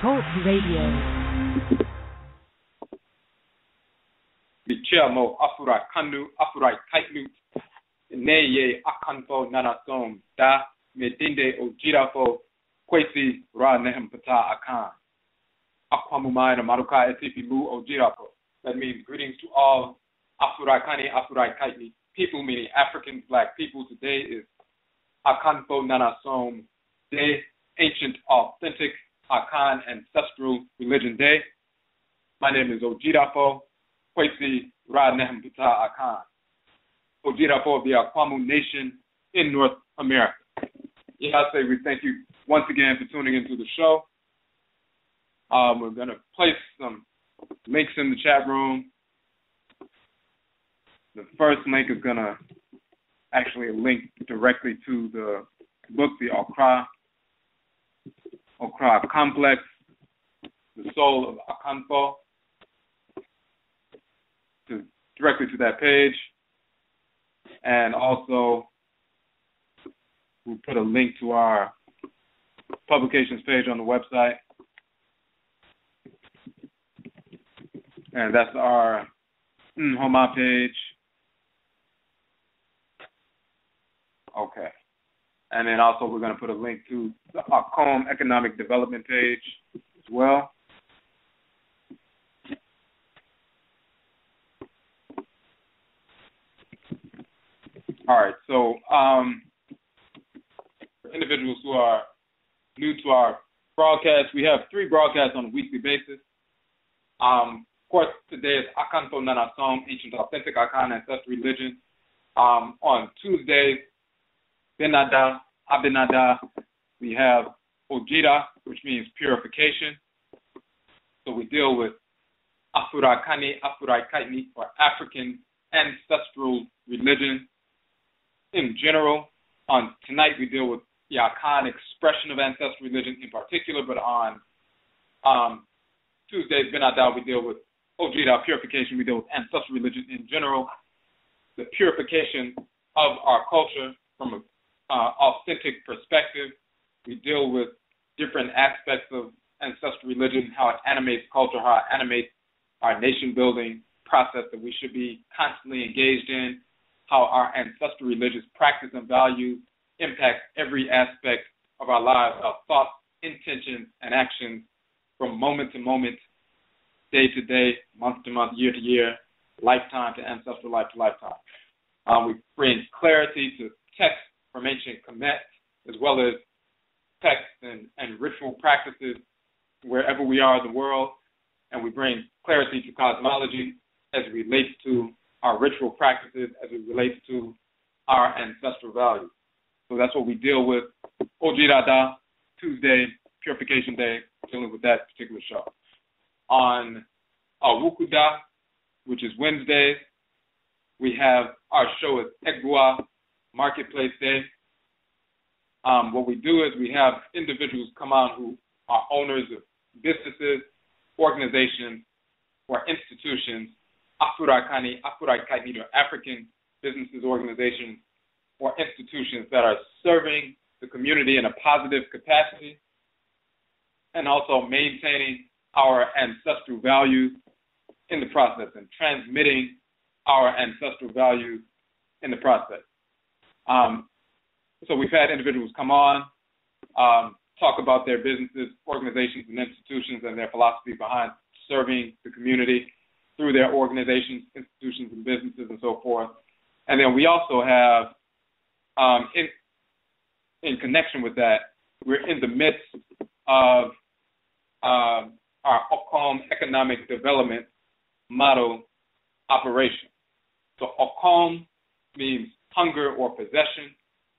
Talk Radio. Bichamo Afurakani, Afuraitkaitnit, Neye AKANFO NANASOM, Da Medinde Ojirafo, Kwesi Ra Nehem Pata Akan. Akwamumai na Maruka Etipi Lu Ojirafo. That means greetings to all Afurakani, Afuraitkaitnit, people, meaning African black people. Today is AKANFO NANASOM Day, ancient, authentic, Akan, ancestral religion day. My name is Ojirafo, Kwesi Ra Nehem Pata Akan. Ojirafo of the Akwamu Nation in North America. Yase, we thank you once again for tuning into the show. We're going to place some links in the chat room. The first link is going to actually link directly to the book, the Okraa Complex, the Soul of Akanfo, directly to that page. And also, we'll put a link to our publications page on the website. And that's our Homa page. Okay. And then also we're going to put a link to the Obosom Economic Development page as well. All right, so for individuals who are new to our broadcast, we have 3 broadcasts on a weekly basis. Of course, today is AKANFO NANASOM, ancient, authentic, Akan, ancestral religion. On Tuesdays, Abinada, we have Ojira, which means purification. So we deal with Afurakani, Afuraitkaitnit, or African ancestral religion in general. On tonight, we deal with the Akan expression of ancestral religion in particular, but on Tuesdays, Benada, we deal with Ojira, purification. We deal with ancestral religion in general, the purification of our culture from an authentic perspective. We deal with different aspects of ancestral religion, how it animates culture, how it animates our nation-building process that we should be constantly engaged in, how our ancestral religious practice and values impact every aspect of our lives, our thoughts, intentions, and actions from moment to moment, day to day, month to month, year to year, lifetime to ancestral life to lifetime. We bring clarity to texts from ancient Kemet, as well as texts and ritual practices wherever we are in the world, and we bring clarity to cosmology as it relates to our ritual practices, as it relates to our ancestral values. So that's what we deal with. Ojirada, Tuesday, Purification Day, dealing with that particular show. On Wukuda, which is Wednesdays, we have our show at Egua, Marketplace Day. What we do is we have individuals come on who are owners of businesses, organizations, or institutions, Afurakani, Afuraitkaitnit, or African businesses, organizations, or institutions that are serving the community in a positive capacity and also maintaining our ancestral values in the process and transmitting our ancestral values in the process. So we've had individuals come on, talk about their businesses, organizations, and institutions and their philosophy behind serving the community through their organizations, institutions, and businesses, and so forth. And then we also have, in connection with that, we're in the midst of our Obosom Economic Development Model operation. So Obosom means hunger or possession.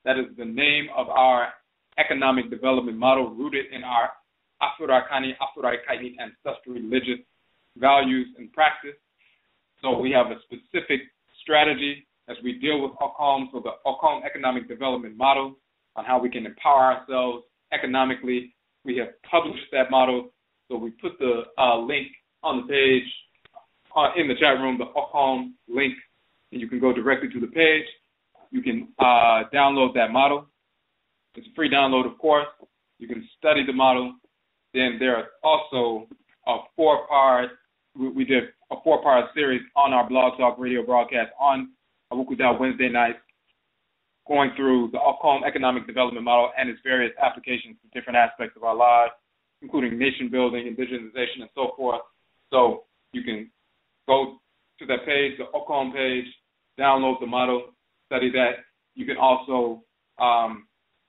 That is the name of our economic development model rooted in our Afurakani, Afuraitkaitnit ancestral religious values and practice. So we have a specific strategy as we deal with Obosom, so the Obosom economic development model on how we can empower ourselves economically. We have published that model, so we put the link on the page, in the chat room, the Obosom link, and you can go directly to the page. You can download that model. It's a free download, of course. You can study the model, Then there's also a we did a 4-part series on our Blog Talk Radio broadcast on Awukuda Wednesday nights, going through the Okra economic development model and its various applications to different aspects of our lives, including nation building, indigenization, and so forth. So you can go to that page, the Okra page, download the model, study that. You can also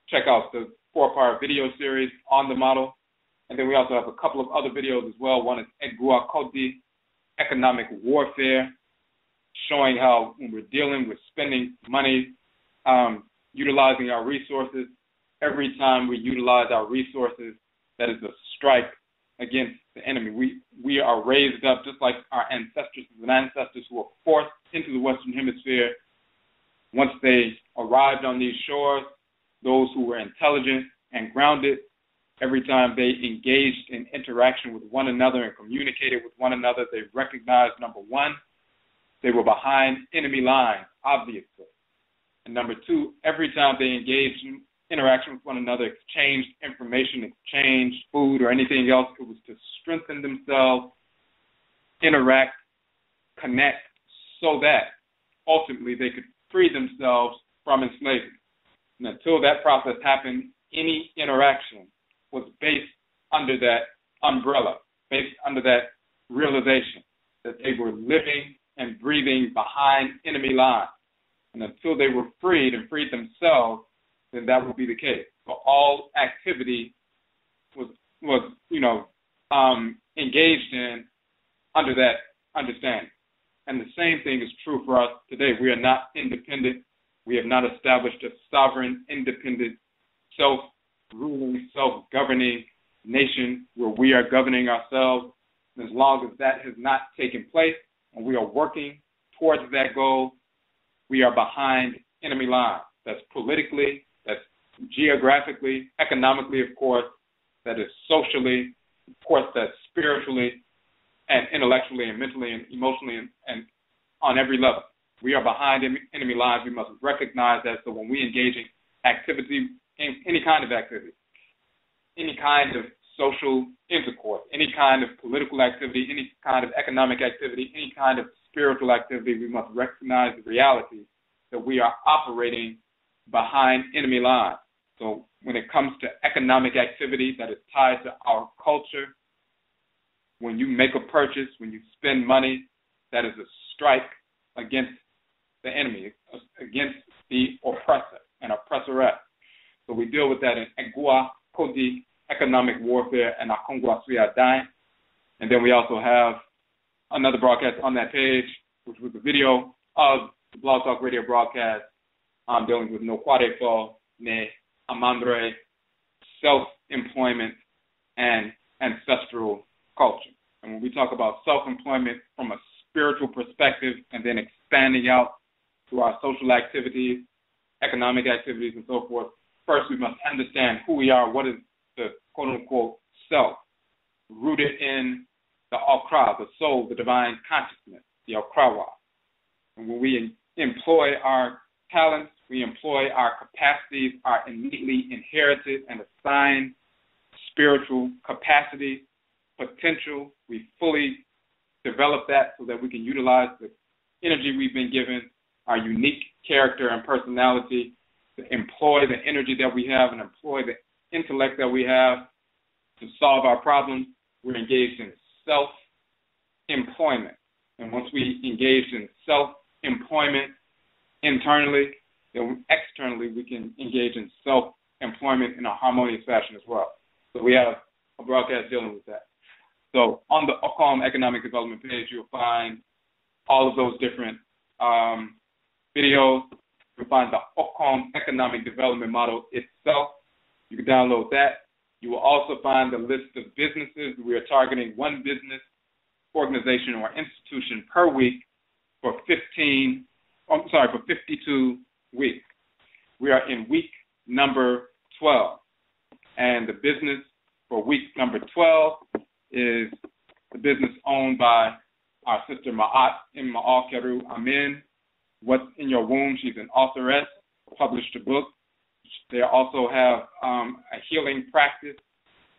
check out the 4-part video series on the model. And then we also have a couple of other videos as well. One is Egua Kodi, economic warfare, showing how when we're dealing with spending money, utilizing our resources, every time we utilize our resources, that is a strike against the enemy. We are raised up just like our ancestors who were forced into the Western Hemisphere. Once they arrived on these shores, those who were intelligent and grounded, every time they engaged in interaction with one another and communicated with one another, they recognized, number one, they were behind enemy lines, obviously. And number two, every time they engaged in interaction with one another, exchanged information, exchanged food or anything else, it was to strengthen themselves, interact, connect, so that ultimately they could free themselves from enslavement. And until that process happened, any interaction was based under that umbrella, based under that realization that they were living and breathing behind enemy lines. And until they were freed and freed themselves, then that would be the case. So all activity was engaged in under that understanding. And the same thing is true for us today. We are not independent. We have not established a sovereign, independent, self-ruling, self-governing nation where we are governing ourselves. And as long as that has not taken place and we are working towards that goal, we are behind enemy lines. That's politically, that's geographically, economically, of course, that is socially, of course, that's spiritually and intellectually and mentally and emotionally and on every level. We are behind enemy lines. We must recognize that. So when we engage in activity, in any kind of activity, any kind of social intercourse, any kind of political activity, any kind of economic activity, any kind of spiritual activity, we must recognize the reality that we are operating behind enemy lines. So when it comes to economic activity that is tied to our culture, when you make a purchase, when you spend money, that is a strike against the enemy, against the oppressor and oppressoress. So we deal with that in Egua Kodi, economic warfare, and Akongwa Suyadai. And then we also have another broadcast on that page, which was a video of the Blog Talk Radio broadcast dealing with No Kwarefo, Ne Amandre, self-employment, and ancestral culture. And when we talk about self-employment from a spiritual perspective and then expanding out to our social activities, economic activities, and so forth, first we must understand who we are, what is the quote-unquote self, rooted in the Okra, the soul, the divine consciousness, the Okrawa. And when we employ our talents, we employ our capacities, our innately inherited and assigned spiritual capacity, potential, we fully develop that so that we can utilize the energy we've been given, our unique character and personality, to employ the energy that we have and employ the intellect that we have to solve our problems. We're engaged in self-employment. And once we engage in self-employment internally, then externally we can engage in self-employment in a harmonious fashion as well. So we have a broadcast dealing with that. So on the Okra Economic Development page, you'll find all of those different videos. You'll find the Okra Economic Development Model itself. You can download that. You will also find the list of businesses. We are targeting one business, organization, or institution per week for 52 weeks. We are in week number 12. And the business for week number 12 is the business owned by our sister Nyamewaa-Nyame. What's in Your Womb? She's an authoress, published a book. They also have a healing practice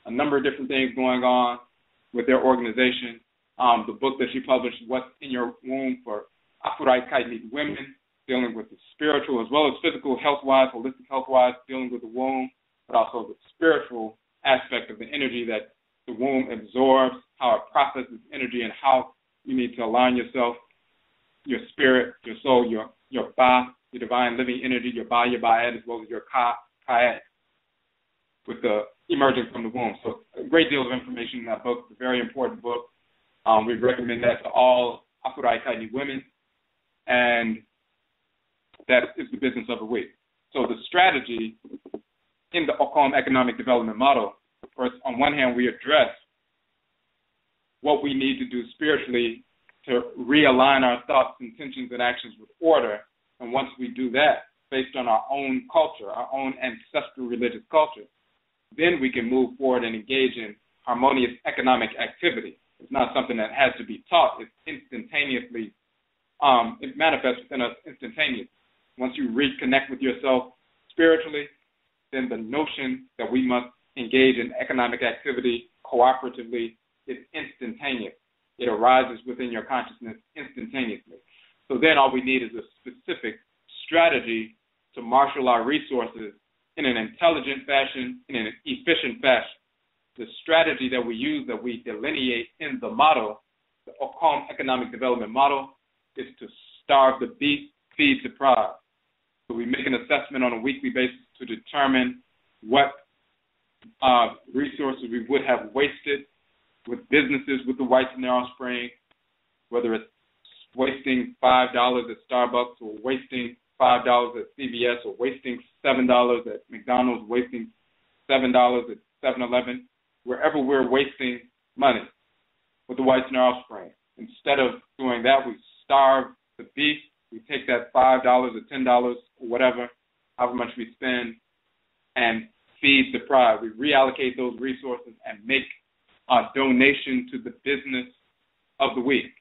a number of different things going on with their organization. The book that she published, What's in Your Womb, for Afuraitkaitnit women, dealing with the spiritual as well as physical health-wise, holistic health-wise, dealing with the womb, but also the spiritual aspect of the energy that the womb absorbs, how it processes energy, and how you need to align yourself, your spirit, your soul, your ba, your divine living energy, your ba, your ba'ed, as well as your kait, with the emerging from the womb. So a great deal of information in that book. It's a very important book. We recommend that to all Afuraitkaitnit women, and that is the business of the week. So the strategy in the Okra economic development model, first, on one hand, we address what we need to do spiritually to realign our thoughts, intentions, and actions with order. And once we do that, based on our own culture, our own ancestral religious culture, then we can move forward and engage in harmonious economic activity. It's not something that has to be taught. It's instantaneously, it manifests within us instantaneously. Once you reconnect with yourself spiritually, then the notion that we must engage in economic activity cooperatively is instantaneous. It arises within your consciousness instantaneously. So then all we need is a specific strategy to marshal our resources in an intelligent fashion, in an efficient fashion. The strategy that we use, that we delineate in the model, the Okra economic development model, is to starve the beast, feed the pride. So we make an assessment on a weekly basis to determine what resources we would have wasted with businesses with the whites in their offspring, whether it's wasting $5 at Starbucks, or wasting $5 at CVS, or wasting $7 at McDonald's, wasting $7 at 7-Eleven, wherever we're wasting money with the whites in our offspring. Instead of doing that, we starve the beast. We take that $5 or $10 or whatever, however much we spend, and feed the pride. We reallocate those resources and make a donation to the business of the week.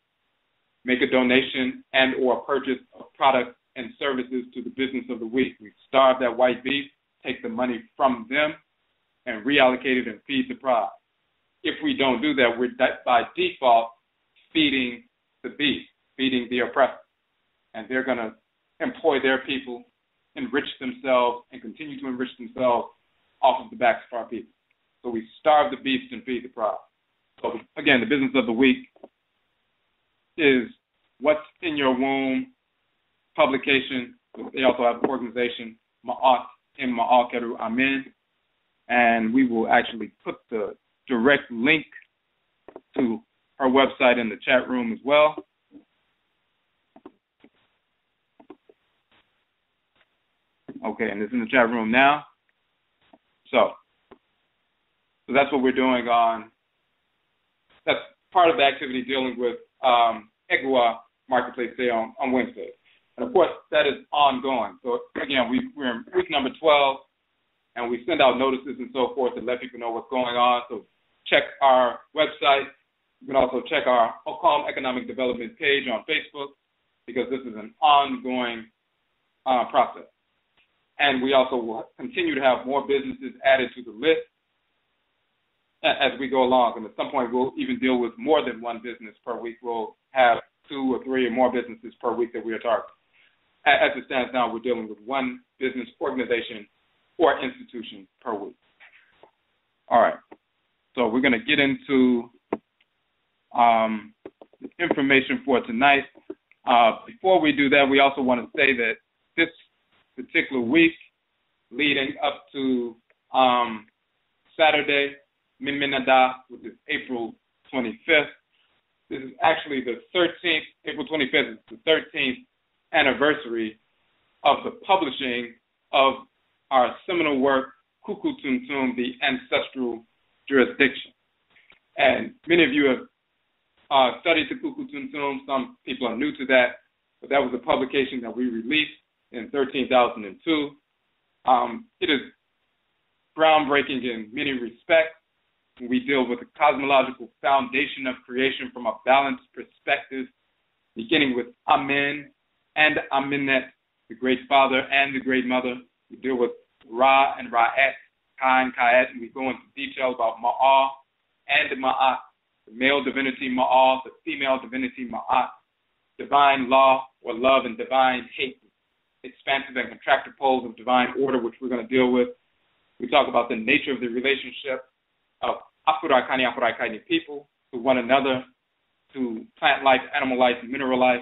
Make a donation and or purchase of products and services to the business of the week. We starve that white beast, take the money from them, and reallocate it and feed the pride. If we don't do that, we're by default feeding the beast, feeding the oppressor. And they're going to employ their people, enrich themselves, and continue to enrich themselves off of the backs of our people. So we starve the beast and feed the pride. So again, the business of the week is What's in Your Womb publication. They also have an organization, Nyamewaa-Nyame, and we will actually put the direct link to her website in the chat room as well. Okay, and it's in the chat room now. So that's what we're doing on. That's part of the activity dealing with Egua Marketplace Day on Wednesday. And, of course, that is ongoing. So, again, we're in week number 12, and we send out notices and so forth to let people know what's going on. So check our website. You can also check our Okra Economic Development page on Facebook, because this is an ongoing process. And we also will continue to have more businesses added to the list as we go along. And at some point, we'll even deal with more than one business per week. We'll have 2 or 3 or more businesses per week that we are targeting. As it stands now, we're dealing with one business, organization, or institution per week. All right. So we're going to get into information for tonight. Before we do that, we also want to say that this particular week leading up to Saturday, Miminada, which is April 25th. This is actually the 13th, April 25th is the 13th anniversary of the publishing of our seminal work, Kukutuntum, the Ancestral Jurisdiction. And many of you have studied the Kukutuntum. Some people are new to that, but that was a publication that we released in 2002. It is groundbreaking in many respects. We deal with the cosmological foundation of creation from a balanced perspective, beginning with Amen and Amenet, the Great Father and the Great Mother. We deal with Ra and Ra'et, Ka and Kait, and we go into detail about Ma'ah and Ma'at, the male divinity Ma'ah, the female divinity Ma'at, divine law or love and divine hate, expansive and contracted poles of divine order, which we're going to deal with. We talk about the nature of the relationship of Afurakani, Afuraitkaitnit people to one another, to plant life, animal life, mineral life,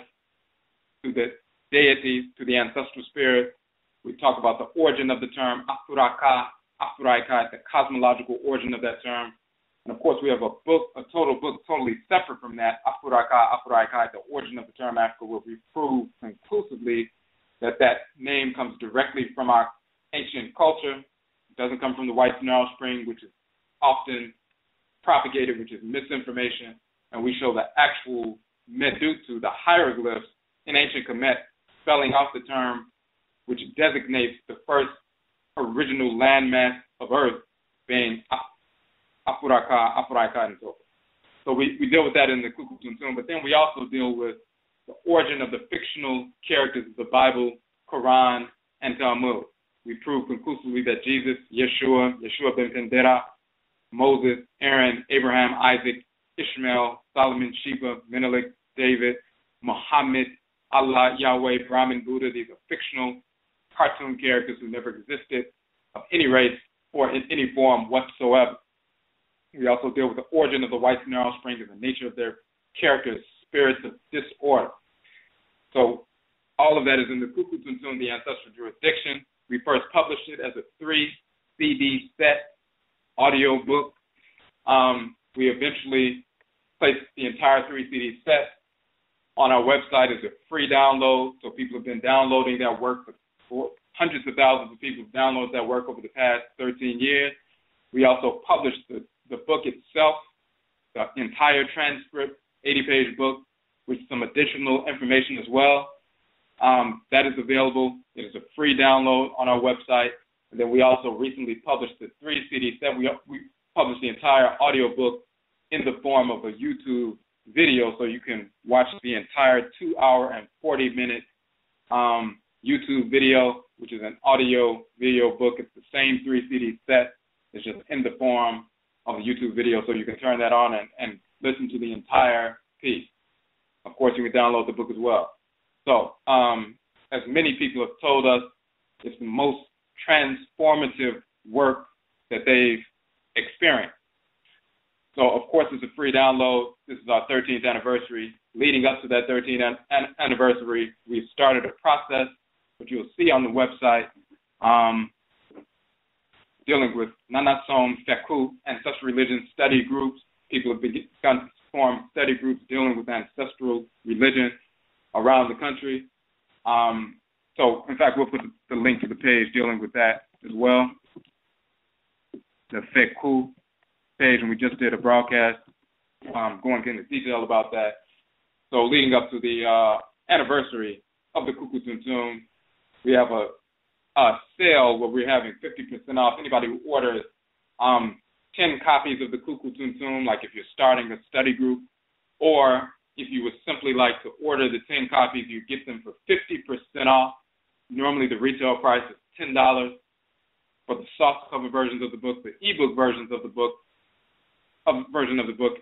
to the deity, to the ancestral spirit. We talk about the origin of the term Afuraka, Afuraitkai, the cosmological origin of that term. And of course, we have a total book totally separate from that, Afuraka, Afuraitkai, the origin of the term Africa, where we prove conclusively that that name comes directly from our ancient culture. It doesn't come from the white Nile spring, which is often propagated, which is misinformation. And we show the actual Medutu, the hieroglyphs in ancient Kemet, spelling out the term which designates the first original landmass of Earth being Afuraka, Afuraitkai, and so forth. So we deal with that in the Kuku Tuntum, but then we also deal with the origin of the fictional characters of the Bible, Quran, and Talmud. We prove conclusively that Jesus, Yeshua ben Tendera, Moses, Aaron, Abraham, Isaac, Ishmael, Solomon, Sheba, Menelik, David, Muhammad, Allah, Yahweh, Brahman, Buddha, these are fictional cartoon characters who never existed of any race or in any form whatsoever. We also deal with the origin of the white Nile spring and the nature of their characters, spirits of disorder. So all of that is in the Kuku Tuntum, the Ancestral Jurisdiction. We first published it as a 3-CD set audio book. We eventually placed the entire 3-CD set on our website as a free download. So people have been downloading that work. For hundreds of thousands of people have downloaded that work over the past 13 years. We also published the book itself, the entire transcript, 80-page book, with some additional information as well. That is available. It is a free download on our website. And then we also recently published the 3-CD set. We published the entire audio book in the form of a YouTube video, so you can watch the entire 2-hour and 40-minute YouTube video, which is an audio video book. It's the same 3-CD set. It's just in the form of a YouTube video, so you can turn that on and listen to the entire piece. Of course, you can download the book as well. So, as many people have told us, it's the most transformative work that they've experienced. So, of course, it's a free download. This is our 13th anniversary. Leading up to that 13th anniversary, we've started a process, which you'll see on the website, dealing with Nanasom, Feku, ancestral religion study groups. People have begun to form study groups dealing with ancestral religion around the country. So, in fact, we'll put the link to the page dealing with that as well. The Feku page, and we just did a broadcast going into detail about that. So, leading up to the anniversary of the Kuku Tuntum, we have a sale where we're having 50% off anybody who orders 10 copies of the Kuku Tuntum, like if you're starting a study group, or if you would simply like to order the 10 copies, you get them for 50% off. Normally the retail price is $10. For the soft cover versions of the book, the ebook versions of the book,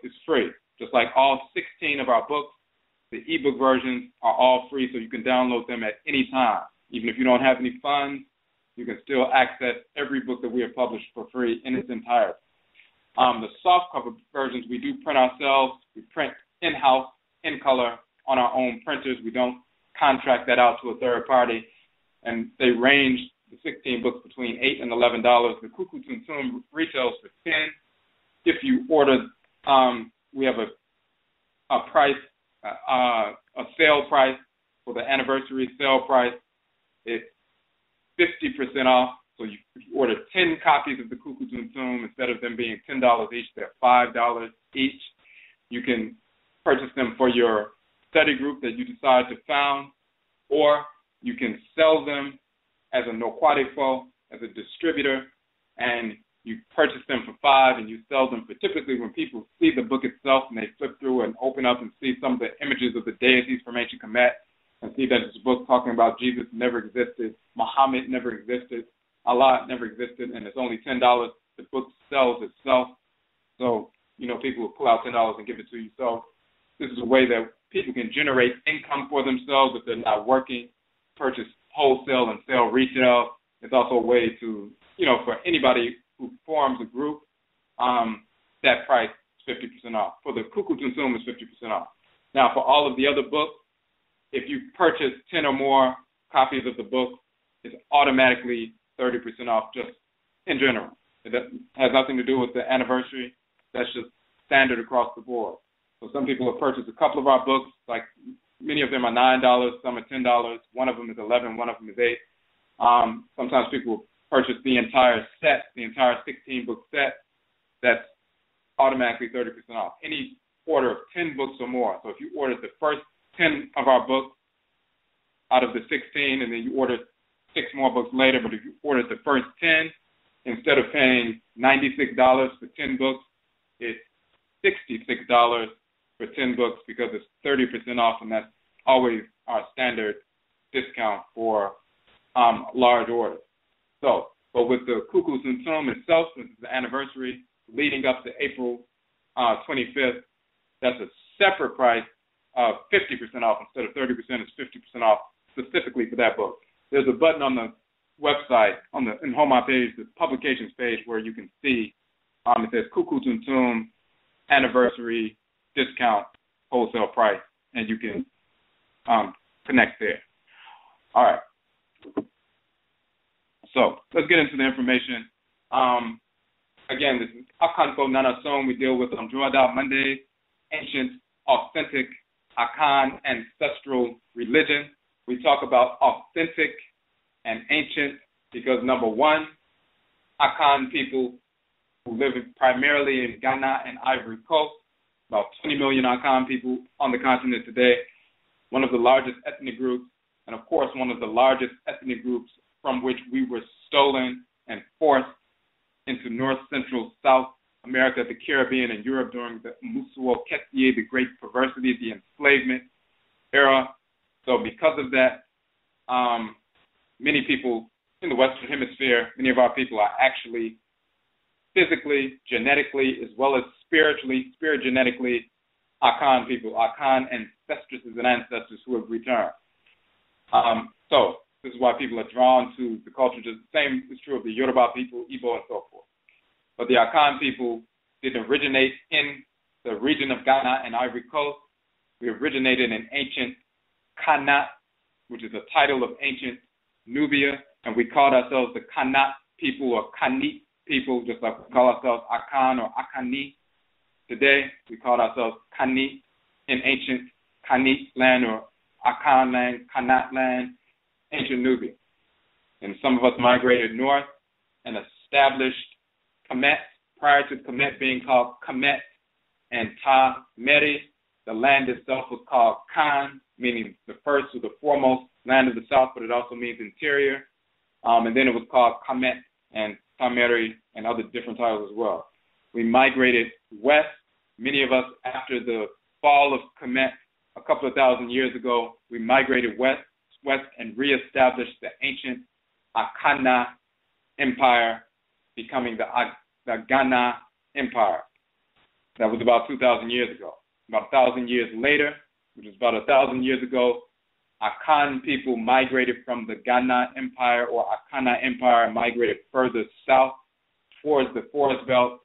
is free. Just like all 16 of our books, the ebook versions are all free, so you can download them at any time. Even if you don't have any funds, you can still access every book that we have published for free in its entirety. The soft cover versions we do print ourselves. We print in-house, in color, on our own printers. We don't contract that out to a third party. And they range, the 16 books, between $8 and $11. The Kuku Tuntum retails for $10. If you order, we have a price, a sale price for the anniversary sale price. It's 50% off. So if you order 10 copies of the Kuku Tuntum, instead of them being $10 each, they're $5 each. You can purchase them for your study group that you decide to found, or you can sell them as a Nokwadefo, as a distributor, and you purchase them for $5 and you sell them for, typically when people see the book itself and they flip through and open up and see some of the images of the deities from ancient Kemet and see that it's a book talking about Jesus never existed, Muhammad never existed, Allah never existed, and it's only $10. The book sells itself. So, people will pull out $10 and give it to you. So this is a way that people can generate income for themselves if they're not working, purchase wholesale and sell retail. It's also a way to, for anybody who forms a group, that price is 50% off. For the Kuku Tunsum, it's 50% off. Now, for all of the other books, if you purchase 10 or more copies of the book, it's automatically 30% off just in general. It has nothing to do with the anniversary. That's just standard across the board. So some people have purchased a couple of our books, like many of them are $9, some are $10. One of them is $11, one of them is $8. Sometimes people will purchase the entire set, the entire 16-book set. That's automatically 30% off. Any order of 10 books or more. So if you ordered the first 10 of our books out of the 16, and then you ordered 6 more books later, but if you ordered the first 10, instead of paying $96 for 10 books, it's $66 for 10 books because it's 30% off, and that's always our standard discount for large orders. So, but with the Kuku Tunsum itself, since it's the anniversary leading up to April 25th, that's a separate price of 50% off instead of 30%. It's 50% off specifically for that book. There's a button on the website, in Home page, the publications page, where you can see it says Kuku Tunsum anniversary discount wholesale price, and you can connect there. All right. So let's get into the information. Again, this is AKANFO NANASOM. We deal with Druada Mondays, ancient, authentic, Akan, ancestral religion. We talk about authentic and ancient because, number one, Akan people who live primarily in Ghana and Ivory Coast, about 20 million Akan people on the continent today, one of the largest ethnic groups, and of course one of the largest ethnic groups from which we were stolen and forced into North, Central, South America, the Caribbean, and Europe during the Musuo Ketie, the Great Perversity, the enslavement era. So because of that, many people in the Western Hemisphere, many of our people are actually physically, genetically, as well as spiritually, spirit-genetically, Akan people, Akan ancestresses and ancestors who have returned. So this is why people are drawn to the culture. Just the same is true of the Yoruba people, Igbo, and so forth. But the Akan people didn't originate in the region of Ghana and Ivory Coast. We originated in ancient Kanat, which is a title of ancient Nubia, and we called ourselves the Kanat people or Kanit people, just like we call ourselves Akan or Akani. Today, we call ourselves Kanit in ancient Kanit land or Akan land, Kanat land, ancient Nubia. And some of us migrated north and established Kemet, prior to Kemet being called Kemet and Ta Meri. The land itself was called Kan, meaning the first or the foremost land of the south, but it also means interior. And then it was called Kemet and Ta Meri and other different titles as well. We migrated west. Many of us, after the fall of Kemet a couple of thousand years ago, we migrated west and reestablished the ancient Akana Empire, becoming the Ghana Empire. That was about 2,000 years ago. About 1,000 years later, which is about 1,000 years ago, Akan people migrated from the Ghana Empire or Akana Empire and migrated further south towards the forest belt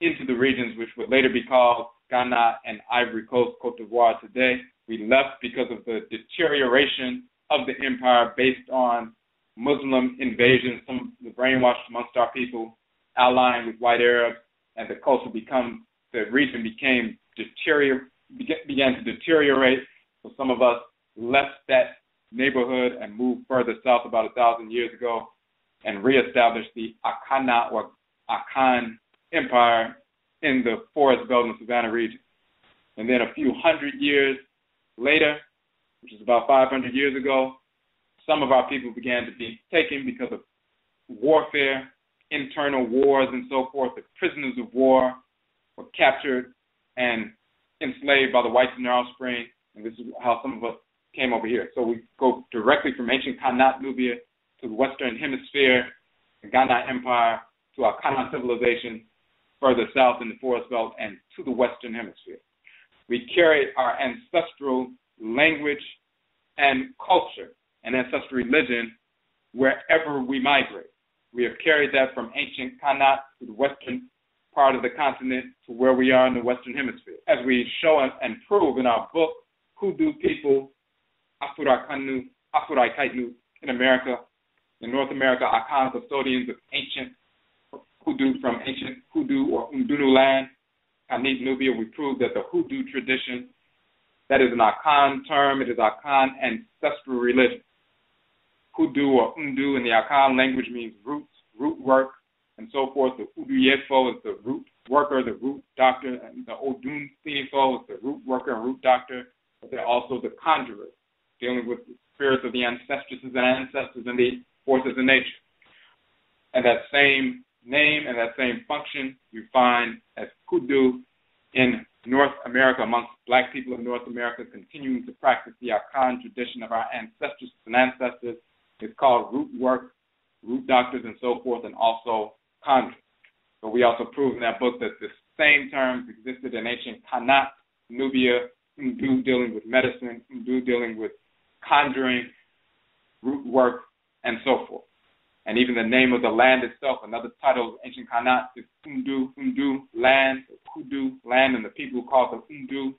into the regions which would later be called Ghana and Ivory Coast, Cote d'Ivoire today. We left because of the deterioration of the empire based on Muslim invasion, some of the brainwashed amongst our people, allying with white Arabs, and the culture the region began to deteriorate. So some of us left that neighborhood and moved further south about 1,000 years ago and reestablished the Akana or Akan Empire in the forest belt and savannah region. And then a few hundred years later, which is about 500 years ago, some of our people began to be taken because of warfare, internal wars and so forth. The prisoners of war were captured and enslaved by the whites and their offspring, and this is how some of us came over here. So we go directly from ancient Kanat, Nubia, to the Western Hemisphere the Ghana Empire, to our Kana civilization, further south in the Forest Belt, and to the Western Hemisphere. We carry our ancestral language and culture and ancestral religion wherever we migrate. We have carried that from ancient Kana to the western part of the continent to where we are in the Western Hemisphere. As we show and prove in our book, Hoodoo People, Afurakani, Afuraitkaitnit in America, in North America, Akan custodians of ancient Hoodoo from ancient Hoodoo or Undunu land, Kanit, Nubia, we prove that the Hoodoo tradition, that is an Akan term, it is Akan ancestral religion. Hoodoo or Undu in the Akan language means roots, root work, and so forth. The Udu Yefo is the root worker, the root doctor, and the Odun Sinifo is the root worker and root doctor, but they're also the conjurers, dealing with the spirits of the ancestresses and ancestors and the forces of nature. And that same name and that same function you find as Hoodoo in North America, amongst black people of North America, continuing to practice the Akan tradition of our ancestors and ancestors. It's called root work, root doctors, and so forth, and also conjure. But we also prove in that book that the same terms existed in ancient Kanat, Nubia, Undu dealing with medicine, Undu dealing with conjuring, root work, and so forth. And even the name of the land itself, another title of ancient Kanat is Undu, land, Kudu, land, and the people who call them Undu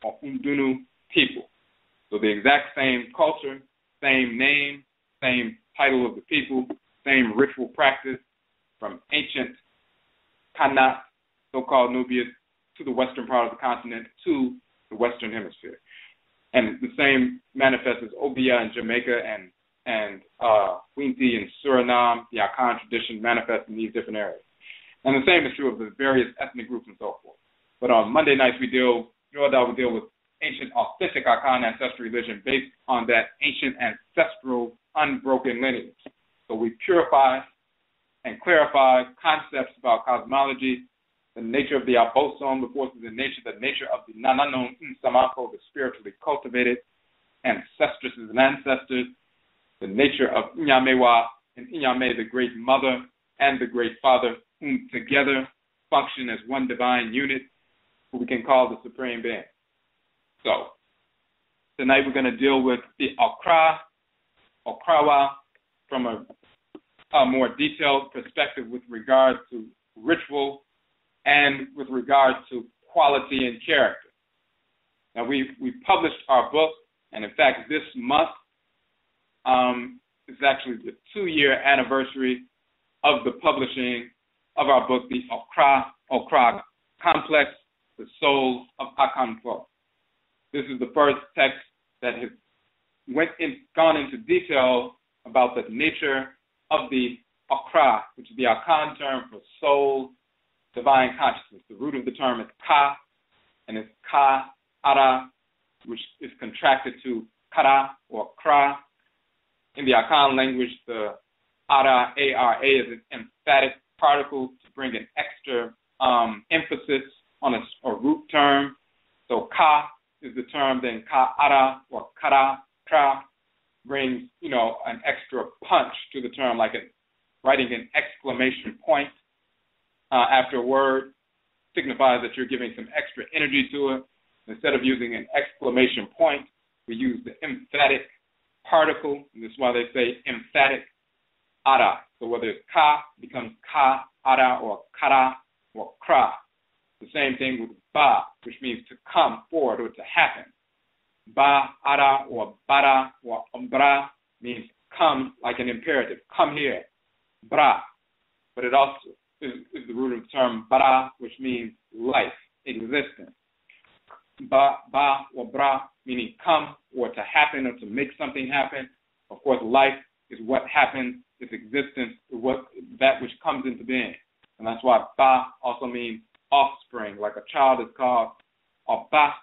or Undunu people. So the exact same culture, same name, same title of the people, same ritual practice from ancient Kanat, so-called Nubia, to the western part of the continent, to the Western Hemisphere. And the same manifests as Obia in Jamaica and Winti in Suriname. The Akan tradition manifests in these different areas. And the same is true of the various ethnic groups and so forth. But on Monday nights we deal with ancient authentic Akan ancestral religion based on that ancient ancestral unbroken lineage. So we purify and clarify concepts about cosmology, the nature of the Obosom, the forces of nature, the nature of the Nananom Nsamako, the spiritually cultivated ancestresses and ancestors, the nature of Nyamewaa and Nyame, the great mother and the great father, whom together function as one divine unit, who we can call the Supreme Being. So, tonight we're going to deal with the Okrawa, from a more detailed perspective with regard to ritual and with regard to quality and character. Now, we published our book, and in fact, this month is actually the 2-year anniversary of the publishing of our book, the Okraa Complex, the Soul of Akanfo. This is the first text that has gone into detail about the nature of the Okra, which is the Akan term for soul, divine consciousness. The root of the term is Ka, and it's Ka Ara, which is contracted to Kara or Kra. In the Akan language, the Ara, A-R-A, is an emphatic particle to bring an extra emphasis on a root term. So Ka is the term, then Ka Ara or Kara, Kra, brings, an extra punch to the term, like writing an exclamation point after a word signifies that you're giving some extra energy to it. Instead of using an exclamation point, we use the emphatic particle, and this is why they say emphatic ara. So whether it's ka becomes ka, ara, or kara, or kra. The same thing with ba, which means to come forward or to happen. Ba, ara, or bara, or umbra means come like an imperative. Come here. Bra. But it also is the root of the term bara, which means life, existence. Ba, or bra, meaning come or to happen or to make something happen. Of course, life is what happens, its existence, that which comes into being. And that's why ba also means offspring. Like a child is called oba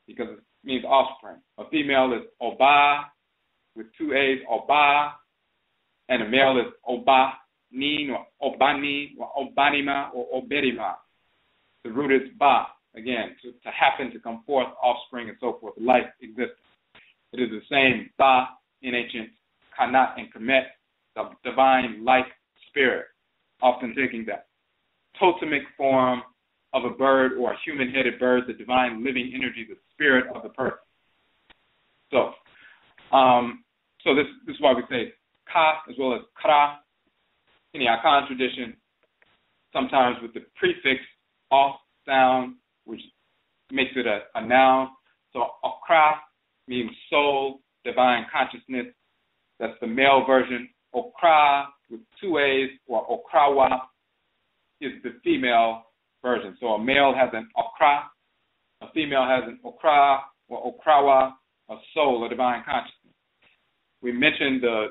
because it means offspring. A female is oba with 2 A's, oba, and a male is obanin or obani or obanima or oberima. The root is ba, again, to happen, to come forth, offspring, and so forth, life, existence. It is the same ba in ancient Kanat and Kemet, the divine life spirit. often taking the totemic form of a bird or a human-headed bird, the divine living energy, the spirit of the person. So this is why we say ka as well as kra in the Akan tradition, sometimes with the prefix off sound, which makes it a noun. So Okra means soul, divine consciousness. That's the male version. Okra with two A's, or Okrawa, is the female version. So a male has an Okra, a female has an Okra or Okrawa, a soul, a divine consciousness. We mentioned the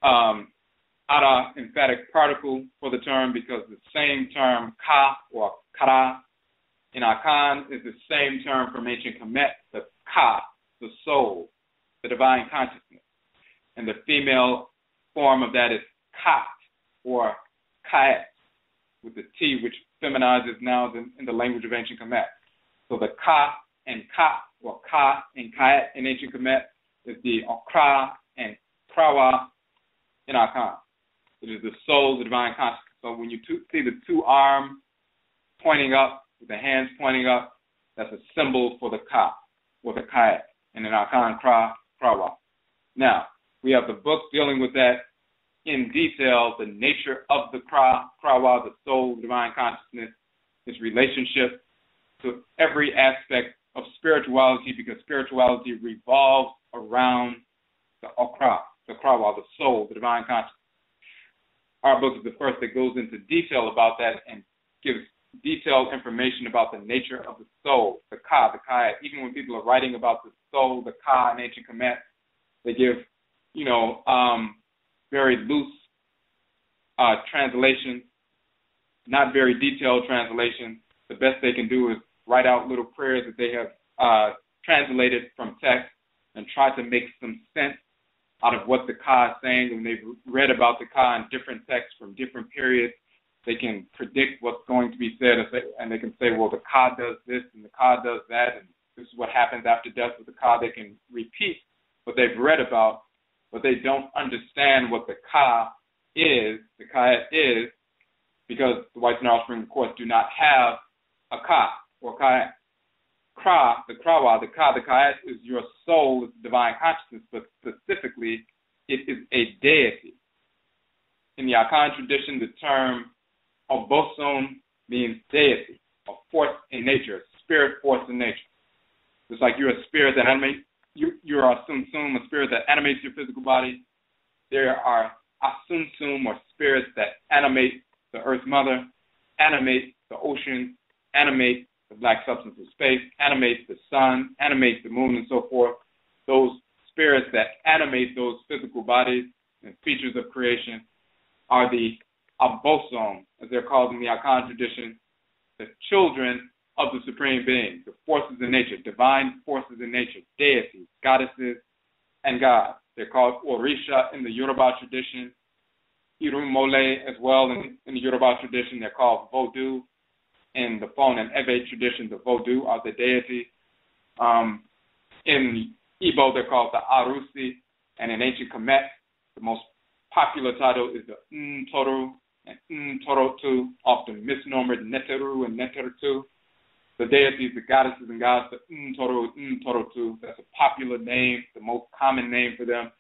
Ara emphatic particle for the term because the same term ka or kara in Akan is the same term from ancient Kemet, the ka, the soul, the divine consciousness. And the female form of that is kat or kait, with the T, which feminizes nouns in the language of ancient Kemet. So the ka and ka, or ka and kait in ancient Kemet, is the okra and krawa in Akan. It is the soul, the divine consciousness. So when you see the two arms pointing up, with the hands pointing up, that's a symbol for the ka, or the kait, and in Akan, krawa. Now, we have the book dealing with that in detail, the nature of the krawa, the soul, the divine consciousness, its relationship to every aspect of spirituality, because spirituality revolves around the okra, the krawa, the soul, the divine consciousness. Our book is the first that goes into detail about that and gives detailed information about the nature of the soul, the ka, the kaya. Even when people are writing about the soul, the ka in ancient Kemet, they give, very loose translations, not very detailed translations. The best they can do is write out little prayers that they have translated from text and try to make some sense out of what the ka is saying. When they've read about the ka in different texts from different periods, they can predict what's going to be said, and they can say, well, the ka does this and the ka does that, and this is what happens after death with the ka. They can repeat what they've read about, but they don't understand what the ka is, the kayat is, because the whites and offspring, of course, do not have a ka or kayat. Kra, the krawa, the ka, the kayat is your soul, it's divine consciousness, but specifically, it is a deity. In the Akan tradition, the term Obosom means deity, a force in nature, a spirit force in nature. It's like you're a spirit that animates, you're a sum-sum, a spirit that animates your physical body. There are asum-sum, or spirits that animate the Earth Mother, animate the ocean, animate the black substance of space, animate the sun, animate the moon, and so forth. Those spirits that animate those physical bodies and features of creation are the Obosom, as they're called in the Akan tradition, the children of the Supreme Being, the forces in nature, divine forces in nature, deities, goddesses, and gods. They're called Orisha in the Yoruba tradition, Irumole as well in the Yoruba tradition. They're called Vodou. In the Fon and Ebe tradition, the Vodou are the deity. In Igbo, they're called the Arusi, and in ancient Kemet, the most popular title is the Ntoru and Ntorotu, often misnomered Neteru and Neterutu. The deities, the goddesses and gods, the Ntoru, Ntorotu, that's a popular name, the most common name for them.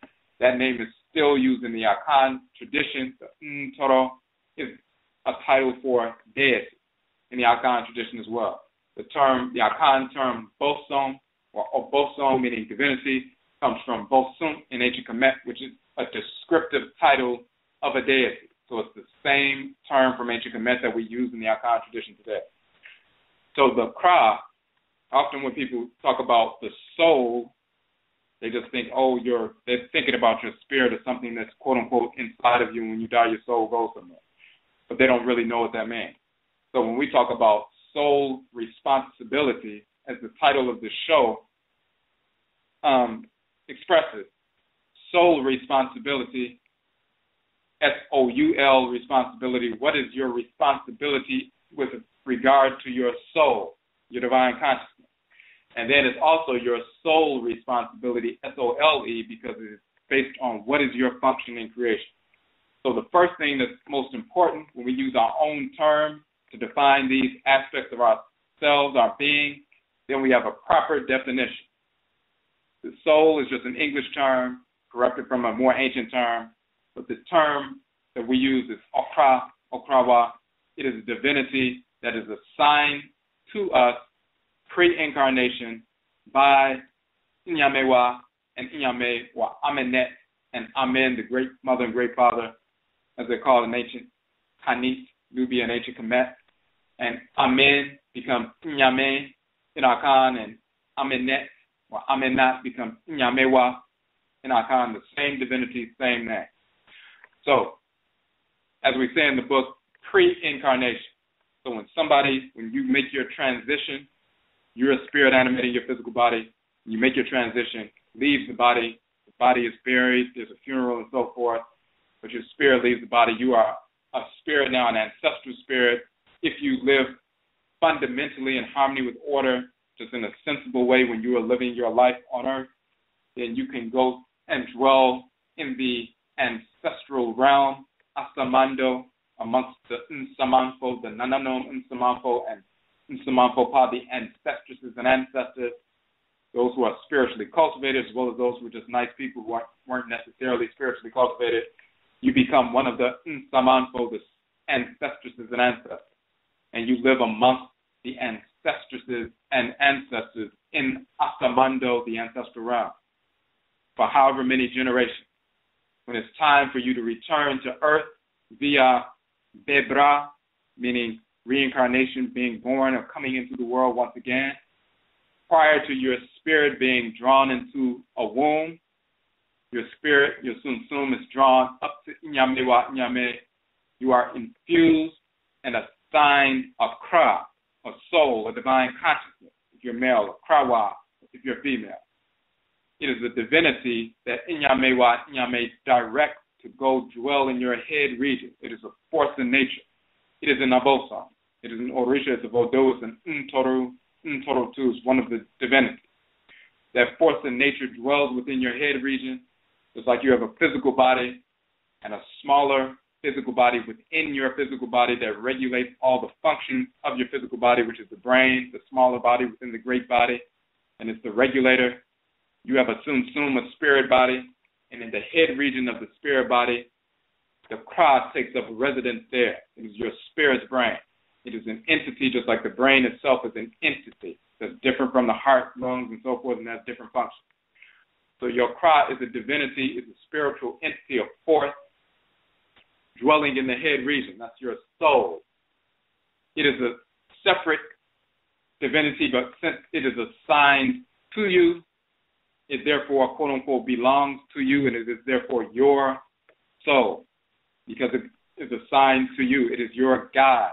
That name is still used in the Akan tradition. The Ntoro is a title for deity in the Akan tradition as well. The Akan term Bosom, or Obosom, meaning divinity, comes from Bosum in ancient Kemet, which is a descriptive title of a deity. So it's the same term from ancient Kemet that we use in the Akan tradition today. So the Kra, often when people talk about the soul, they just think, they're thinking about your spirit or something that's quote unquote inside of you. When you die, your soul goes somewhere. But they don't really know what that means. So when we talk about soul responsibility, as the title of the show expresses, soul responsibility, S-O-U-L, responsibility. What is your responsibility with regard to your soul, your divine consciousness? And then it's also your soul responsibility, S-O-L-E, because it is based on what is your function in creation. So the first thing that's most important when we use our own term to define these aspects of ourselves, our being, then we have a proper definition. The soul is just an English term, corrupted from a more ancient term, but the term that we use is Okra, Okrawa. It is a divinity that is assigned to us pre-incarnation by Nyamewaa and Amenet and Amen, the great mother and great father, as they're called in ancient Hanit, Nubia, and ancient Kemet. And Amen becomes Nyame in Akan, and Amenet or Amenat becomes Nyamewaa in Akan, the same divinity, same name. So, as we say in the book, pre-incarnation. So when you make your transition, you're a spirit animating your physical body, you make your transition, leaves the body is buried, there's a funeral and so forth, but your spirit leaves the body. You are a spirit now, an ancestral spirit. If you live fundamentally in harmony with order, just in a sensible way when you are living your life on earth, then you can go and dwell in the ancestral realm, Asamando, amongst the Nsamanfo, the Nananom Nsamanfo, and Nsamanfo Pa, the ancestresses and ancestors, those who are spiritually cultivated, as well as those who are just nice people who weren't necessarily spiritually cultivated. You become one of the Nsamanfo, the ancestresses and ancestors, and you live amongst the ancestresses and ancestors in Asamando, the ancestral realm, for however many generations. When it's time for you to return to earth via Bebra, meaning reincarnation, being born or coming into the world once again, prior to your spirit being drawn into a womb, your spirit, your sum is drawn up to Nyamewaa-Nyame. You are infused and assigned a Kra, a soul, a divine consciousness, if you're male, a Krawa, if you're female. It is a divinity that Nyamewaa-Nyame directs to go dwell in your head region. It is a force in nature. It is an Obosom. It is an Orisha, it's a Vodo, it's an Ntoro too, it's one of the divinities. That force in nature dwells within your head region. It's like you have a physical body and a smaller physical body within your physical body that regulates all the functions of your physical body, which is the brain, the smaller body within the great body, and it's the regulator. You have a sum, a spirit body, and in the head region of the spirit body, the Kra takes up residence there. It is your spirit's brain. It is an entity, just like the brain itself is an entity that's different from the heart, lungs, and so forth, and has different functions. So your Kra is a divinity, is a spiritual entity, a force, dwelling in the head region. That's your soul. It is a separate divinity, but since it is assigned to you, it therefore, quote unquote, belongs to you, and it is therefore your soul, because it is assigned to you. It is your God.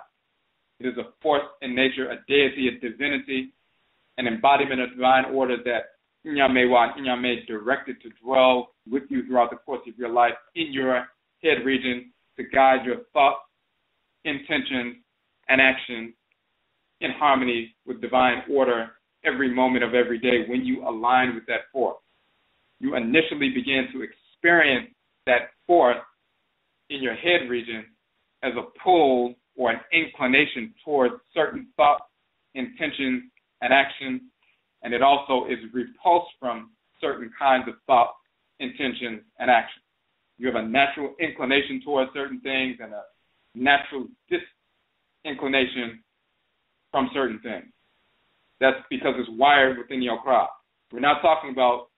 It is a force in nature, a deity, a divinity, an embodiment of divine order that Nyamewaa-Nyame directed to dwell with you throughout the course of your life in your head region to guide your thoughts, intentions, and actions in harmony with divine order every moment of every day when you align with that force. You initially begin to experience that force in your head region as a pull or an inclination towards certain thoughts, intentions, and actions, and it also is repulsed from certain kinds of thoughts, intentions, and actions. You have a natural inclination towards certain things and a natural disinclination from certain things. That's because it's wired within your Okra. We're not talking about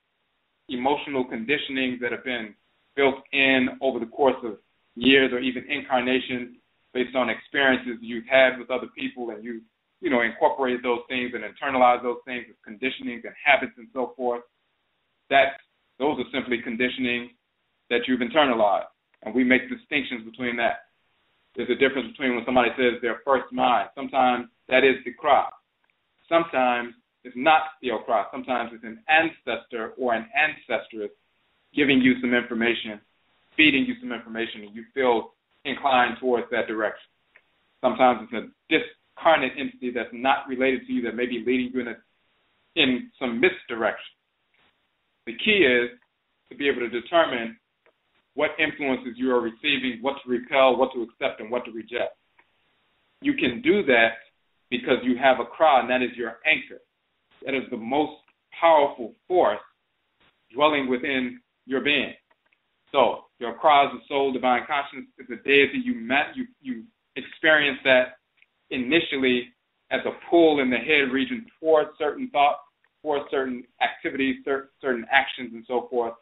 emotional conditionings that have been built in over the course of years or even incarnations based on experiences you've had with other people, and you incorporate those things and internalize those things as conditionings and habits and so forth. Those are simply conditioning that you've internalized, and we make distinctions between that. There's a difference between when somebody says their first mind. Sometimes that is the Okra. Sometimes it's not the Okra. Sometimes it's an ancestor or an ancestress giving you some information, feeding you some information, and you feel inclined towards that direction. Sometimes it's a discarnate entity that's not related to you that may be leading you in some misdirection. The key is to be able to determine what influences you are receiving, what to repel, what to accept, and what to reject. You can do that because you have Okraa, and that is your anchor. That is the most powerful force dwelling within your being. So your Okraa is the soul, divine consciousness, is a deity. You experience that initially as a pull in the head region towards certain thoughts, towards certain activities, certain actions, and so forth.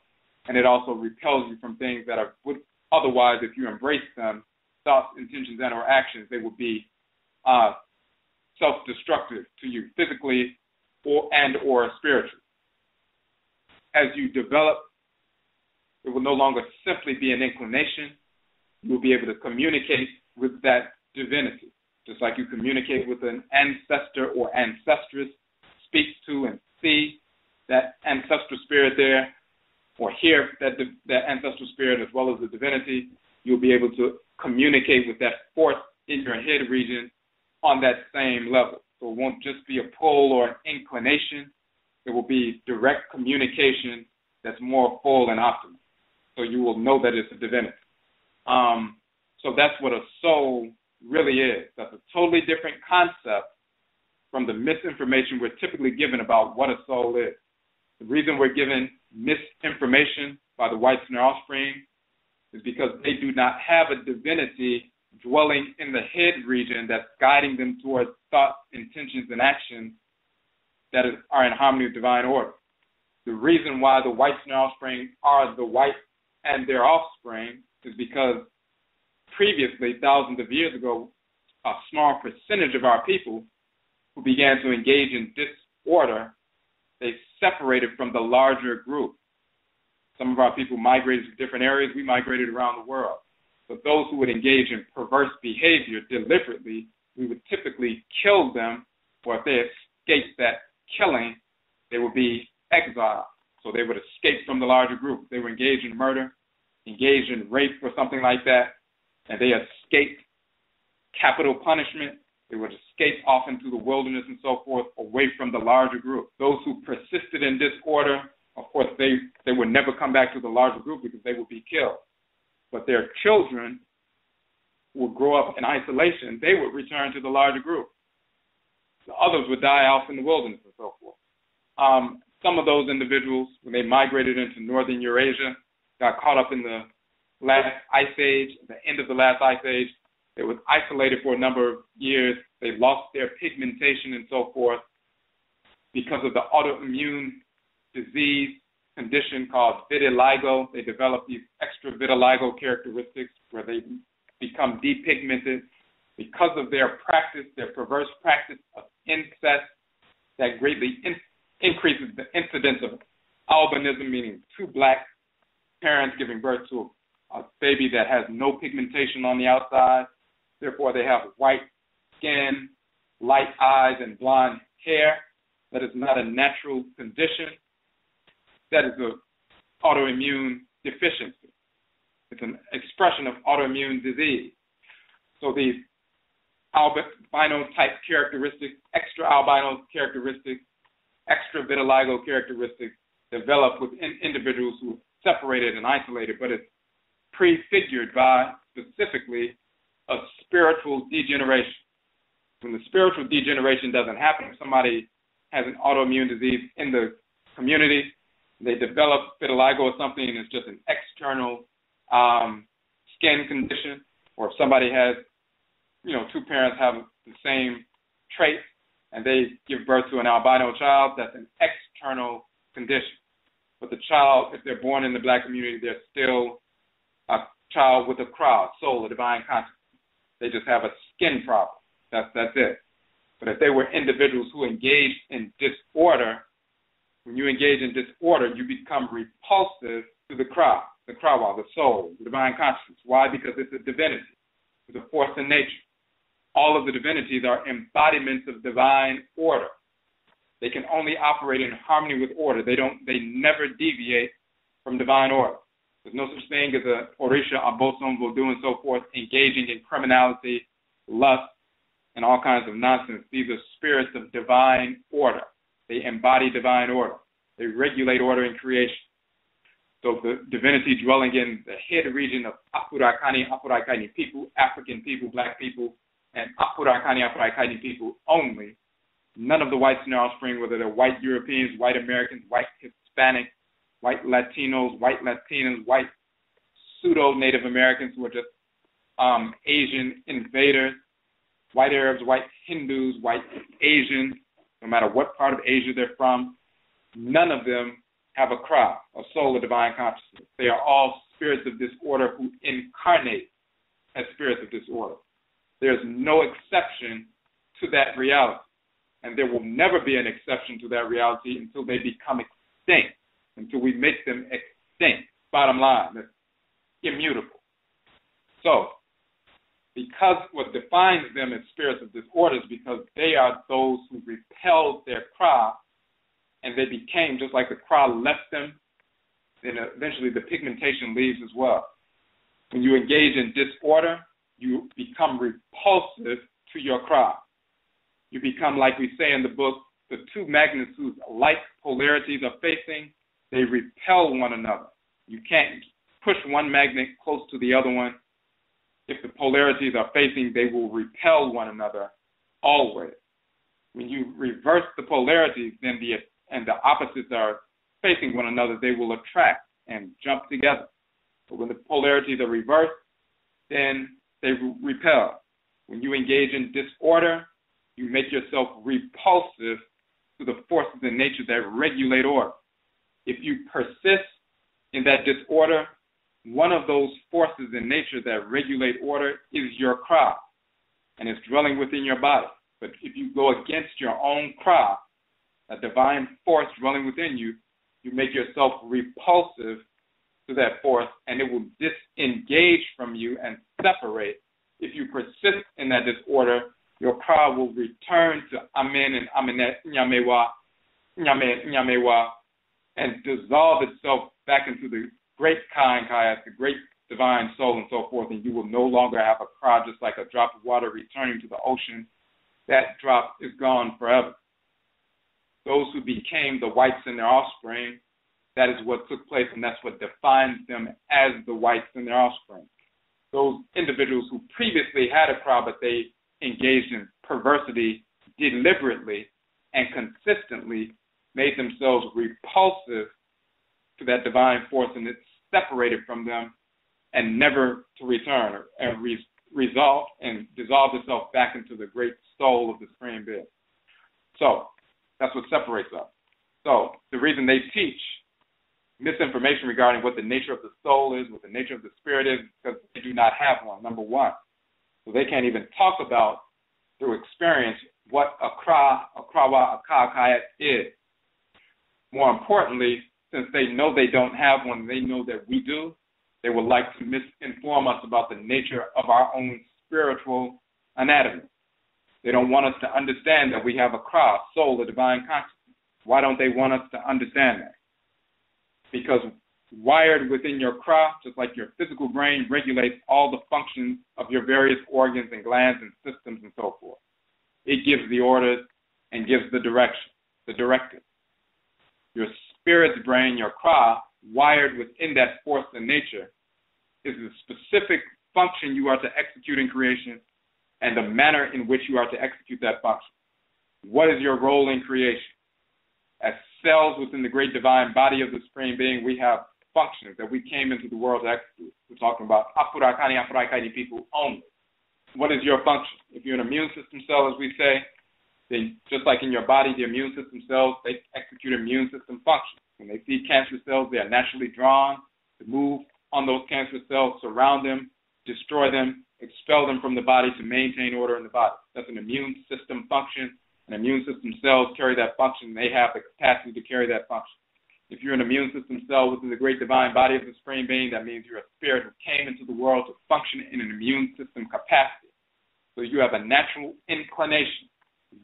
And it also repels you from things that would otherwise, if you embrace them, thoughts, intentions, and or actions, they would be self-destructive to you physically or spiritually. As you develop, it will no longer simply be an inclination. You will be able to communicate with that divinity, just like you communicate with an ancestor or ancestress, speak to and see that ancestral spirit there, or hear that ancestral spirit as well as the divinity. You'll be able to communicate with that force in your head region on that same level. So it won't just be a pull or an inclination. It will be direct communication that's more full and optimal. So you will know that it's a divinity. So that's what a soul really is. That's a totally different concept from the misinformation we're typically given about what a soul is. The reason we're given misinformation by the whites and their offspring is because they do not have a divinity dwelling in the head region that's guiding them towards thoughts, intentions, and actions that are in harmony with divine order. The reason why the whites and their offspring are the whites and their offspring is because previously, thousands of years ago, a small percentage of our people who began to engage in disorder, they separated from the larger group. Some of our people migrated to different areas. We migrated around the world. But those who would engage in perverse behavior deliberately, we would typically kill them, or if they escaped that killing, they would be exiled. So they would escape from the larger group. They were engaged in murder, engaged in rape or something like that, and they escaped capital punishment. They would escape off into the wilderness and so forth, away from the larger group. Those who persisted in disorder, of course, they would never come back to the larger group because they would be killed. But their children would grow up in isolation. They would return to the larger group. The others would die off in the wilderness and so forth. Some of those individuals, when they migrated into northern Eurasia, got caught up in the last ice age, the end of the last ice age. They were isolated for a number of years. They lost their pigmentation and so forth because of the autoimmune disease condition called vitiligo. They develop these extra vitiligo characteristics where they become depigmented because of their practice, their perverse practice of incest that greatly increases the incidence of albinism, meaning two black parents giving birth to a baby that has no pigmentation on the outside. Therefore, they have white skin, light eyes, and blonde hair. That is not a natural condition. That is an autoimmune deficiency. It's an expression of autoimmune disease. So these albino-type characteristics, extra albino characteristics, extra vitiligo characteristics develop within individuals who are separated and isolated, but it's prefigured by specifically a spiritual degeneration. When the spiritual degeneration doesn't happen, if somebody has an autoimmune disease in the community, they develop vitiligo or something, and it's just an external skin condition, or if somebody has, two parents have the same trait, and they give birth to an albino child, that's an external condition. But the child, if they're born in the black community, they're still a child with a Okraa, soul, a divine consciousness. They just have a skin problem. That's it. But if they were individuals who engaged in disorder, when you engage in disorder, you become repulsive to the Okraa, the soul, the divine consciousness. Why? Because it's a divinity. It's a force in nature. All of the divinities are embodiments of divine order. They can only operate in harmony with order. They never deviate from divine order. There's no such thing as a Orisha, Obosom, Voodoo, and so forth, engaging in criminality, lust, and all kinds of nonsense. These are spirits of divine order. They embody divine order. They regulate order in creation. So the divinity dwelling in the head region of Afurakani, Afuraitkaitnit people, African people, black people, and Afurakani, Afuraitkaitnit people only. None of the whites in their offspring, whether they're white Europeans, white Americans, white Hispanic, white Latinos, white Latinas, white pseudo-Native Americans who are just Asian invaders, white Arabs, white Hindus, white Asians, no matter what part of Asia they're from, none of them have Okraa, a soul of divine consciousness. They are all spirits of disorder who incarnate as spirits of disorder. There's no exception to that reality, and there will never be an exception to that reality until they become extinct, until we make them extinct. Bottom line, that's immutable. So, because what defines them as spirits of disorder is because they are those who repelled their Okraa, and they became, just like the Okraa left them, then eventually the pigmentation leaves as well. When you engage in disorder, you become repulsive to your Okraa. You become, like we say in the book, the two magnets whose like polarities are facing, they repel one another. You can't push one magnet close to the other one. If the polarities are facing, they will repel one another always. When you reverse the polarities, then the opposites are facing one another, they will attract and jump together. But when the polarities are reversed, then they repel. When you engage in disorder, you make yourself repulsive to the forces in nature that regulate order. If you persist in that disorder, one of those forces in nature that regulate order is your Okraa, and it's dwelling within your body. But if you go against your own Okraa, a divine force dwelling within you, you make yourself repulsive to that force, and it will disengage from you and separate. If you persist in that disorder, your Okraa will return to Amen and Amenet-Amen, Nyamewaa-Nyame, and dissolve itself back into the great Kait, the great divine soul, and so forth, and you will no longer have a Okraa, just like a drop of water returning to the ocean. That drop is gone forever. Those who became the whites in their offspring, that is what took place, and that's what defines them as the whites in their offspring. Those individuals who previously had a Okraa, but they engaged in perversity deliberately and consistently, made themselves repulsive to that divine force, and it separated from them and never to return, and resolved and dissolved itself back into the great soul of the supreme being. So that's what separates us. So the reason they teach misinformation regarding what the nature of the soul is, what the nature of the spirit is, because they do not have one, number one. So they can't even talk about, through experience, what Okraa is. More importantly, since they know they don't have one, they know that we do, they would like to misinform us about the nature of our own spiritual anatomy. They don't want us to understand that we have a Okraa, soul, a divine consciousness. Why don't they want us to understand that? Because wired within your Okraa, just like your physical brain regulates all the functions of your various organs and glands and systems and so forth. It gives the orders and gives the direction, the directive. Your spirit's brain, your Okraa, wired within that force in nature, is the specific function you are to execute in creation and the manner in which you are to execute that function. What is your role in creation? As cells within the great divine body of the Supreme Being, we have functions that we came into the world to execute. We're talking about Afurakani, Afuraitkaitnit people only. What is your function? If you're an immune system cell, as we say, then just like in your body, the immune system cells, they execute immune system functions. When they see cancer cells, they are naturally drawn to move on those cancer cells, surround them, destroy them, expel them from the body to maintain order in the body. That's an immune system function. And immune system cells carry that function. They have the capacity to carry that function. If you're an immune system cell within the great divine body of the Supreme Being, that means you're a spirit who came into the world to function in an immune system capacity. So you have a natural inclination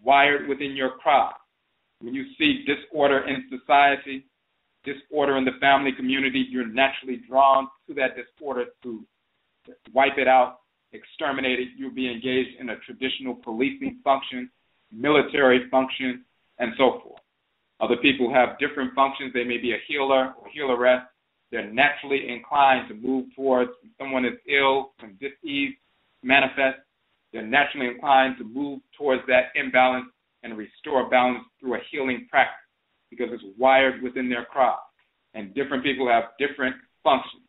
wired within your Okraa. When you see disorder in society, disorder in the family community, you're naturally drawn to that disorder to wipe it out, exterminate it. You'll be engaged in a traditional policing function, military function, and so forth. Other people have different functions. They may be a healer or healeress. They're naturally inclined to move towards when someone is ill, when dis-ease manifests. They're naturally inclined to move towards that imbalance and restore balance through a healing practice because it's wired within their crop. And different people have different functions.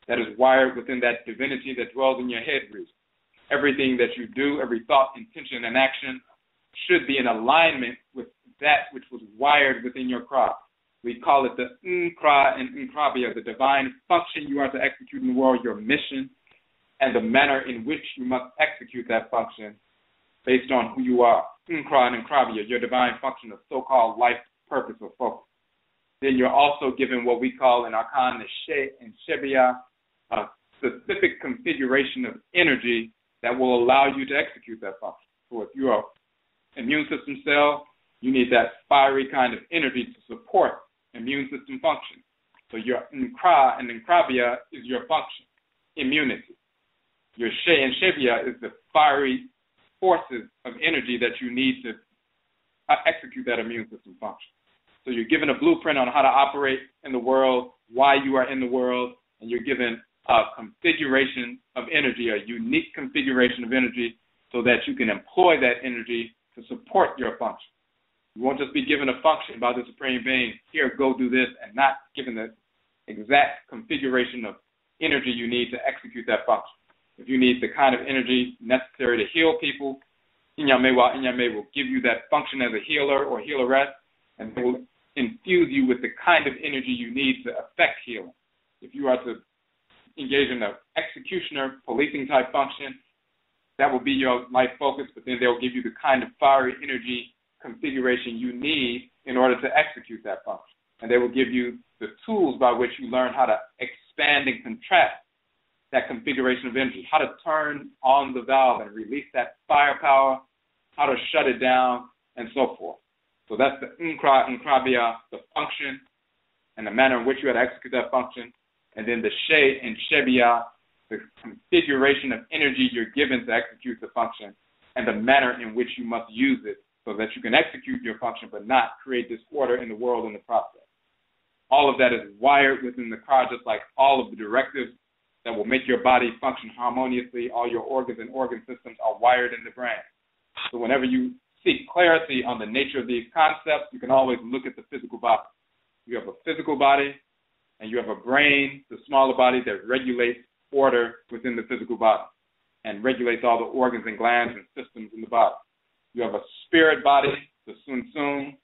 That is wired within that divinity that dwells in your head region. Everything that you do, every thought, intention, and action should be in alignment with that which was wired within your crop. We call it the Okra and Nkrabia, the divine function you are to execute in the world, your mission, and the manner in which you must execute that function based on who you are. Okra and Nkrabia, your divine function of so-called life purpose or focus. Then you're also given what we call in Arkan the She and Shebia, a specific configuration of energy that will allow you to execute that function. So if you're an immune system cell, you need that fiery kind of energy to support immune system function. So your Okra and Nkrabia is your function, immunity. Your She and Shebia is the fiery forces of energy that you need to execute that immune system function. So you're given a blueprint on how to operate in the world, why you are in the world, and you're given a configuration of energy, a unique configuration of energy, so that you can employ that energy to support your function. You won't just be given a function by the Supreme Being, here, go do this, and not given the exact configuration of energy you need to execute that function. If you need the kind of energy necessary to heal people, Nyamewaa-Nyame will give you that function as a healer or healeress, and they will infuse you with the kind of energy you need to affect healing. If you are to engage in an executioner, policing type function, that will be your life focus, but then they'll give you the kind of fiery energy configuration you need in order to execute that function. And they will give you the tools by which you learn how to expand and contract that configuration of energy, how to turn on the valve and release that firepower, how to shut it down, and so forth. So that's the Okra and Nkrabia, the function, and the manner in which you have to execute that function. And then the She and Shebia, the configuration of energy you're given to execute the function, and the manner in which you must use it so that you can execute your function but not create disorder in the world in the process. All of that is wired within the Okra, just like all of the directives that will make your body function harmoniously. All your organs and organ systems are wired in the brain. So whenever you seek clarity on the nature of these concepts, you can always look at the physical body. You have a physical body, and you have a brain, the smaller body, that regulates order within the physical body and regulates all the organs and glands and systems in the body. You have a spirit body, the Sun,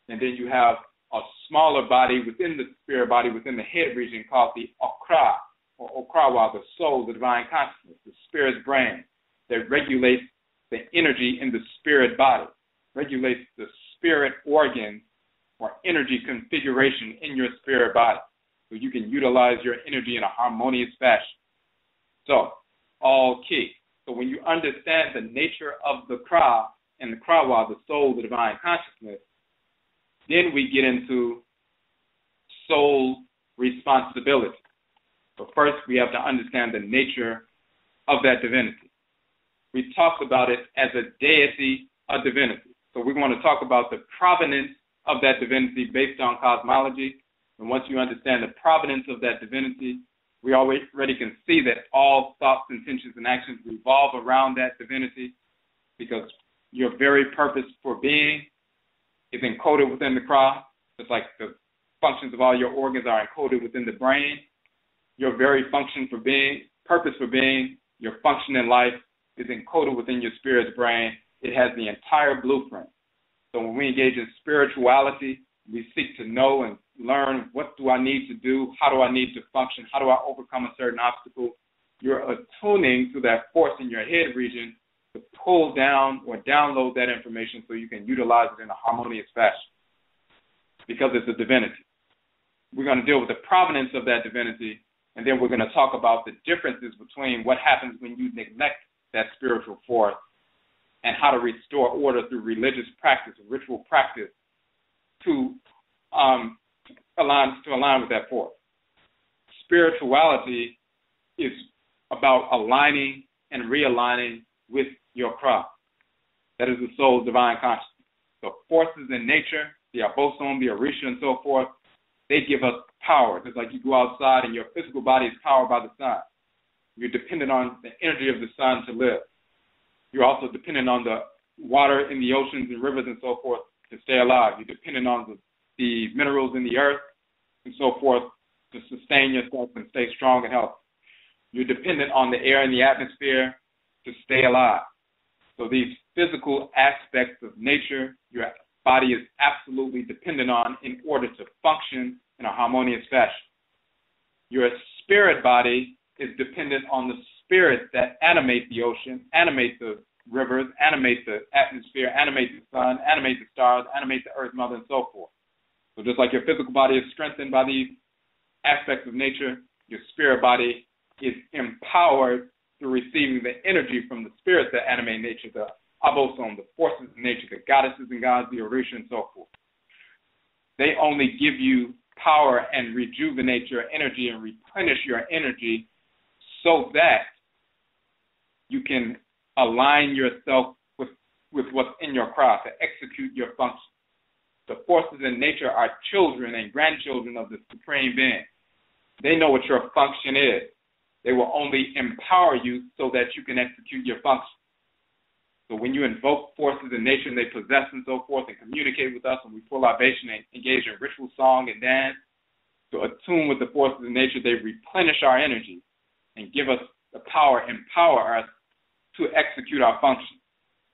and then you have a smaller body within the spirit body, within the head region, called the Okra, or Okraa, the soul, the divine consciousness, the spirit's brain, that regulates the energy in the spirit body, regulates the spirit organ or energy configuration in your spirit body, so you can utilize your energy in a harmonious fashion. So, all key. So when you understand the nature of the Okra and the Okraa, the soul, the divine consciousness, then we get into soul responsibility. But first, we have to understand the nature of that divinity. We talked about it as a deity, a divinity. So we're going to talk about the provenance of that divinity based on cosmology. And once you understand the provenance of that divinity, we already can see that all thoughts, intentions, and actions revolve around that divinity, because your very purpose for being is encoded within the Okra, just like the functions of all your organs are encoded within the brain. Your very function for being, purpose for being, your function in life is encoded within your spirit's brain. It has the entire blueprint. So when we engage in spirituality, we seek to know and learn, what do I need to do? How do I need to function? How do I overcome a certain obstacle? You're attuning to that force in your head region to pull down or download that information so you can utilize it in a harmonious fashion, because it's a divinity. We're going to deal with the provenance of that divinity, and then we're going to talk about the differences between what happens when you neglect that spiritual force and how to restore order through religious practice, ritual practice, to align with that force. Spirituality is about aligning and realigning with your Okra. That is the soul's divine consciousness. So forces in nature, the Obosom, the Orisha, and so forth, They give us power. Just like you go outside and your physical body is powered by the sun. You're dependent on the energy of the sun to live. You're also dependent on the water in the oceans and rivers and so forth to stay alive. You're dependent on the minerals in the earth and so forth to sustain yourself and stay strong and healthy. You're dependent on the air in the atmosphere to stay alive. So these physical aspects of nature, your body is absolutely dependent on in order to function in a harmonious fashion. Your spirit body is dependent on the spirits that animate the ocean, animate the rivers, animate the atmosphere, animate the sun, animate the stars, animate the earth mother, and so forth. So just like your physical body is strengthened by these aspects of nature, your spirit body is empowered through receiving the energy from the spirits that animate nature, the Obosom, the forces of nature, the goddesses and gods, the Orisha, and so forth. They only give you power and rejuvenate your energy and replenish your energy so that you can align yourself with what's in your craft to execute your function. The forces in nature are children and grandchildren of the Supreme Being. They know what your function is. They will only empower you so that you can execute your function. So when you invoke forces in nature and they possess and so forth and communicate with us and we pull libation and engage in ritual song and dance, to attune with the forces in nature, they replenish our energy and give us the power, empower us to execute our function.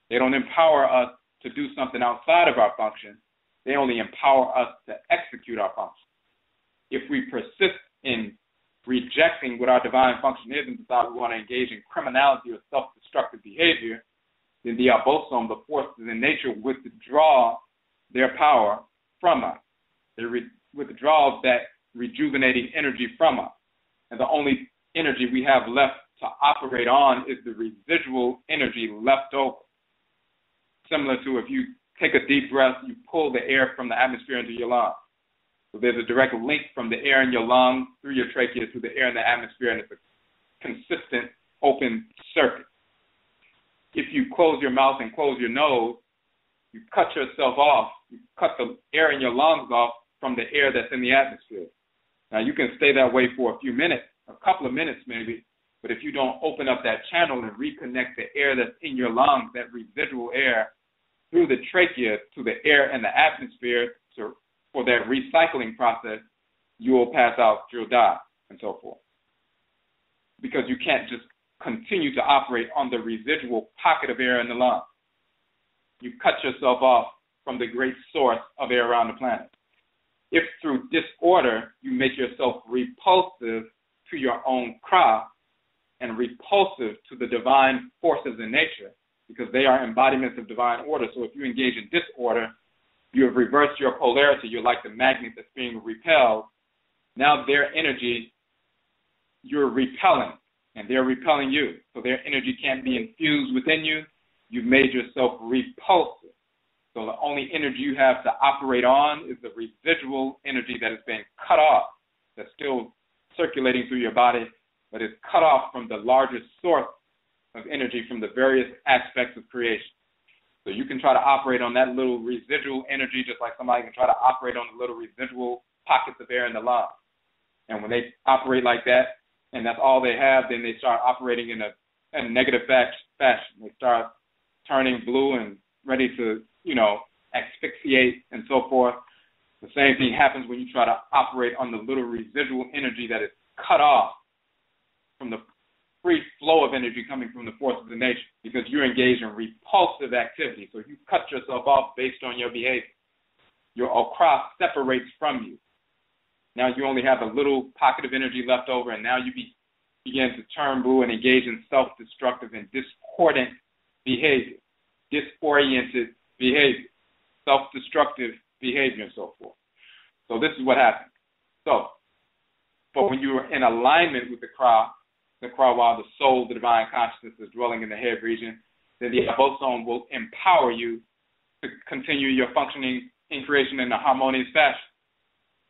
They don't empower us to do something outside of our function. They only empower us to execute our function. If we persist in rejecting what our divine function is and decide we want to engage in criminality or self-destructive behavior, then the Obosom, the forces in nature, withdraw their power from us. They withdraw that rejuvenating energy from us. And the only energy we have left to operate on is the residual energy left over. Similar to if you take a deep breath, you pull the air from the atmosphere into your lungs. So there's a direct link from the air in your lungs through your trachea to the air in the atmosphere, and it's a consistent open circuit. If you close your mouth and close your nose, you cut yourself off. You cut the air in your lungs off from the air that's in the atmosphere. Now, you can stay that way for a few minutes, a couple of minutes maybe, but if you don't open up that channel and reconnect the air that's in your lungs, that residual air, through the trachea to the air in the atmosphere for that recycling process, you will pass out, you'll die, and so forth. Because you can't just continue to operate on the residual pocket of air in the lungs. You cut yourself off from the great source of air around the planet. If through disorder you make yourself repulsive to your own craft and repulsive to the divine forces in nature, because they are embodiments of divine order. So if you engage in disorder, you have reversed your polarity. You're like the magnet that's being repelled. Now their energy, you're repelling, and they're repelling you. So their energy can't be infused within you. You've made yourself repulsive. So the only energy you have to operate on is the residual energy that is being cut off, that's still circulating through your body, but is cut off from the largest source of energy from the various aspects of creation. So you can try to operate on that little residual energy just like somebody can try to operate on the little residual pockets of air in the lungs. And when they operate like that, and that's all they have, then they start operating in a negative fashion. They start turning blue and ready to, asphyxiate and so forth. The same thing happens when you try to operate on the little residual energy that is cut off from the free flow of energy coming from the forces of nature, because you're engaged in repulsive activity. So you cut yourself off based on your behavior. Your Okra separates from you. Now you only have a little pocket of energy left over, and now you begin to turn blue and engage in self-destructive and discordant behavior, disoriented behavior, self-destructive behavior, and so forth. So this is what happens. But when you are in alignment with the Kra, while the soul, the divine consciousness, is dwelling in the head region, then the Obosom will empower you to continue your functioning in creation in a harmonious fashion.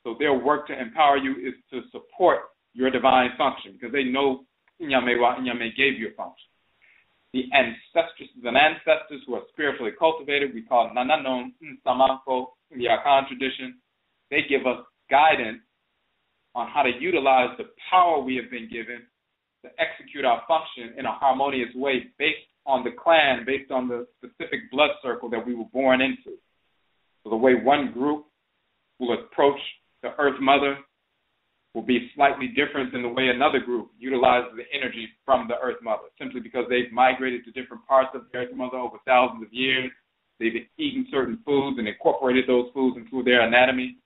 So their work to empower you is to support your divine function, because they know Nyamewaa-Nyame gave you a function. The ancestresses and ancestors who are spiritually cultivated, we call Nananom Nsamanfo in the Akan tradition, they give us guidance on how to utilize the power we have been given to execute our function in a harmonious way based on the clan, based on the specific blood circle that we were born into. So the way one group will approach the Earth Mother will be slightly different than the way another group utilizes the energy from the Earth Mother, simply because they've migrated to different parts of the Earth Mother over thousands of years. They've eaten certain foods and incorporated those foods into their anatomy,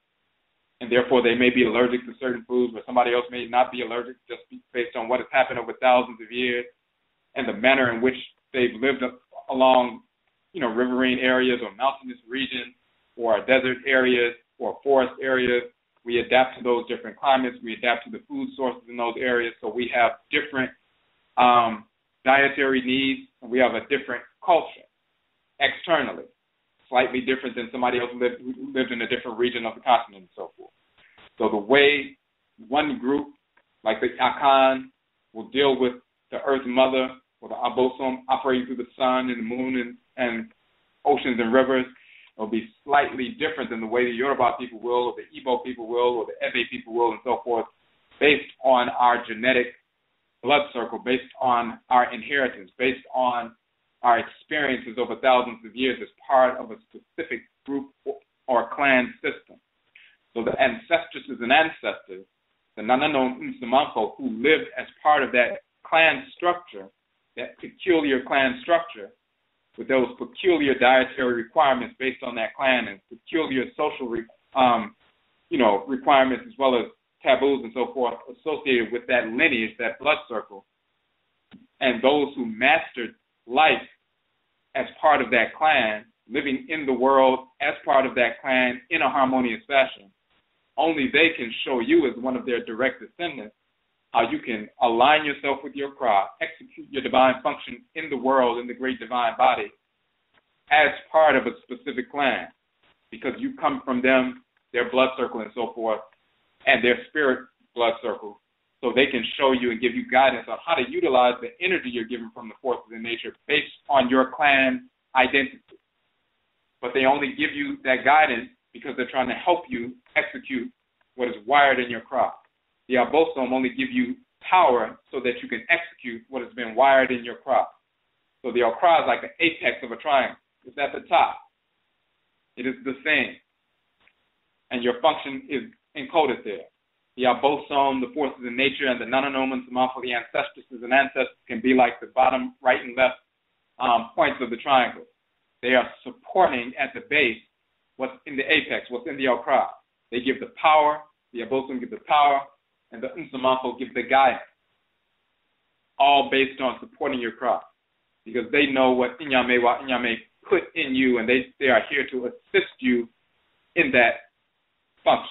and therefore they may be allergic to certain foods, but somebody else may not be allergic just based on what has happened over thousands of years and the manner in which they've lived along, riverine areas or mountainous regions or desert areas or forest areas. We adapt to those different climates. We adapt to the food sources in those areas. So we have different dietary needs, and we have a different culture externally, slightly different than somebody else who lived in a different region of the continent and so forth. So the way one group, like the Akan, will deal with the Earth Mother or the Obosom operating through the sun and the moon and oceans and rivers, will be slightly different than the way the Yoruba people will, or the Igbo people will, or the Ebe people will, and so forth, based on our genetic blood circle, based on our inheritance, based on our experiences over thousands of years as part of a specific group or clan system. So the ancestresses and ancestors, the Nananom, who lived as part of that clan structure, that peculiar clan structure, with those peculiar dietary requirements based on that clan and peculiar social, requirements as well as taboos and so forth associated with that lineage, that blood circle, and those who mastered life as part of that clan, living in the world as part of that clan in a harmonious fashion, only they can show you as one of their direct descendants how you can align yourself with your Okraa, execute your divine function in the world, in the great divine body, as part of a specific clan, because you come from them, their blood circle and so forth, and their spirit blood circle, so they can show you and give you guidance on how to utilize the energy you're given from the forces in nature based on your clan identity. But they only give you that guidance because they're trying to help you execute what is wired in your Okraa. The Obosom only give you power so that you can execute what has been wired in your Okraa. So the Okraa is like the apex of a triangle. It's at the top. It is the same. And your function is encoded there. The Obosom, the forces in nature, and the Nananom and Samafo, the ancestresses and ancestors, can be like the bottom right and left points of the triangle. They are supporting at the base what's in the apex, what's in the Okraa. They give the power, the Obosom give the power, and the Nsamafo give the guidance, all based on supporting your Okraa, because they know what Nyamewaa-Nyame put in you, and they are here to assist you in that function.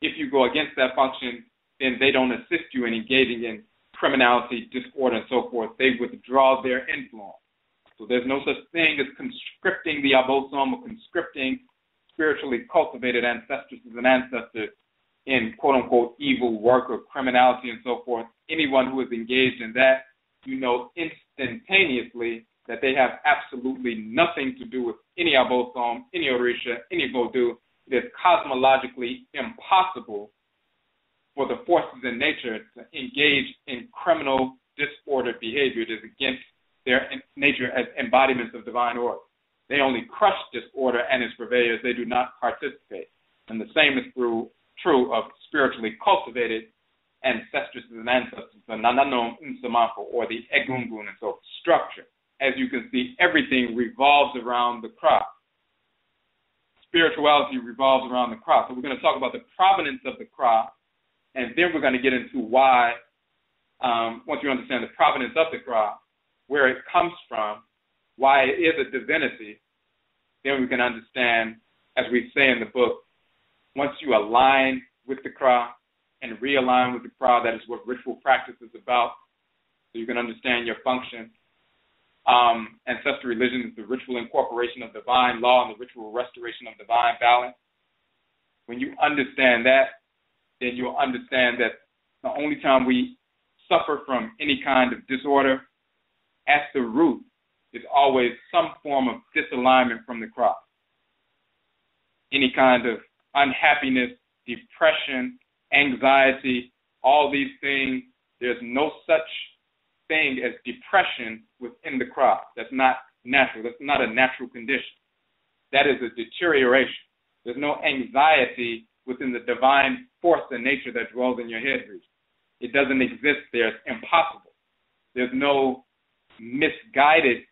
If you go against that function, then they don't assist you in engaging in criminality, disorder, and so forth. They withdraw their influence. So there's no such thing as conscripting the Obosom or conscripting spiritually cultivated ancestresses and ancestors in quote-unquote evil work or criminality and so forth. Anyone who is engaged in that, you know instantaneously that they have absolutely nothing to do with any Obosom, any Orisha, any Vodou. It is cosmologically impossible for the forces in nature to engage in criminal, disordered behavior. It is against their nature as embodiments of divine order. They only crush disorder and its purveyors. They do not participate. And the same is true of spiritually cultivated ancestresses and ancestors, the Nananom Nsamafo, or the Egungun, and so structure. As you can see, everything revolves around the Okraa. Spirituality revolves around the Okraa. So we're going to talk about the provenance of the Okraa, and then we're going to get into why, once you understand the provenance of the Okraa, where it comes from, why it is a divinity, then we can understand, as we say in the book, once you align with the Okraa and realign with the Okraa, that is what ritual practice is about, so you can understand your function. Ancestral religion is the ritual incorporation of divine law and the ritual restoration of divine balance. When you understand that, then you'll understand that the only time we suffer from any kind of disorder, at the root is always some form of disalignment from the Okraa. Any kind of unhappiness, depression, anxiety, all these things. There's no such thing as depression within the Okraa. That's not natural. That's not a natural condition. That is a deterioration. There's no anxiety within the divine force and nature that dwells in your head region. It doesn't exist there. It's impossible. There's no misguided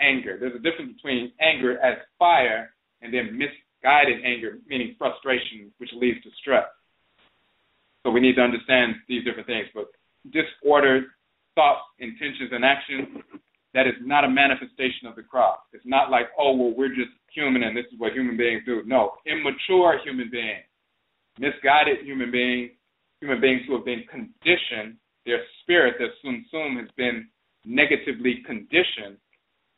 anger. There's a difference between anger as fire and then misguided anger, meaning frustration, which leads to stress. So we need to understand these different things. But disordered thoughts, intentions, and actions, that is not a manifestation of the Okraa. It's not like, oh, well, we're just human and this is what human beings do. No, immature human beings, misguided human beings who have been conditioned, their spirit, their sum has been negatively conditioned,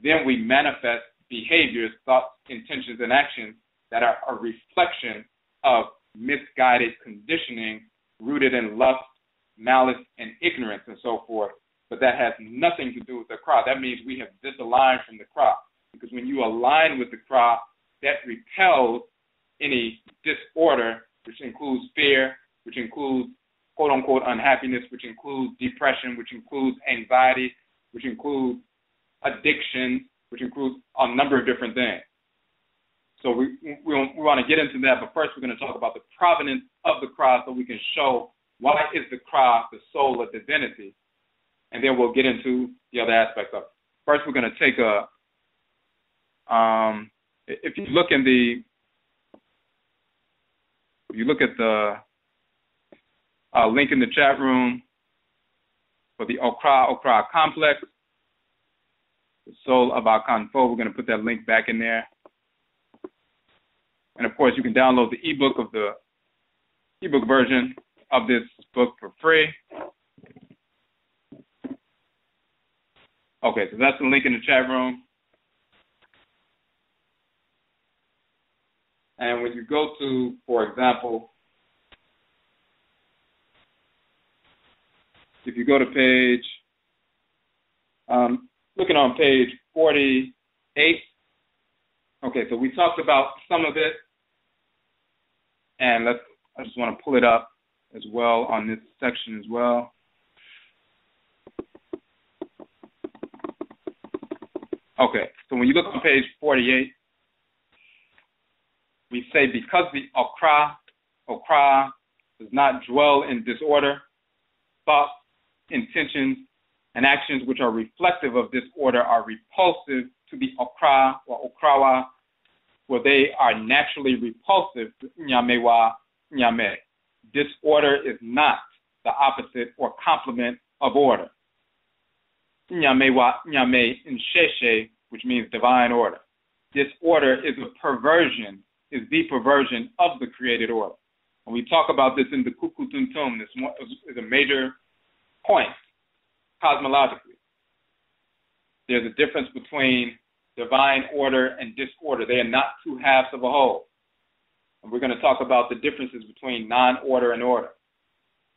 then we manifest behaviors, thoughts, intentions, and actions that are a reflection of misguided conditioning rooted in lust, malice, and ignorance, and so forth. But that has nothing to do with the Okraa. That means we have disaligned from the Okraa. Because when you align with the Okraa, that repels any disorder, which includes fear, which includes quote-unquote unhappiness, which includes depression, which includes anxiety, which includes addiction, which includes a number of different things. So we want to get into that, but first we're going to talk about the provenance of the Okraa so we can show why is the Okraa the soul of divinity, and then we'll get into the other aspects of it. First we're going to take if you look at the link in the chat room for the Okraa Complex, the Soul of Akanfo, we're going to put that link back in there. And of course, you can download the ebook of the ebook version of this book for free. Okay, so that's the link in the chat room. And when you go to, for example, if you go to page, looking on page 48, okay, so we talked about some of it, and I just want to pull it up as well on this section as well. Okay, so when you look on page 48, we say because the Okraa does not dwell in disorder, thoughts, intentions, and actions which are reflective of disorder are repulsive to the Okraa or Okrawa, where they are naturally repulsive to Nyamewaa-Nyame. Disorder is not the opposite or complement of order. Nyamewaa-Nyame in Sheshe, which means divine order. Disorder is a perversion, is the perversion of the created order. When we talk about this in the Kukutuntum, this is a major point cosmologically. There's a difference between divine order and disorder. They are not two halves of a whole. And we're going to talk about the differences between non-order and order.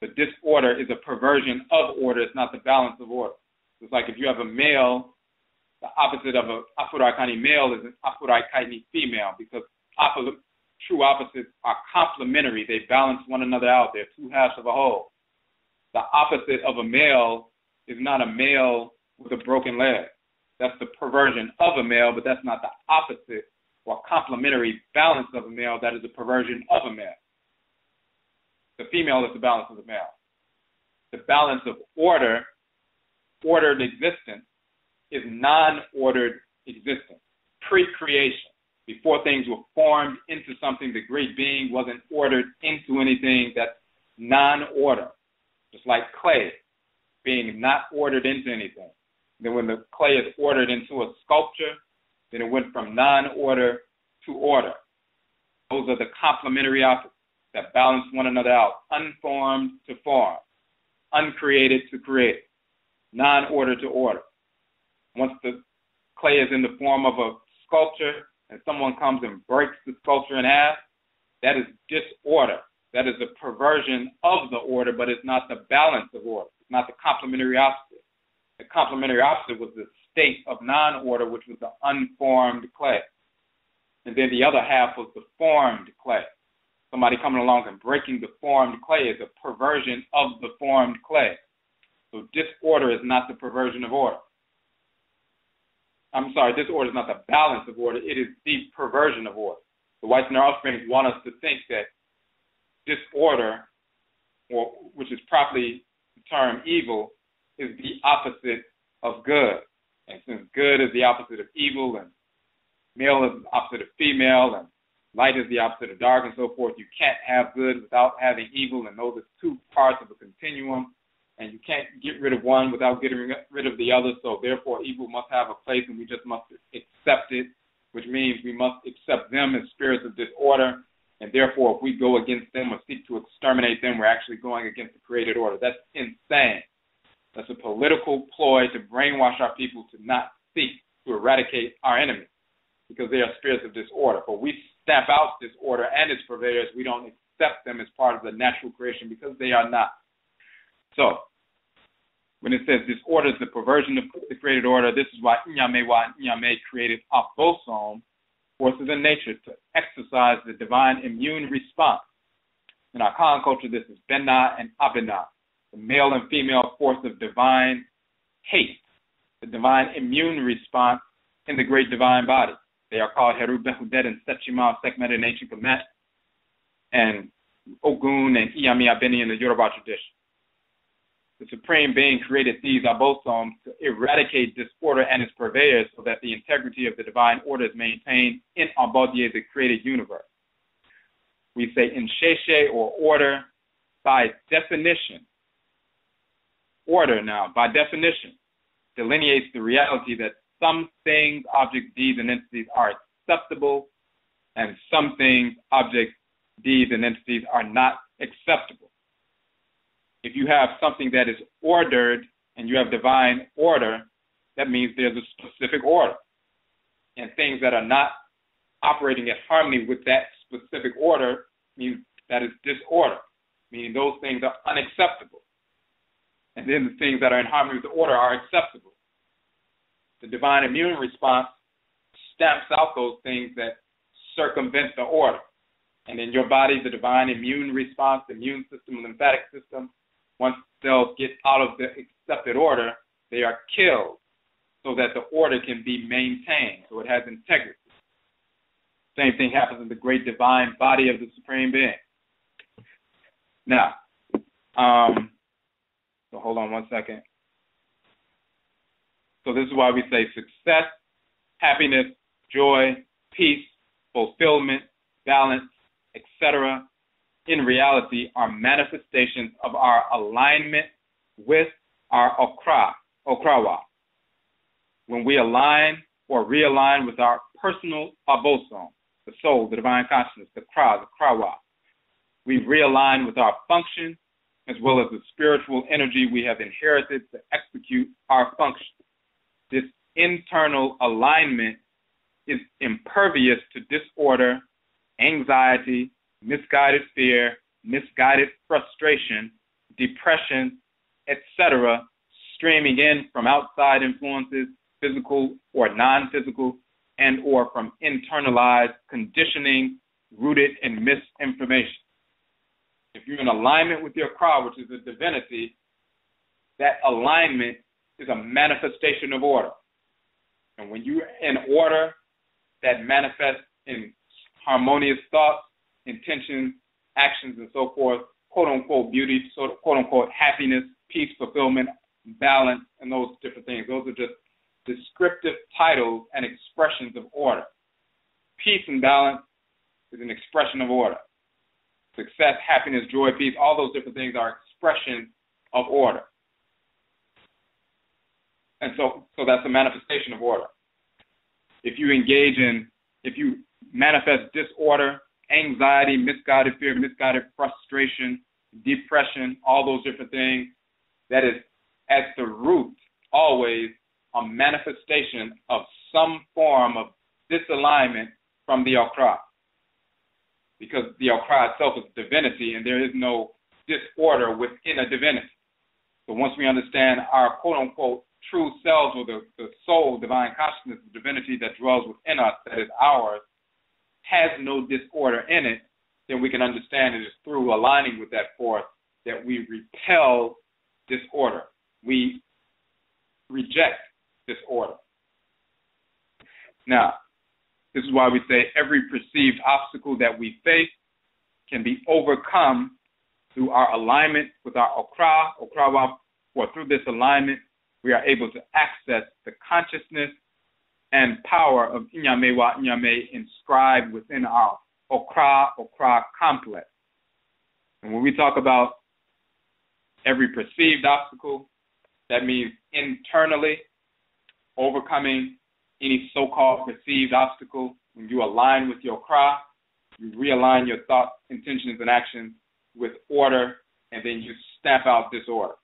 The disorder is a perversion of order. It's not the balance of order. It's like if you have a male, the opposite of an Afurakani male is an Afuraitkaitnit female, because true opposites are complementary. They balance one another out. They're two halves of a whole. The opposite of a male is not a male with a broken leg. That's the perversion of a male, but that's not the opposite or complementary balance of a male. That is a perversion of a male. The female is the balance of the male. The balance of order, ordered existence, is non-ordered existence. Pre-creation, before things were formed into something, the great being wasn't ordered into anything. That's non-order. Just like clay being not ordered into anything. Then when the clay is ordered into a sculpture, then it went from non-order to order. Those are the complementary opposites that balance one another out. Unformed to form, uncreated to create, non-order to order. Once the clay is in the form of a sculpture and someone comes and breaks the sculpture in half, that is disorder. That is a perversion of the order, but it's not the balance of order. It's not the complementary opposite. The complementary opposite was the state of non-order, which was the unformed clay. And then the other half was the formed clay. somebody coming along and breaking the formed clay is a perversion of the formed clay. So disorder is not the perversion of order. I'm sorry, disorder is not the balance of order. It is the perversion of order. The whites and their offspring want us to think that disorder, or which is properly termed evil, is the opposite of good. And since good is the opposite of evil, and male is the opposite of female, and light is the opposite of dark, and so forth, you can't have good without having evil, and those are two parts of a continuum, and you can't get rid of one without getting rid of the other, so therefore evil must have a place, and we just must accept it, which means we must accept them as spirits of disorder, and therefore if we go against them or seek to exterminate them, we're actually going against the created order. That's insane. That's a political ploy to brainwash our people to not seek to eradicate our enemies because they are spirits of disorder. But we stamp out disorder and its purveyors. We don't accept them as part of the natural creation because they are not. So when it says disorder is the perversion of the created order, this is why Nyamewaa-Nyame created Obosom, forces in nature, to exercise the divine immune response. In our Khan culture, this is Benna and Abena, the male and female force of divine hate, the divine immune response in the great divine body. They are called Heru Behudet and Setchima, Sekhmet in ancient Kemet, and Ogun and Iyami Abeni in the Yoruba tradition. The Supreme Being created these Obosom to eradicate disorder and its purveyors so that the integrity of the divine order is maintained in Abodie, the created universe. We say in Sheshe, or order, by definition. Order now, by definition, delineates the reality that some things, objects, deeds, and entities are acceptable, and some things, objects, deeds, and entities are not acceptable. If you have something that is ordered and you have divine order, that means there's a specific order. And things that are not operating at harmony with that specific order means that is disorder, meaning those things are unacceptable. And then the things that are in harmony with the order are acceptable. The divine immune response stamps out those things that circumvent the order. And in your body, the divine immune response, the immune system, the lymphatic system, once cells get out of the accepted order, they are killed so that the order can be maintained, so it has integrity. Same thing happens in the great divine body of the Supreme Being. Now, so hold on one second. So this is why we say success, happiness, joy, peace, fulfillment, balance, etc., in reality are manifestations of our alignment with our Okraa. When we align or realign with our personal Obosom, the soul, the divine consciousness, the Krawa, we realign with our function as well as the spiritual energy we have inherited to execute our function. This internal alignment is impervious to disorder, anxiety, misguided fear, misguided frustration, depression, etc., streaming in from outside influences, physical or non-physical, and or from internalized conditioning rooted in misinformation. If you're in alignment with your Okraa, which is a divinity, that alignment is a manifestation of order. And when you're in order, that manifests in harmonious thoughts, intentions, actions, and so forth, quote-unquote beauty, quote-unquote happiness, peace, fulfillment, balance, and those different things. Those are just descriptive titles and expressions of order. Peace and balance is an expression of order. Success, happiness, joy, peace, all those different things are expressions of order. And so that's a manifestation of order. If you manifest disorder, anxiety, misguided fear, misguided frustration, depression, all those different things, that is at the root always a manifestation of some form of disalignment from the Okraa. Because the Okraa itself is divinity and there is no disorder within a divinity. So once we understand our quote-unquote true selves, or the soul, divine consciousness, the divinity that dwells within us, that is ours, has no disorder in it, then we can understand it is through aligning with that force that we repel disorder. We reject disorder. Now, this is why we say every perceived obstacle that we face can be overcome through our alignment with our Okra, or through this alignment, we are able to access the consciousness and power of Nyamewaa-Nyame inscribed within our Okraa Complex. And when we talk about every perceived obstacle, that means internally overcoming any so-called perceived obstacle. When you align with your Okraa, you realign your thoughts, intentions, and actions with order, and then you stamp out disorder.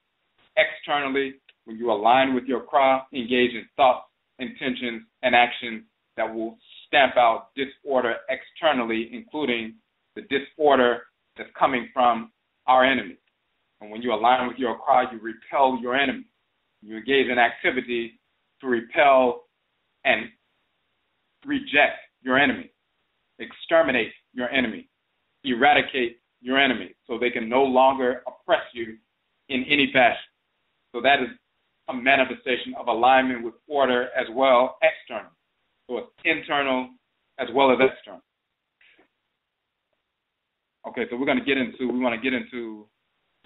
Externally, when you align with your Okraa, engage in thoughts, intentions, and actions that will stamp out disorder externally, including the disorder that's coming from our enemy. And when you align with your Okraa, you repel your enemy. You engage in activity to repel and reject your enemy, exterminate your enemy, eradicate your enemy, so they can no longer oppress you in any fashion. So that is a manifestation of alignment with order as well external. So it's internal as well as external. Okay, so we want to get into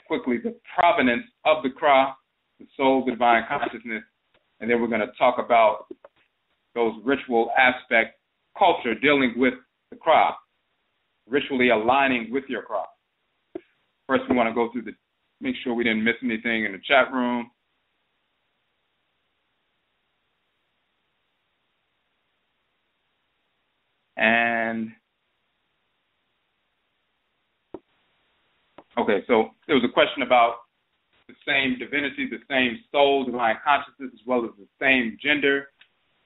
quickly the provenance of the Okraa, the soul, the divine consciousness, and then we're going to talk about those ritual aspects, culture dealing with the Okraa, ritually aligning with your Okraa. First, we want to go through make sure we didn't miss anything in the chat room. And okay, so there was a question about the same divinity, the same soul, divine consciousness, as well as the same gender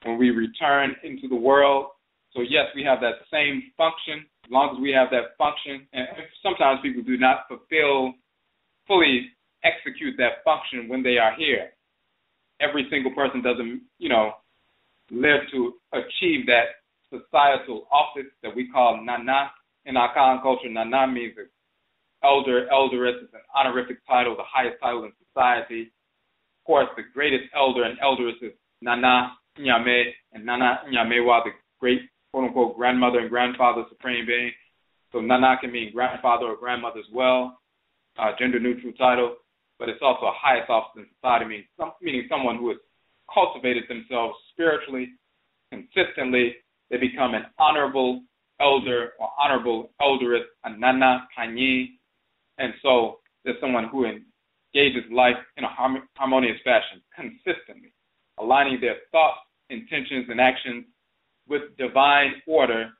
when we return into the world. So yes, we have that same function. As long as we have that function, and sometimes people do not fully execute that function when they are here. Every single person doesn't, live to achieve that societal office that we call Nana. In our Akan culture, Nana means elder, elderess is an honorific title, the highest title in society. Of course, the greatest elder and elderess is Nana-Nyame, and Nana-Nyamewaa, the great, quote-unquote, grandmother and grandfather, supreme being. So Nana can mean grandfather or grandmother as well, gender-neutral title, but it's also a highest office in society, meaning someone who has cultivated themselves spiritually, consistently. They become an honorable elder or honorable elderess, a Nana Panyi, and so there's someone who engages life in a harmonious fashion, consistently, aligning their thoughts, intentions, and actions with divine order,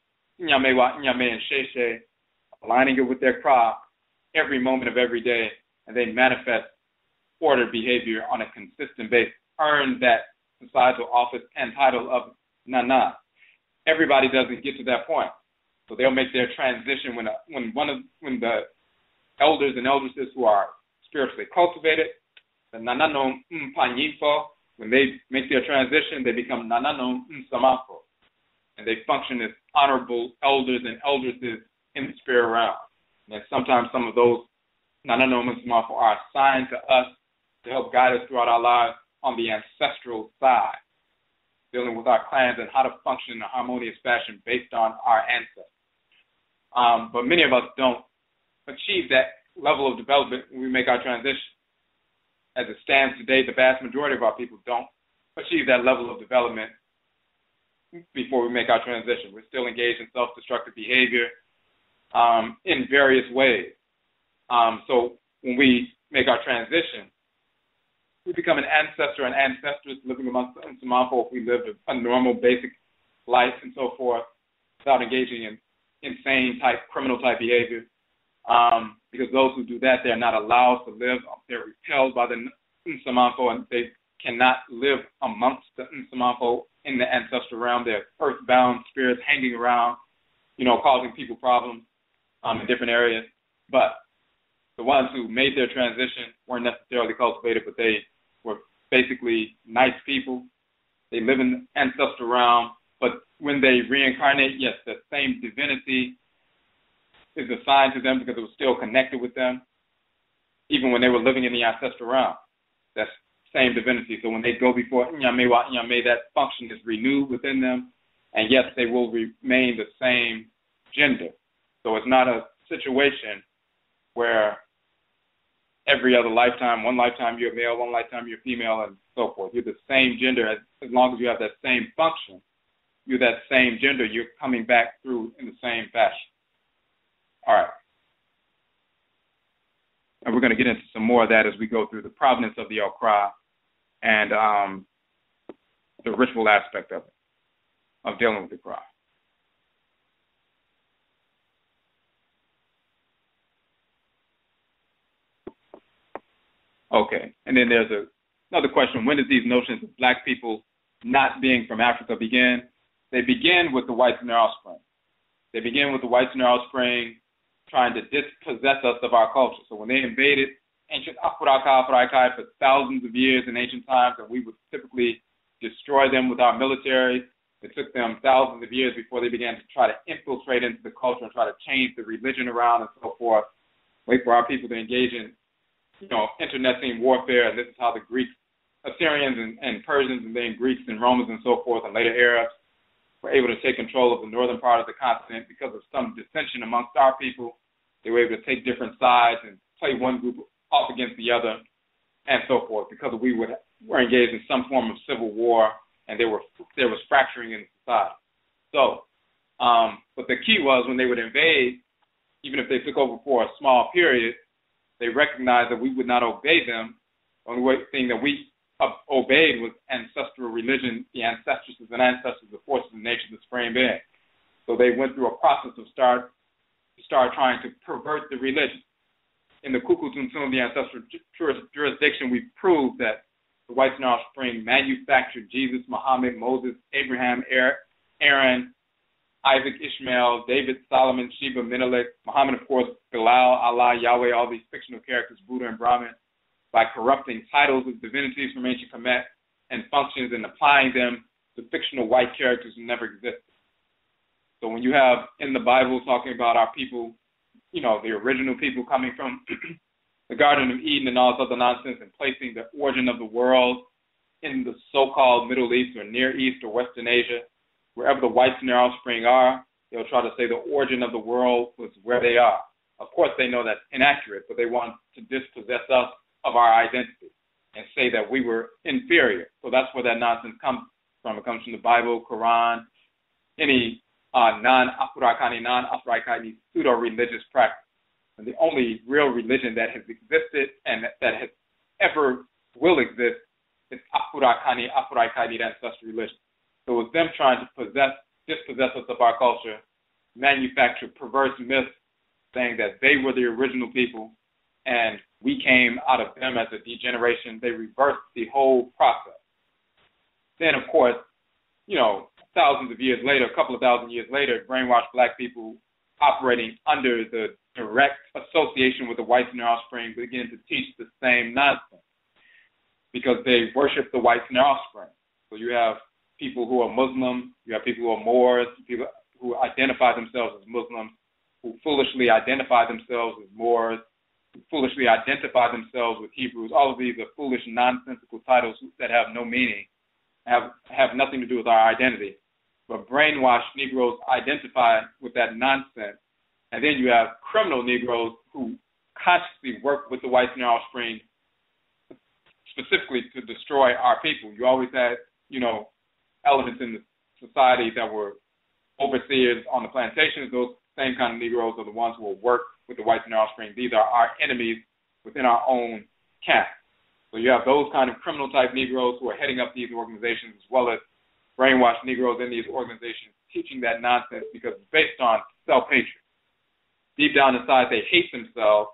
Nyamewaa-Nyame and Sheshe, aligning it with their Okraa every moment of every day, and they manifest ordered behavior on a consistent basis, earn that societal office and title of Nana. Everybody doesn't get to that point, so they'll make their transition when the elders and eldresses who are spiritually cultivated, the Nananom Mpanyimfo, when they make their transition, they become Nananom Nsamafo, and they function as honorable elders and eldresses in the spirit realm. And sometimes some of those Nananom Nsamafo are assigned to us to help guide us throughout our lives on the ancestral side, dealing with our clans and how to function in a harmonious fashion based on our ancestors. But many of us don't achieve that level of development when we make our transition. As it stands today, the vast majority of our people don't achieve that level of development before we make our transition. We're still engaged in self-destructive behavior in various ways. So when we make our transition, we become an ancestor and ancestress living amongst the Nsamafo if we lived a normal, basic life and so forth without engaging in insane type, criminal type behavior. Because those who do that, they're not allowed to live. They're repelled by the Nsamafo, and they cannot live amongst the Nsamafo in the ancestral realm. They're earthbound spirits hanging around, causing people problems in different areas. But the ones who made their transition weren't necessarily cultivated, but they were basically nice people. They live in the ancestral realm, but when they reincarnate, yes, the same divinity is assigned to them because it was still connected with them, even when they were living in the ancestral realm. That same divinity. So when they go before Nyamewaa-Nyame, that function is renewed within them, and yes, they will remain the same gender. So it's not a situation where every other lifetime, one lifetime you're male, one lifetime you're female, and so forth. You're the same gender as long as you have that same function. You're that same gender. You're coming back through in the same fashion. All right. And we're going to get into some more of that as we go through the provenance of the Okraa and the ritual aspect of it, of dealing with the Okraa. Okay, and then there's another question. When did these notions of black people not being from Africa begin? They begin with the whites and their offspring. They begin with the whites and their offspring trying to dispossess us of our culture. So when they invaded ancient Afuraitkaitnit for thousands of years in ancient times, and we would typically destroy them with our military, it took them thousands of years before they began to try to infiltrate into the culture and try to change the religion around and so forth, wait for our people to engage in internecine warfare, and this is how the Greeks, Assyrians and Persians, and then Greeks and Romans and so forth, and later Arabs were able to take control of the northern part of the continent because of some dissension amongst our people. They were able to take different sides and play one group off against the other and so forth because we were engaged in some form of civil war, and there was fracturing in society. So, but the key was when they would invade, even if they took over for a small period, they recognized that we would not obey them. The only thing that we obeyed was ancestral religion, the ancestresses and ancestors, the forces of nature, the supreme being. So they went through a process of start trying to pervert the religion. In the Kukutuntum, the ancestral jurisdiction, we proved that the whites and offspring manufactured Jesus, Muhammad, Moses, Abraham, Aaron, Isaac, Ishmael, David, Solomon, Sheba, Menelik, Muhammad, of course, Bilal, Allah, Yahweh, all these fictional characters, Buddha and Brahman, by corrupting titles of divinities from ancient Kemet and functions and applying them to fictional white characters who never existed. So when you have in the Bible talking about our people, the original people coming from the Garden of Eden and all this other nonsense and placing the origin of the world in the so-called Middle East or Near East or Western Asia, wherever the whites and their offspring are, they'll try to say the origin of the world was where they are. Of course, they know that's inaccurate, but they want to dispossess us of our identity and say that we were inferior. So that's where that nonsense comes from. It comes from the Bible, Quran, any non-Afurakani, non-Afuraitkaitnit pseudo-religious practice. And the only real religion that has existed and that has ever will exist is Afurakani, Afuraitkaitnit ancestral religion. So it was them trying to dispossess us of our culture, manufacture perverse myths saying that they were the original people and we came out of them as a degeneration. They reversed the whole process. Then, of course, thousands of years later, a couple of thousand years later, brainwashed black people operating under the direct association with the whites and their offspring begin to teach the same nonsense because they worship the whites and their offspring. So you have people who are Muslim, you have people who are Moors, people who identify themselves as Muslims, who foolishly identify themselves as Moors, who foolishly identify themselves with Hebrews. All of these are foolish, nonsensical titles that have no meaning, have nothing to do with our identity. But brainwashed Negroes identify with that nonsense. And then you have criminal Negroes who consciously work with the whites and their offspring specifically to destroy our people. You always had, elements in the society that were overseers on the plantations. Those same kind of Negroes are the ones who will work with the whites and their offspring. These are our enemies within our own camp. So you have those kind of criminal type Negroes who are heading up these organizations, as well as brainwashed Negroes in these organizations teaching that nonsense because it's based on self-hatred. Deep down inside, they hate themselves.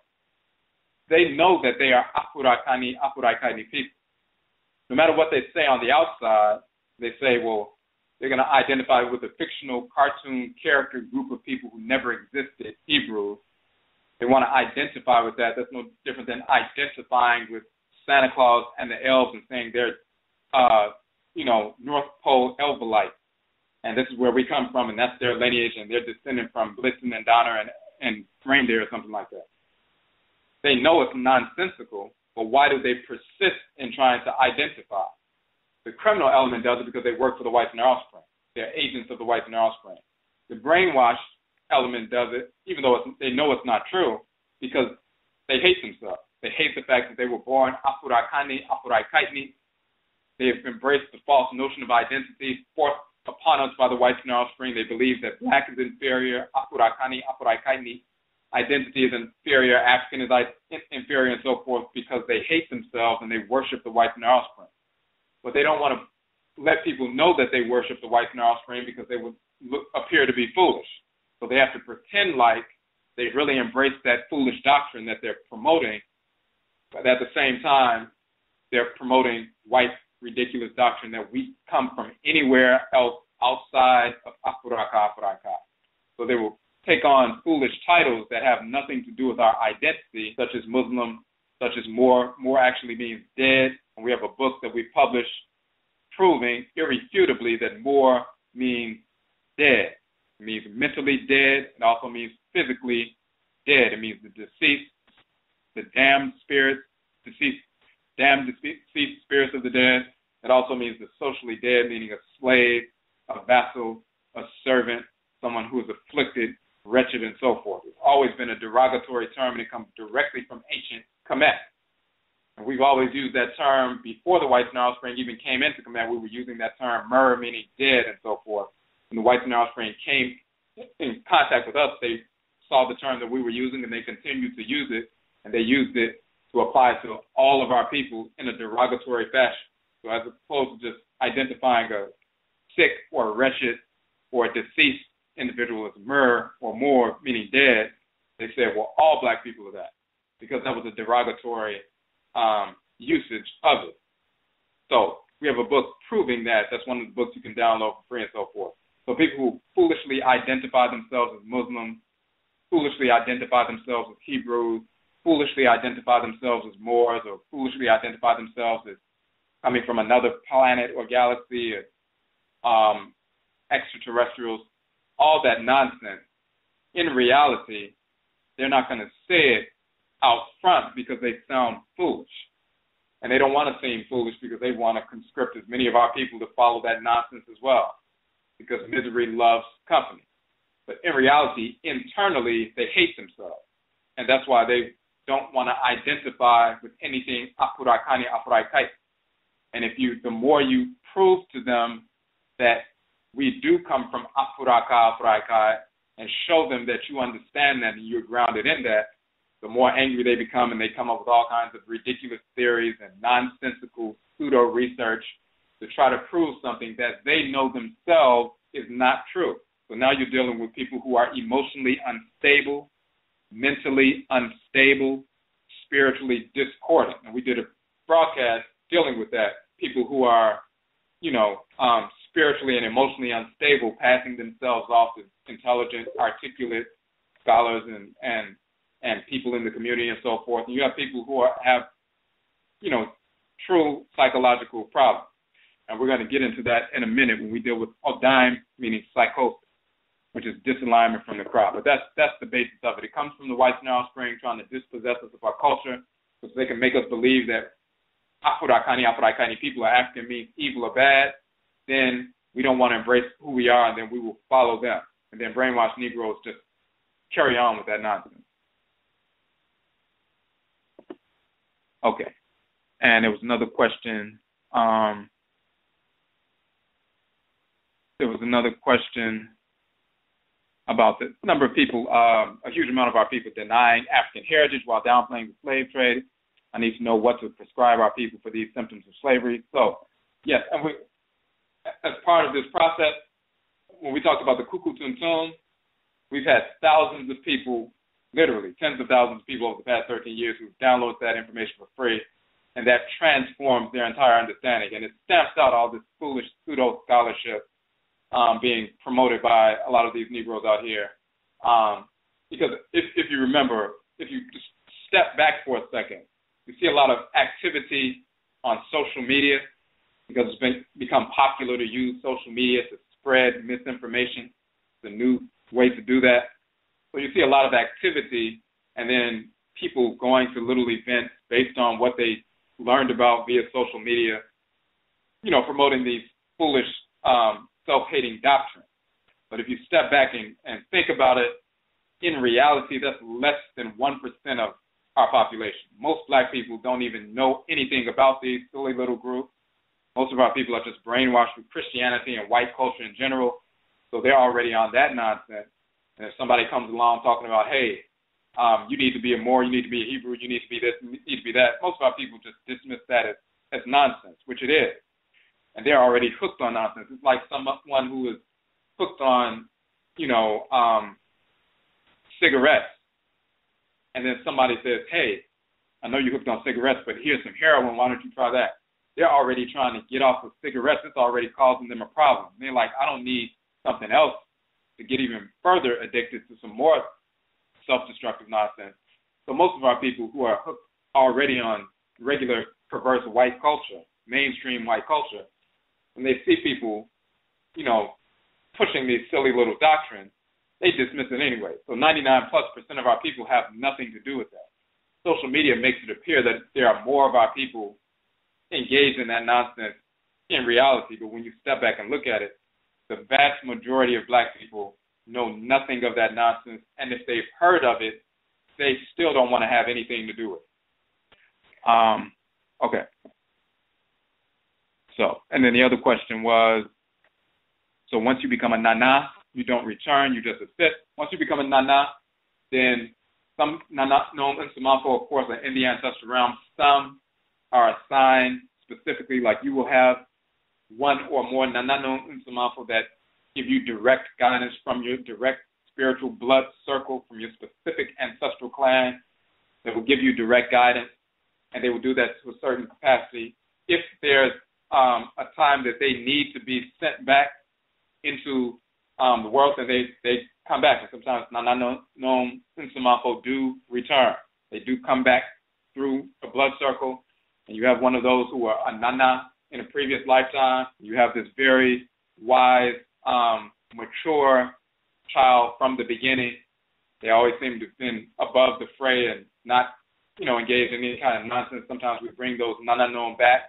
They know that they are Afurakani, Afuraitkaitnit people. No matter what they say on the outside, they say, well, they're going to identify with a fictional cartoon character group of people who never existed, Hebrews. They want to identify with that. That's no different than identifying with Santa Claus and the elves and saying they're, North Pole Elvelite. And this is where we come from, and that's their lineage, and they're descended from Blitzen and Donner and and reindeer or something like that. They know it's nonsensical, but why do they persist in trying to identify? The criminal element does it because they work for the whites and their offspring. They're agents of the whites and their offspring. The brainwashed element does it, even though they know it's not true, because they hate themselves. They hate the fact that they were born Afurakani, Afuraitkaitnit. They have embraced the false notion of identity forced upon us by the whites and their offspring. They believe that black is inferior, Afurakani, Afuraitkaitnit. Identity is inferior, African is inferior, and so forth, because they hate themselves and they worship the whites and their offspring. But they don't want to let people know that they worship the whites and their offspring because they would appear to be foolish. So they have to pretend like they really embrace that foolish doctrine that they're promoting, but at the same time, they're promoting white, ridiculous doctrine that we come from anywhere else outside of Afuraka. So they will take on foolish titles that have nothing to do with our identity, such as Muslim, such as more actually means dead. And we have a book that we published proving irrefutably that more means dead. It means mentally dead. It also means physically dead. It means the deceased, the damned spirits, deceased spirits of the dead. It also means the socially dead, meaning a slave, a vassal, a servant, someone who is afflicted, wretched, and so forth. It's always been a derogatory term, and it comes directly from ancient Kemet. And we've always used that term before the whites and their offspring even came into Kemet. We were using that term mer, meaning dead, and so forth. When the whites and their offspring came in contact with us, they saw the term that we were using, and they continued to use it, and they used it to apply to all of our people in a derogatory fashion. So as opposed to just identifying a sick or wretched or a deceased individual as mer or more, meaning dead, they said, well, all black people are that, because that was a derogatory usage of it. So we have a book proving that. That's one of the books you can download for free and so forth. So people who foolishly identify themselves as Muslims, foolishly identify themselves as Hebrews, foolishly identify themselves as Moors, or foolishly identify themselves as coming from another planet or galaxy, or extraterrestrials, all that nonsense. In reality, they're not going to say it out front because they sound foolish. And they don't want to seem foolish because they want to conscript as many of our people to follow that nonsense as well, because misery loves company. But in reality, internally, they hate themselves. And that's why they don't want to identify with anything Afurakani, Afuraitkaitnit. And the more you prove to them that we do come from Afuraka, Afuraikai, and show them that you understand that and you're grounded in that, the more angry they become, and they come up with all kinds of ridiculous theories and nonsensical pseudo-research to try to prove something that they know themselves is not true. So now you're dealing with people who are emotionally unstable, mentally unstable, spiritually discordant. And we did a broadcast dealing with that. People who are, spiritually and emotionally unstable, passing themselves off as intelligent, articulate scholars and people in the community and so forth. And you have people who have true psychological problems. And we're going to get into that in a minute when we deal with Odaim, meaning psychosis, which is disalignment from the crowd. But that's the basis of it. It comes from the whites and their offspring trying to dispossess us of our culture so they can make us believe that Afurakani, Afuraitkaitnit people are African means evil or bad. Then we don't want to embrace who we are, and then we will follow them. And then brainwashed Negroes just carry on with that nonsense. Okay. And there was another question. There was another question about the number of people, a huge amount of our people denying African heritage while downplaying the slave trade. I need to know what to prescribe our people for these symptoms of slavery. So, yes, and as part of this process, when we talked about the Kuku Tuntun, we've had thousands of people, literally tens of thousands of people over the past 13 years who download that information for free, and that transforms their entire understanding. And it stamps out all this foolish pseudo-scholarship being promoted by a lot of these Negroes out here. Because if you remember, if you just step back for a second, you see a lot of activity on social media because it's become popular to use social media to spread misinformation. It's a new way to do that. So So you see a lot of activity, and then people going to little events based on what they learned about via social media, promoting these foolish self-hating doctrines. But if you step back and think about it, in reality, that's less than 1% of our population. Most black people don't even know anything about these silly little groups. Most of our people are just brainwashed with Christianity and white culture in general, so they're already on that nonsense. And if somebody comes along talking about, hey, you need to be a Moor, you need to be a Hebrew, you need to be this, you need to be that, most of our people just dismiss that as nonsense, which it is. And they're already hooked on nonsense. It's like someone who is hooked on, cigarettes. And then somebody says, hey, I know you're hooked on cigarettes, but here's some heroin, why don't you try that? They're already trying to get off of cigarettes. It's already causing them a problem. They're like, I don't need something else to get even further addicted to some more self-destructive nonsense. So most of our people who are hooked already on regular perverse white culture, mainstream white culture, when they see people, pushing these silly little doctrines, they dismiss it anyway. So 99+% of our people have nothing to do with that. Social media makes it appear that there are more of our people engaged in that nonsense in reality, but when you step back and look at it, the vast majority of black people know nothing of that nonsense, and if they've heard of it, they still don't want to have anything to do with it. Okay. So, and then the other question was, so once you become a nana, you don't return, you just assist. Once you become a nana, then some nana nom and samanfo, of course, are in the ancestral realm. Some are assigned specifically, like you will have one or more nana nom and samanfo that give you direct guidance from your direct spiritual blood circle, from your specific ancestral clan, that will give you direct guidance, and they will do that to a certain capacity. If there's a time that they need to be sent back into the world, then they come back. And sometimes Nana Nom Nsamafo do return. They do come back through the blood circle, and you have one of those who are a Nana in a previous lifetime. You have this very wise, mature child from the beginning. They always seem to have been above the fray and not, engaged in any kind of nonsense. Sometimes we bring those Nana Nom back,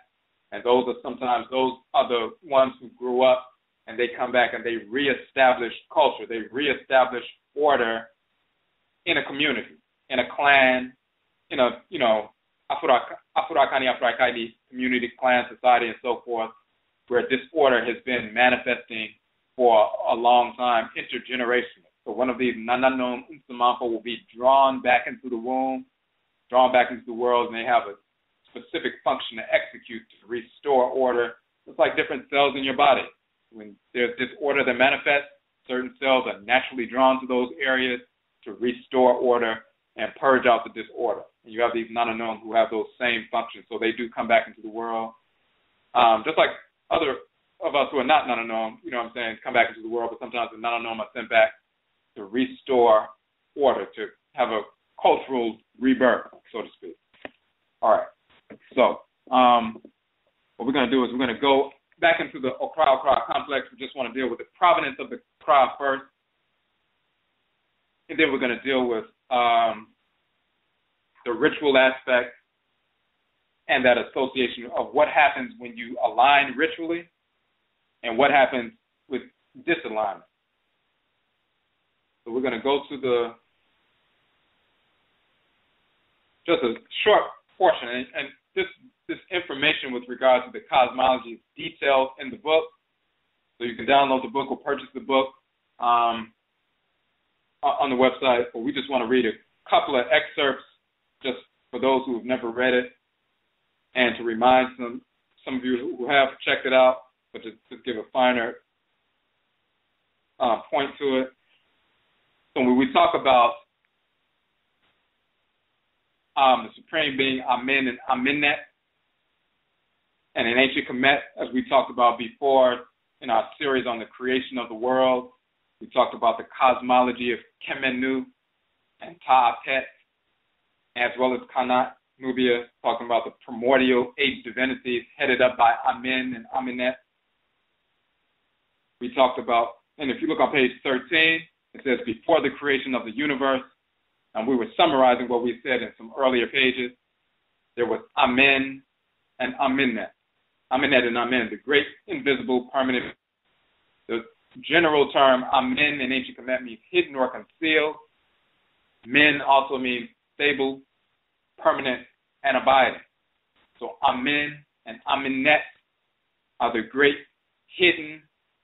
and those are the ones who grew up, and they come back and they reestablish culture. They reestablish order in a community, in a clan, in a, Afurakani, Afuraitkaitnit community, clan, society, and so forth, where disorder has been manifesting for a long time, intergenerational. So one of these Nananom Nsamanfo will be drawn back into the womb, drawn back into the world, and they have a specific function to execute to restore order. It's like different cells in your body. When there's disorder that manifests, certain cells are naturally drawn to those areas to restore order and purge out the disorder. And you have these Nananom who have those same functions, so they do come back into the world. Just like other of us who are not Nananom, come back into the world, but sometimes the Nananom are sent back to restore order, to have a cultural rebirth, so to speak. All right. So what we're going to do is we're going to go back into the Okraa Complex. We just want to deal with the provenance of the Okraa first, and then we're going to deal with the ritual aspect and that association of what happens when you align ritually and what happens with disalignment. So we're going to go to just a short portion, and this information with regard to the cosmology is detailed in the book, so you can download the book or purchase the book on the website. But we just want to read a couple of excerpts just for those who have never read it, and to remind some of you who have checked it out, but to give a finer point to it. So when we talk about the Supreme Being, Amen and Amenet, and in ancient Kemet, as we talked about before in our series on the creation of the world, we talked about the cosmology of Kemenu and Ta'apet, as well as Kanat, Nubia, talking about the primordial 8 divinities headed up by Amen and Amenet. We talked about, and if you look on page 13, It says, before the creation of the universe, and we were summarizing what we said in some earlier pages, there was Amen and Amenet. Amenet and Amen, the great invisible permanent. The general term Amen in ancient Kemet means hidden or concealed. Men also means stable, permanent, and abiding. So Amen and Amenet are the great hidden,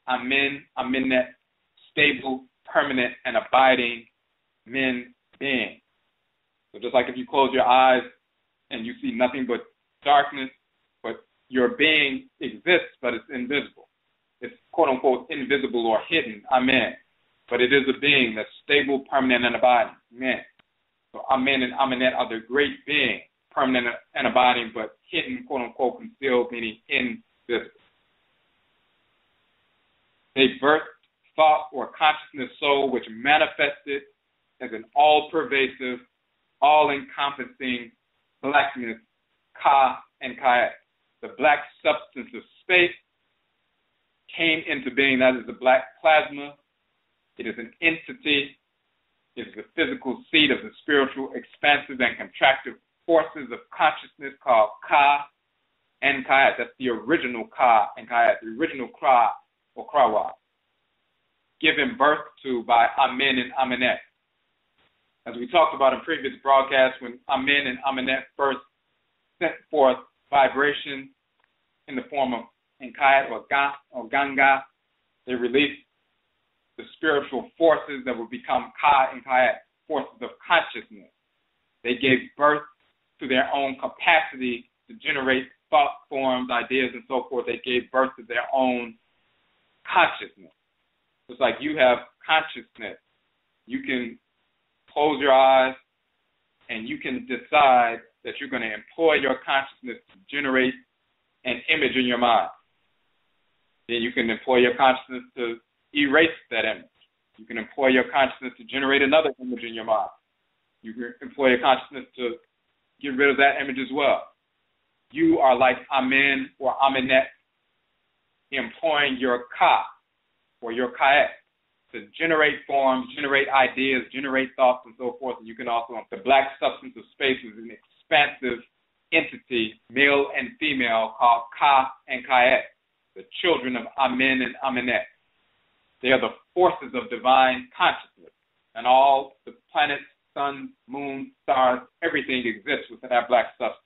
Amen, Amenet, stable, permanent, and abiding men beings. So just like if you close your eyes and you see nothing but darkness, but your being exists, but it's invisible. It's quote-unquote invisible or hidden, Amen. But it is a being that's stable, permanent, and abiding, Amen. So Amen and Amenet are the great being, permanent and abiding, but hidden, quote-unquote, concealed, meaning invisible. They birthed thought or consciousness soul, which manifested as an all-pervasive, all-encompassing blackness, Ka and Kait. The black substance of space came into being. That is the black plasma. It is an entity. It is the physical seed of the spiritual, expansive, and contractive forces of consciousness called Ka and Kait. That's the original Ka and Kait, the original Okra or Okraa, given birth to by Amen and Amenet. As we talked about in previous broadcasts, when Amen and Amenet first sent forth vibration in the form of Kait or Ganga, they released the spiritual forces that would become Ka and Kait, forces of consciousness. They gave birth to their own capacity to generate thought forms, ideas, and so forth. They gave birth to their own consciousness. It's like you have consciousness. You can close your eyes and you can decide that you're going to employ your consciousness to generate an image in your mind. Then you can employ your consciousness to erase that image. You can employ your consciousness to generate another image in your mind. You can employ your consciousness to get rid of that image as well. You are like Amen or Amenet, employing your Ka or your Kait to generate forms, generate ideas, generate thoughts, and so forth. And you can also, the black substance of space is an expansive entity, male and female, called Ka and Kait, the children of Amen and Amenet. They are the forces of divine consciousness. And all the planets, suns, moons, stars, everything exists within that black substance.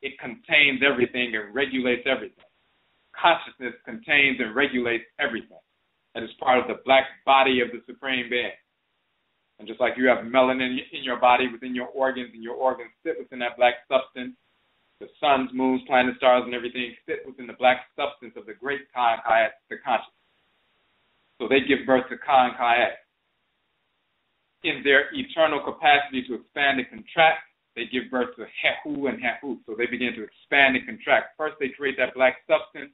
It contains everything and regulates everything. Consciousness contains and regulates everything. That is part of the black body of the Supreme Being. And just like you have melanin in your body, within your organs, and your organs sit within that black substance, the suns, moons, planets, stars, and everything sit within the black substance of the great Ka and Kait, the consciousness. So they give birth to Ka and Kait. In their eternal capacity to expand and contract, they give birth to Hehu and Hehu. So they begin to expand and contract. First, they create that black substance.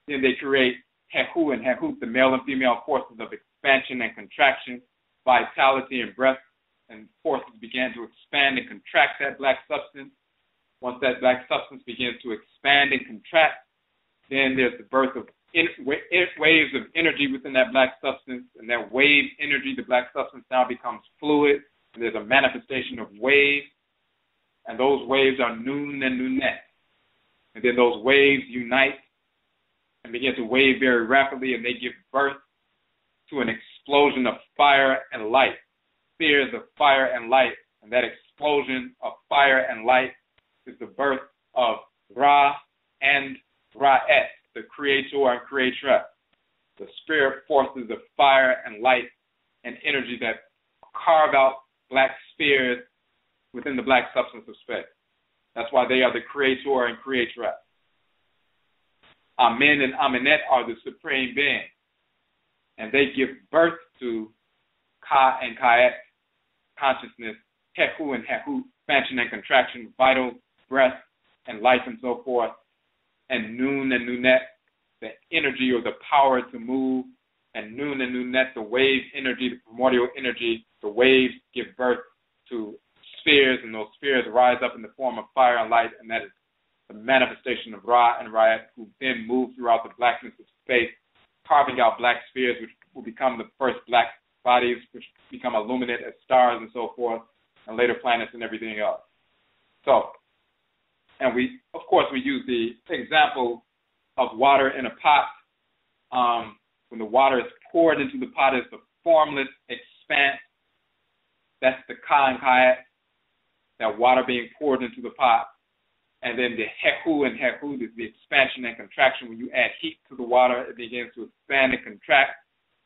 Then they create Hehu and Hehu, the male and female forces of expansion and contraction, vitality and breath, and forces began to expand and contract that black substance. Once that black substance begins to expand and contract, then there's the birth of waves of energy within that black substance, and that wave energy, the black substance now becomes fluid, and there's a manifestation of waves, and those waves are Nun and Nunet. And then those waves unite and begin to wave very rapidly, and they give birth to an explosion of fire and light, spheres of fire and light, and that explosion of fire and light is the birth of Ra and Ra'et, the creator and creatress, the spirit forces of fire and light and energy that carve out black spheres within the black substance of space. That's why they are the creator and creatress. Amen and Amenet are the supreme being, and they give birth to Ka and Kait, consciousness, Hehu and Hehu, expansion and contraction, vital, breath, and life, and so forth, and Nun and Nunet, the energy or the power to move, and Nun and Nunet, the wave energy, the primordial energy. The waves give birth to spheres, and those spheres rise up in the form of fire and light, and that is the manifestation of Ra and Ra'et, who then move throughout the blackness of space, carving out black spheres, which will become the first black bodies, which become illuminate as stars and so forth, and later planets and everything else. So, and we, of course, we use the example of water in a pot. When the water is poured into the pot, it's a formless expanse. That's the Ka and Kait, that water being poured into the pot. And then the Hehu and Hehu is the expansion and contraction. When you add heat to the water, it begins to expand and contract.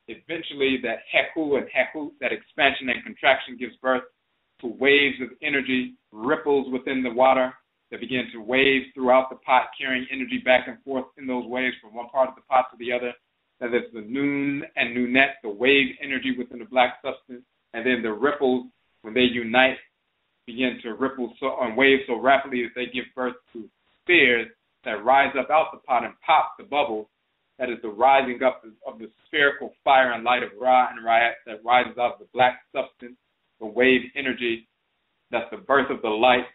Eventually, that Hehu and Hehu, that expansion and contraction, gives birth to waves of energy, ripples within the water that begin to wave throughout the pot, carrying energy back and forth in those waves from one part of the pot to the other. That is the Nun and Nunet, the wave energy within the black substance. And then the ripples, when they unite, begin to ripple and wave so rapidly that they give birth to spheres that rise up out the pot and pop the bubbles. That is the rising up of the spherical fire and light of Ra and Ra'at that rises out of the black substance, the wave energy. That's the birth of the light.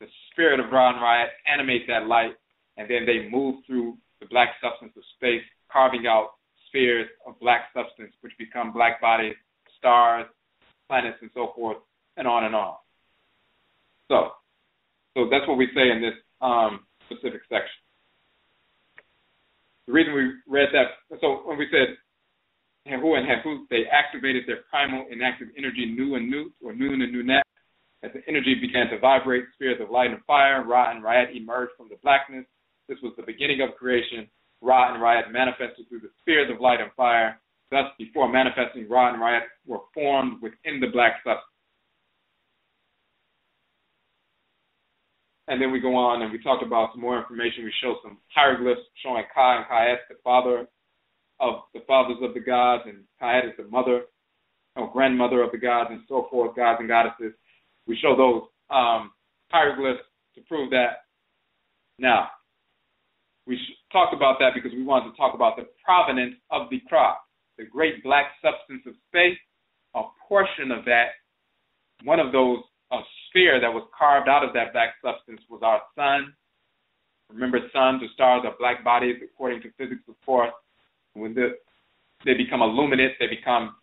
The spirit of Ra and Ra'at animate that light, and then they move through the black substance of space, carving out spheres of black substance, which become black bodies, stars, planets, and so forth, and on and on. So that's what we say in this specific section. The reason we read that, so when we said Hehu and Hehu, they activated their primal inactive energy, Nu and Nut, or Nun and Nunet. As the energy began to vibrate, spheres of light and fire, Ra and Ra'at emerged from the blackness. This was the beginning of creation. Ra and Ra'at manifested through the spheres of light and fire. Thus, before manifesting, Ra and Ra'at were formed within the black substance. And then we go on and we talked about some more information. We show some hieroglyphs showing Ka and Kait, the fathers of the gods, and Kait is the mother or grandmother of the gods and so forth, gods and goddesses. We show those hieroglyphs to prove that. Now, we talked about that because we wanted to talk about the provenance of the Kra, the great black substance of space. A portion of that, one of those, a sphere that was carved out of that black substance was our sun. Remember, suns or stars are black bodies according to physics, of course. When they become illuminate, they become,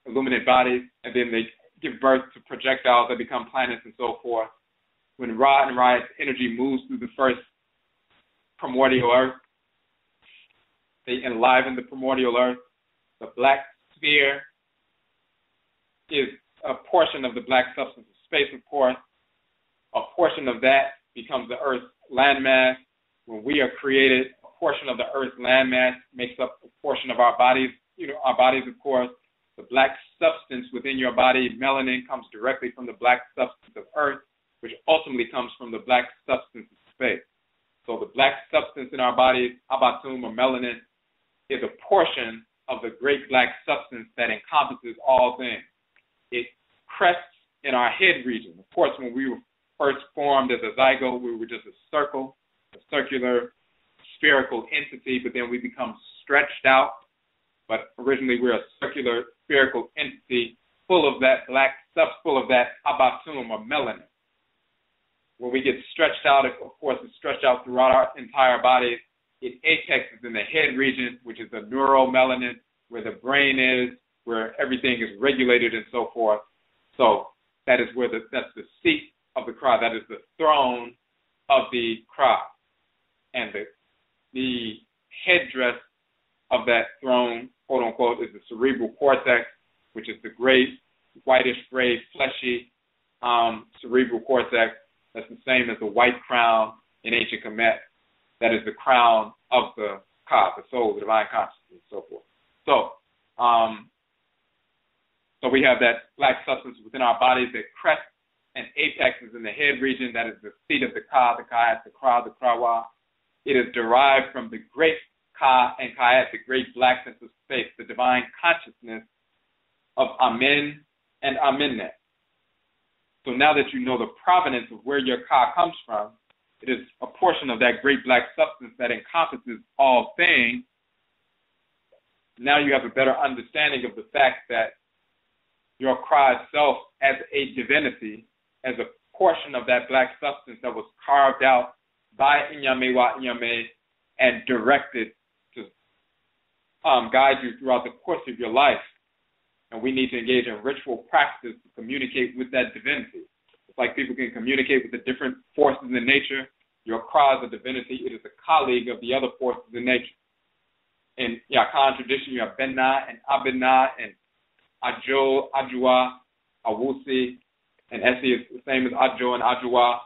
illuminate bodies, and then they give birth to projectiles that become planets and so forth. When Ra and Ra'at's energy moves through the first primordial earth, they enliven the primordial earth. The black sphere is a portion of the black substance of space, of course. A portion of that becomes the earth's landmass. When we are created, a portion of the earth's landmass makes up a portion of our bodies. Our bodies, of course. The black substance within your body, melanin, comes directly from the black substance of earth, which ultimately comes from the black substance of space. So the black substance in our bodies, Abatum or melanin, is a portion of the great black substance that encompasses all things. It crests in our head region. Of course, when we were first formed as a zygote, we were just a circle, a circular, spherical entity, but then we become stretched out. But originally we're a circular, spherical entity full of that black stuff, full of that abatum or melanin. When we get stretched out, of course, it's stretched out throughout our entire body. It apexes in the head region, which is the neuromelanin, where the brain is, where everything is regulated and so forth. So that is where that's the seat of the Kra. That is the throne of the Kra. And the headdress of that throne, quote unquote, is the cerebral cortex, which is the gray, whitish gray, fleshy cerebral cortex. That's the same as the white crown in ancient Kemet. That is the crown of the Ka, the soul, the divine consciousness, and so forth. So we have that black substance within our bodies that crests and apexes in the head region. That is the seat of the Ka, the Kait, the Kra, the Krawa. It is derived from the great Ka and Kait, the great blackness of space, the divine consciousness of Amen and Amenet. So now that you know the provenance of where your Ka comes from, it is a portion of that great black substance that encompasses all things. Now you have a better understanding of the fact that your Kra itself as a divinity, as a portion of that black substance that was carved out by Nyamewaa-Nyame and directed guide you throughout the course of your life. And we need to engage in ritual practices to communicate with that divinity. It's like people can communicate with the different forces in nature. Your Okraa is a divinity. It is a colleague of the other forces in nature. In the Akan tradition, you have Benna and Abena and Ajo, Ajua, Awusi, and Esi is the same as Ajo and Ajua.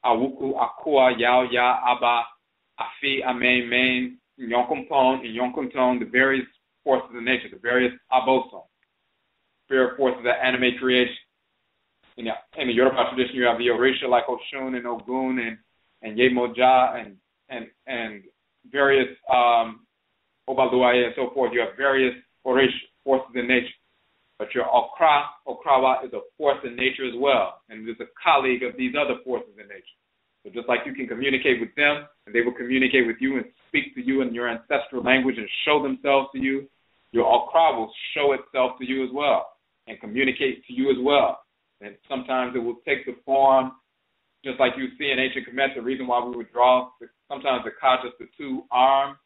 Awuku, Akua, Yao, Ya, Aba, Afi, Amen, Main, Yonkumpon, and Yonkunton, the various forces of nature, the various Obosom, spirit forces that animate creation. In the Yoruba tradition, you have the Orisha like Oshun and Ogun and Yemoja and various Obaluaye and so forth. You have various Orisha forces in nature. But your Okrawa is a force in nature as well, and it is a colleague of these other forces in nature. So just like you can communicate with them, and they will communicate with you and speak to you in your ancestral language and show themselves to you, your Okraa will show itself to you as well and communicate to you as well. And sometimes it will take the form, just like you see in ancient Kemet, the reason why we would draw sometimes the Ka, just the two arms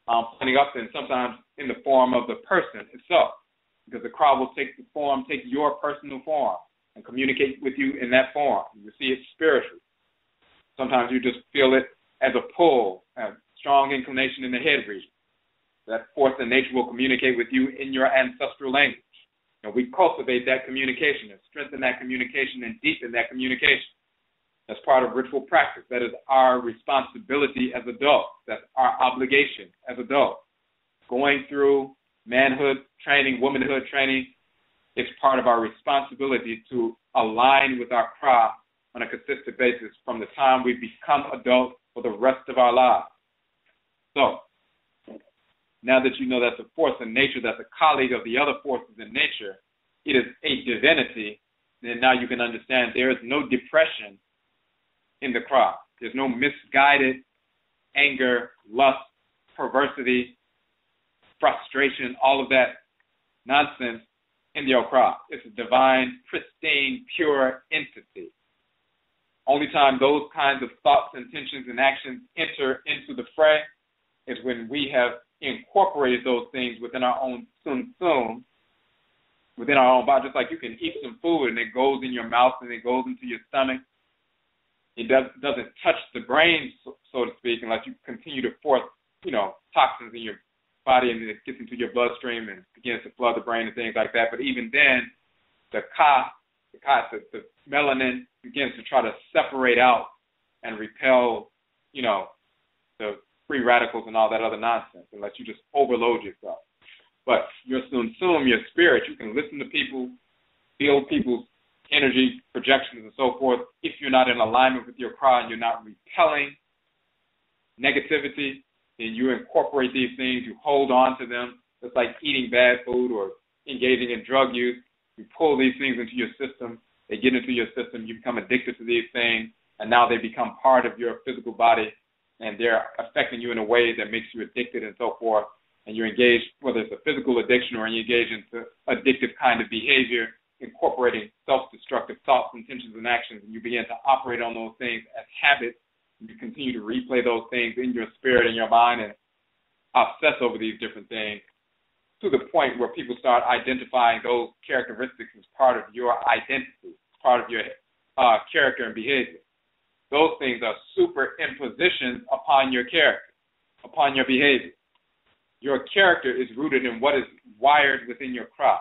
pointing up, and sometimes in the form of the person itself. Because the Okraa will take your personal form and communicate with you in that form. You see it spiritually. Sometimes you just feel it as a pull, a strong inclination in the head region. That force in nature will communicate with you in your ancestral language. And we cultivate that communication and strengthen that communication and deepen that communication. That's part of ritual practice. That is our responsibility as adults. That's our obligation as adults. Going through manhood training, womanhood training, it's part of our responsibility to align with our Okraa on a consistent basis from the time we become adults for the rest of our lives. So, now that you know that's a force in nature, that's a colleague of the other forces in nature, it is a divinity, then now you can understand there is no depression in the Okraa. There's no misguided anger, lust, perversity, frustration, all of that nonsense in the Okraa. It's a divine, pristine, pure entity. Only time those kinds of thoughts, intentions, and actions enter into the fray is when we have incorporated those things within our own sum, within our own body. Just like you can eat some food and it goes in your mouth and it goes into your stomach. It doesn't touch the brain, so to speak, unless you continue to force, toxins in your body and it gets into your bloodstream and begins to flood the brain and things like that. But even then, the melanin begins to try to separate out and repel, the free radicals and all that other nonsense, unless you just overload yourself. But your sum, your spirit, you can listen to people, feel people's energy projections and so forth. If you're not in alignment with your Okraa and you're not repelling negativity, then you incorporate these things, you hold on to them. It's like eating bad food or engaging in drug use. You pull these things into your system. They get into your system. You become addicted to these things, and now they become part of your physical body, and they're affecting you in a way that makes you addicted and so forth. And you're engaged, whether it's a physical addiction or you engage into addictive kind of behavior, incorporating self-destructive thoughts, intentions, and actions, and you begin to operate on those things as habits. You continue to replay those things in your spirit and your mind and obsess over these different things to the point where people start identifying those characteristics as part of your identity, part of your character and behavior. Those things are superimpositions upon your character, upon your behavior. Your character is rooted in what is wired within your Okraa,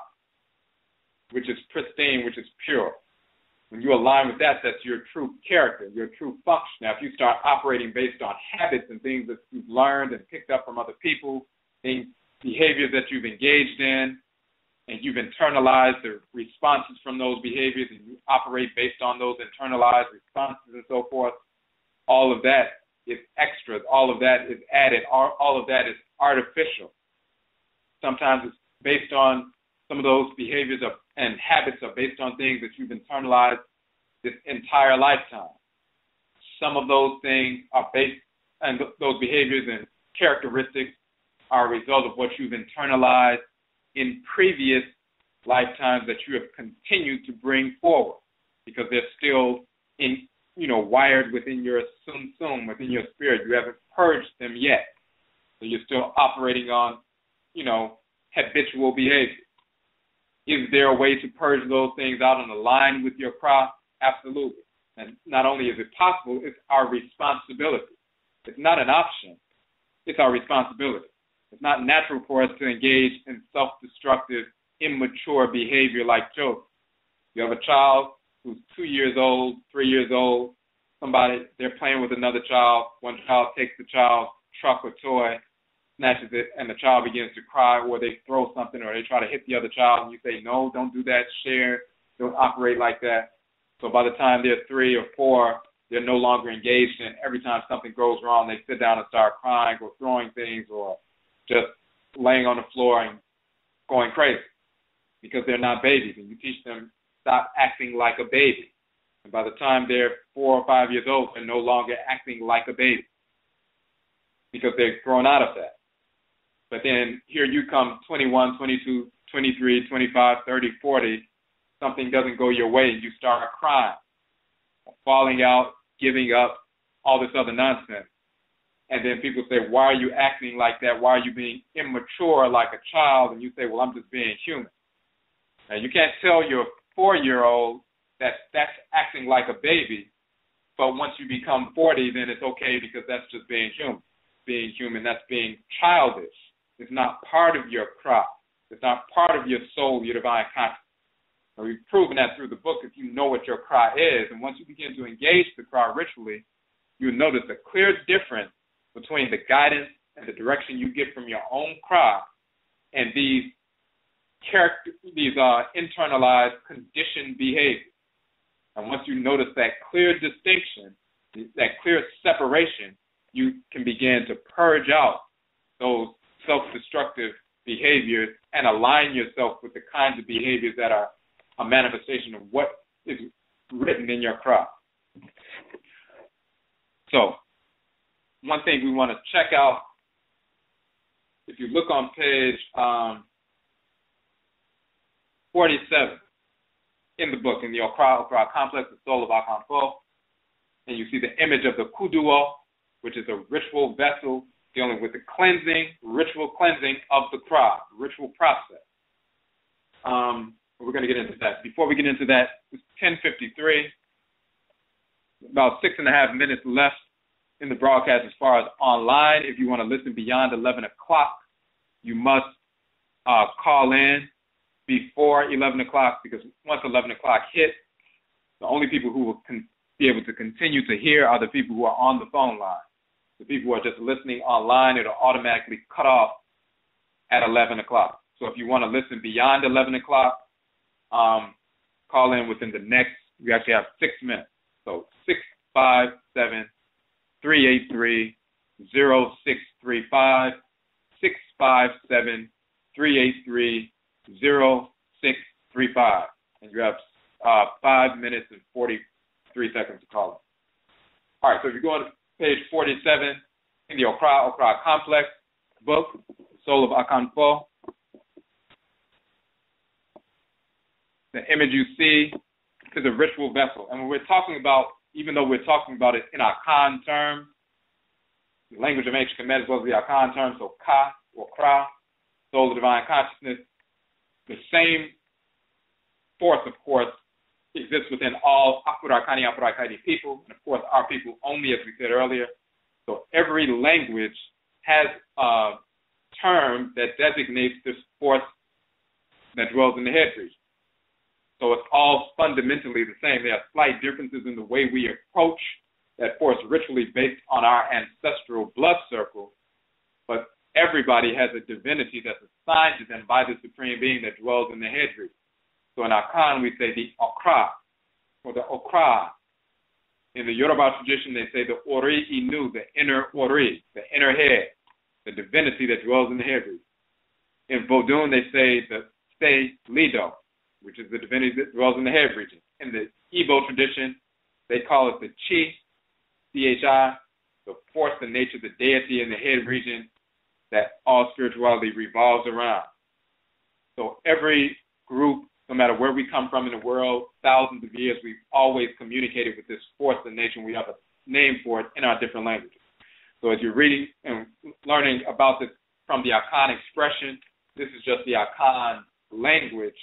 which is pristine, which is pure. When you align with that, that's your true character, your true function. Now, if you start operating based on habits and things that you've learned and picked up from other people, things, behaviors that you've engaged in, and you've internalized the responses from those behaviors, and you operate based on those internalized responses and so forth, all of that is extra. All of that is added. All of that is artificial. Sometimes it's based on some of those behaviors and habits are based on things that you've internalized this entire lifetime. Some of those things are based, and those behaviors and characteristics are a result of what you've internalized in previous lifetimes that you have continued to bring forward, because they're still wired within your sum, within your spirit. You haven't purged them yet. So you're still operating on, habitual behavior. Is there a way to purge those things out and align with your crop? Absolutely. And not only is it possible, it's our responsibility. It's not an option. It's our responsibility. It's not natural for us to engage in self-destructive, immature behavior like Joseph. You have a child who's 2 years old, 3 years old, they're playing with another child. One child takes the child's truck or toy, snatches it, and the child begins to cry, or they throw something, or they try to hit the other child, and you say, no, don't do that, share, don't operate like that. So by the time they're 3 or 4, they're no longer engaged, and every time something goes wrong, they sit down and start crying or throwing things or just laying on the floor and going crazy because they're not babies, and you teach them, stop acting like a baby. And by the time they're 4 or 5 years old, they're no longer acting like a baby because they've grown out of that. But then here you come 21, 22, 23, 25, 30, 40, something doesn't go your way, and you start crying, falling out, giving up, all this other nonsense. And then people say, why are you acting like that? Why are you being immature like a child? And you say, well, I'm just being human. Now, you can't tell your 4-year-old that's acting like a baby, but once you become 40, then it's okay because that's just being human. Being human, that's being childish. It's not part of your crop. It's not part of your soul, your divine consciousness. And we've proven that through the book if you know what your cry is. And once you begin to engage the cry ritually, you'll notice a clear difference between the guidance and the direction you get from your own cry and these internalized, conditioned behaviors. And once you notice that clear distinction, that clear separation, you can begin to purge out those self-destructive behaviors and align yourself with the kinds of behaviors that are a manifestation of what is written in your crop. So, one thing we want to check out, if you look on page 47 in the book, in the Okraa Complex, the Soul of Akanfo, and you see the image of the kuduo, which is a ritual vessel dealing with the ritual cleansing of the crop, ritual process. We're going to get into that. Before we get into that, it's 10:53, about 6.5 minutes left in the broadcast as far as online. If you want to listen beyond 11 o'clock, you must call in before 11 o'clock, because once 11 o'clock hits, the only people who will be able to continue to hear are the people who are on the phone line. The people who are just listening online, it'll automatically cut off at 11 o'clock. So if you want to listen beyond 11 o'clock, call in within the next, we actually have 6 minutes. So 657-383-0635, 657-383-0635. And you have 5 minutes and 43 seconds to call in. All right, so if you go on to page 47 in the Okraa Complex book, Soul of Akanfo, the image you see is a ritual vessel. And when we're talking about, even though we're talking about it in Akan terms, the language of ancient Kemet as well as the Akan terms, so Ka, or Kra, soul of divine consciousness, the same force, of course, exists within all Afurakani, Afuraitkaitnit people, and of course our people only, as we said earlier. So every language has a term that designates this force that dwells in the head region. So it's all fundamentally the same. There are slight differences in the way we approach that force ritually based on our ancestral blood circle, but everybody has a divinity that's assigned to them by the Supreme Being that dwells in the head region. So in Akan, we say the Okra, or the Okra. In the Yoruba tradition, they say the Ori Inu, the inner Ori, the inner head, the divinity that dwells in the head region. In Vodun, they say the Se Lido, which is the divinity that dwells in the head region. In the Igbo tradition, they call it the Chi, C-H-I, the force, the nature, the deity in the head region that all spirituality revolves around. So every group, no matter where we come from in the world, thousands of years, we've always communicated with this force in nature, and we have a name for it in our different languages. So as you're reading and learning about this from the Akan expression, this is just the Akan language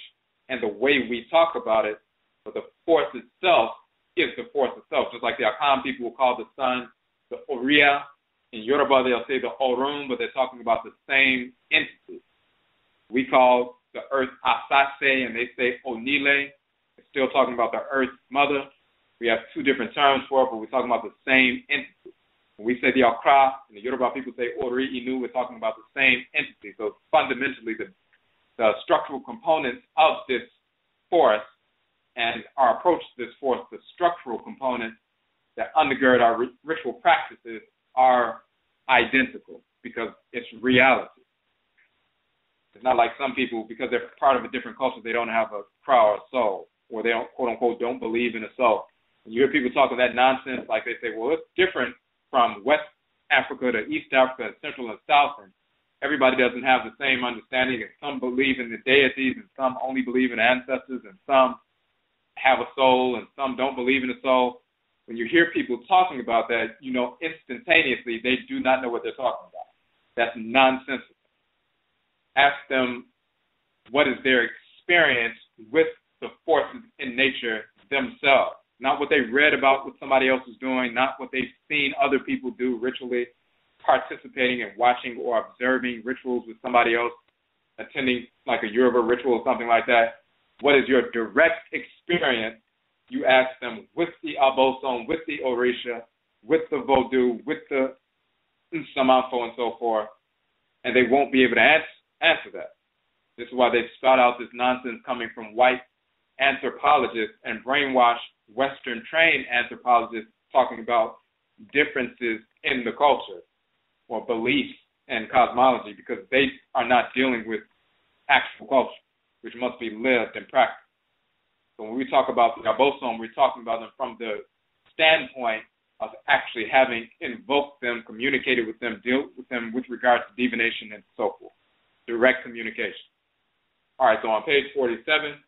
and the way we talk about it. But the force itself is the force itself. Just like the Akan people will call the sun the Oria. In Yoruba, they'll say the Orun, but they're talking about the same entity. We call the earth Asase, and they say Onile. It's still talking about the earth mother. We have two different terms for it, but we're talking about the same entity. When we say the Okra, and the Yoruba people say Ori Inu, we're talking about the same entity. So fundamentally, the structural components of this force and our approach to this force, the structural components that undergird our ritual practices are identical because it's reality. It's not like some people, because they're part of a different culture, they don't have a Okra or a soul, or they don't, quote unquote, don't believe in a soul. When you hear people talking that nonsense, like they say, well, it's different from West Africa to East Africa, Central and South, and everybody doesn't have the same understanding, and some believe in the deities, and some only believe in ancestors, and some have a soul, and some don't believe in a soul. When you hear people talking about that, you know instantaneously they do not know what they're talking about. That's nonsensical. Ask them what is their experience with the forces in nature themselves. Not what they read about what somebody else is doing, not what they've seen other people do ritually, participating and watching or observing rituals with somebody else, attending like a Yoruba ritual or something like that. What is your direct experience? You ask them with the Obosom, with the Orisha, with the Vodou, with the Nsamanfo and so forth, and they won't be able to answer that. This is why they spout out this nonsense coming from white anthropologists and brainwashed Western-trained anthropologists talking about differences in the culture or beliefs and cosmology, because they are not dealing with actual culture, which must be lived and practiced. So when we talk about the Obosom, we're talking about them from the standpoint of actually having invoked them, communicated with them, dealt with them with regards to divination and so forth. Direct communication. All right, so on page 47,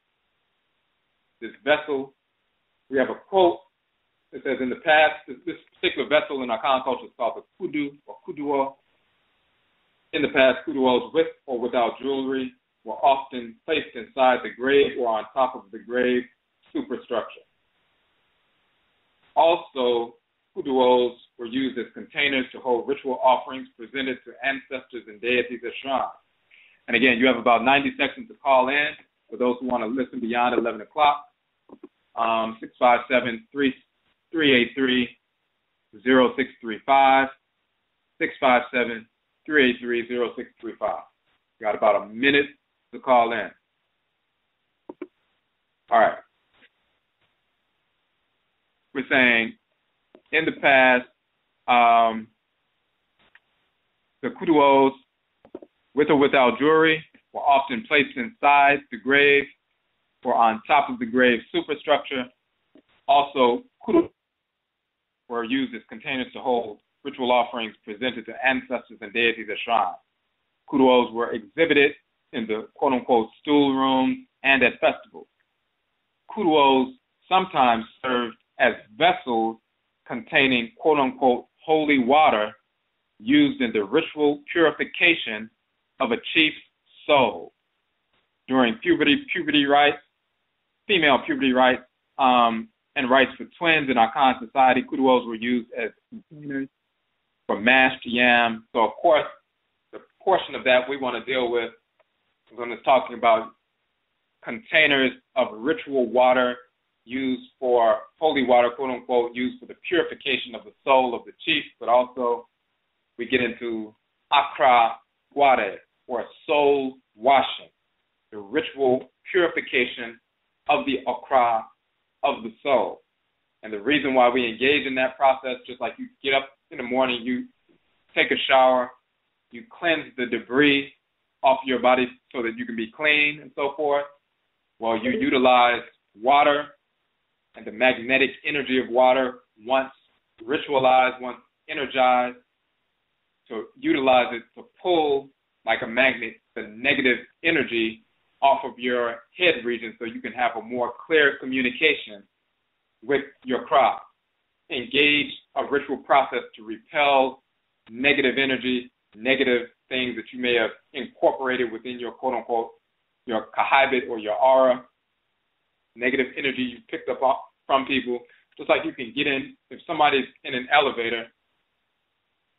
this vessel, we have a quote. It says, in the past, this particular vessel in Akan culture is called the kudu or kuduo. In the past, kuduos with or without jewelry were often placed inside the grave or on top of the grave superstructure. Also, kuduos were used as containers to hold ritual offerings presented to ancestors and deities at shrines. And again, you have about 90 seconds to call in for those who want to listen beyond 11 o'clock. 657-383-0635, 657-383-0635. Got about a minute to call in. All right. We're saying in the past, the kuduos, with or without jewelry, were often placed inside the grave or on top of the grave superstructure. Also, kuduos were used as containers to hold ritual offerings presented to ancestors and deities at shrines. Kuduos were exhibited in the quote-unquote stool rooms and at festivals. Kuduos sometimes served as vessels containing quote-unquote holy water used in the ritual purification of a chief's soul. During puberty rites, female puberty rites, and rites for twins in Akan society, kuduos were used as containers for mashed yam. So, of course, the portion of that we want to deal with when it's talking about containers of ritual water used for holy water, quote unquote, used for the purification of the soul of the chief, but also we get into Okra water, or soul washing, the ritual purification of the Okra of the soul. And the reason why we engage in that process, just like you get up in the morning, you take a shower, you cleanse the debris off your body so that you can be clean and so forth. Well, you utilize water and the magnetic energy of water once ritualized, once energized, to utilize it to pull like a magnet the negative energy off of your head region so you can have a more clear communication with your crop. Engage a ritual process to repel negative energy, negative things that you may have incorporated within your quote-unquote, your kahaibit or your aura, negative energy you picked up from people. Just like you can get in, if somebody's in an elevator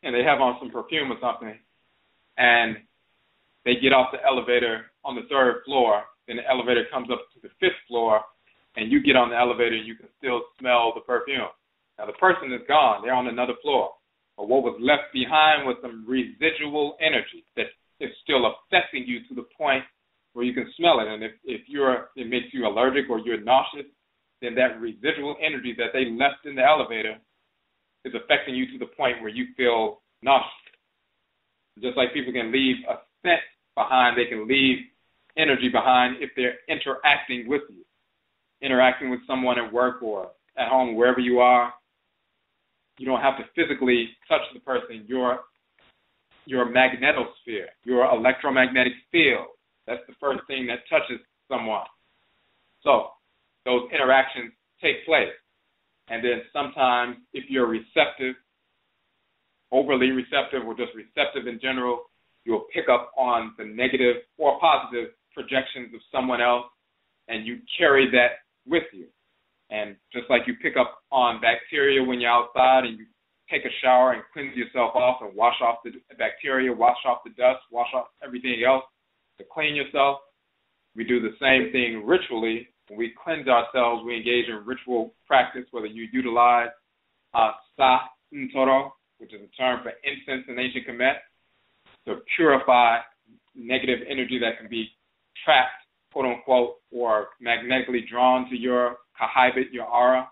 and they have on some perfume or something, and they get off the elevator on the 3rd floor, then the elevator comes up to the 5th floor, and you get on the elevator and you can still smell the perfume. Now, the person is gone. They're on another floor. But what was left behind was some residual energy that is still affecting you to the point where you can smell it. And if it makes you allergic or you're nauseous, then that residual energy that they left in the elevator is affecting you to the point where you feel nauseous. Just like people can leave a scent behind, they can leave energy behind if they're interacting with you, interacting with someone at work or at home, wherever you are. You don't have to physically touch the person. Your magnetosphere, your electromagnetic field, that's the first thing that touches someone. So those interactions take place. And then sometimes if you're receptive, overly receptive or just receptive in general, you'll pick up on the negative or positive projections of someone else, and you carry that with you. And just like you pick up on bacteria when you're outside and you take a shower and cleanse yourself off and wash off the bacteria, wash off the dust, wash off everything else to clean yourself, we do the same thing ritually. When we cleanse ourselves, we engage in ritual practice, whether you utilize sa ntoro, which is a term for incense in ancient Kemet, to purify negative energy that can be trapped, quote unquote, or magnetically drawn to your kahaibit, your aura.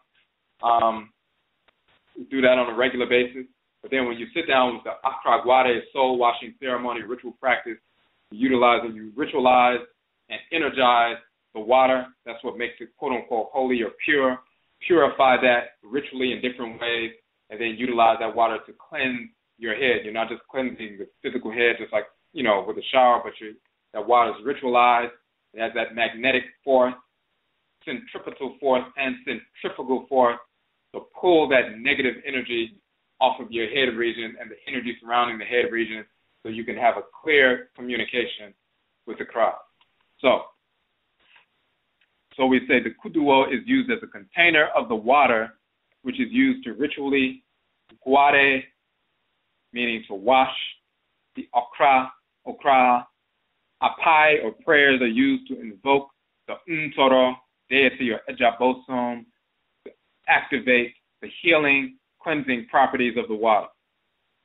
We do that on a regular basis. But then when you sit down with the Okraa soul washing ceremony, ritual practice, you utilize and you ritualize and energize the water. That's what makes it, quote unquote, holy or pure. Purify that ritually in different ways, and then utilize that water to cleanse your head. You're not just cleansing the physical head, just like, with a shower, but that water is ritualized. It has that magnetic force, centripetal force, and centrifugal force to pull that negative energy off of your head region and the energy surrounding the head region so you can have a clear communication with the crowd. So we say the kuduo is used as a container of the water, which is used to ritually guare, meaning to wash. The okra, apai, or prayers are used to invoke the ntoro, deity, or Obosom, to activate the healing, cleansing properties of the water.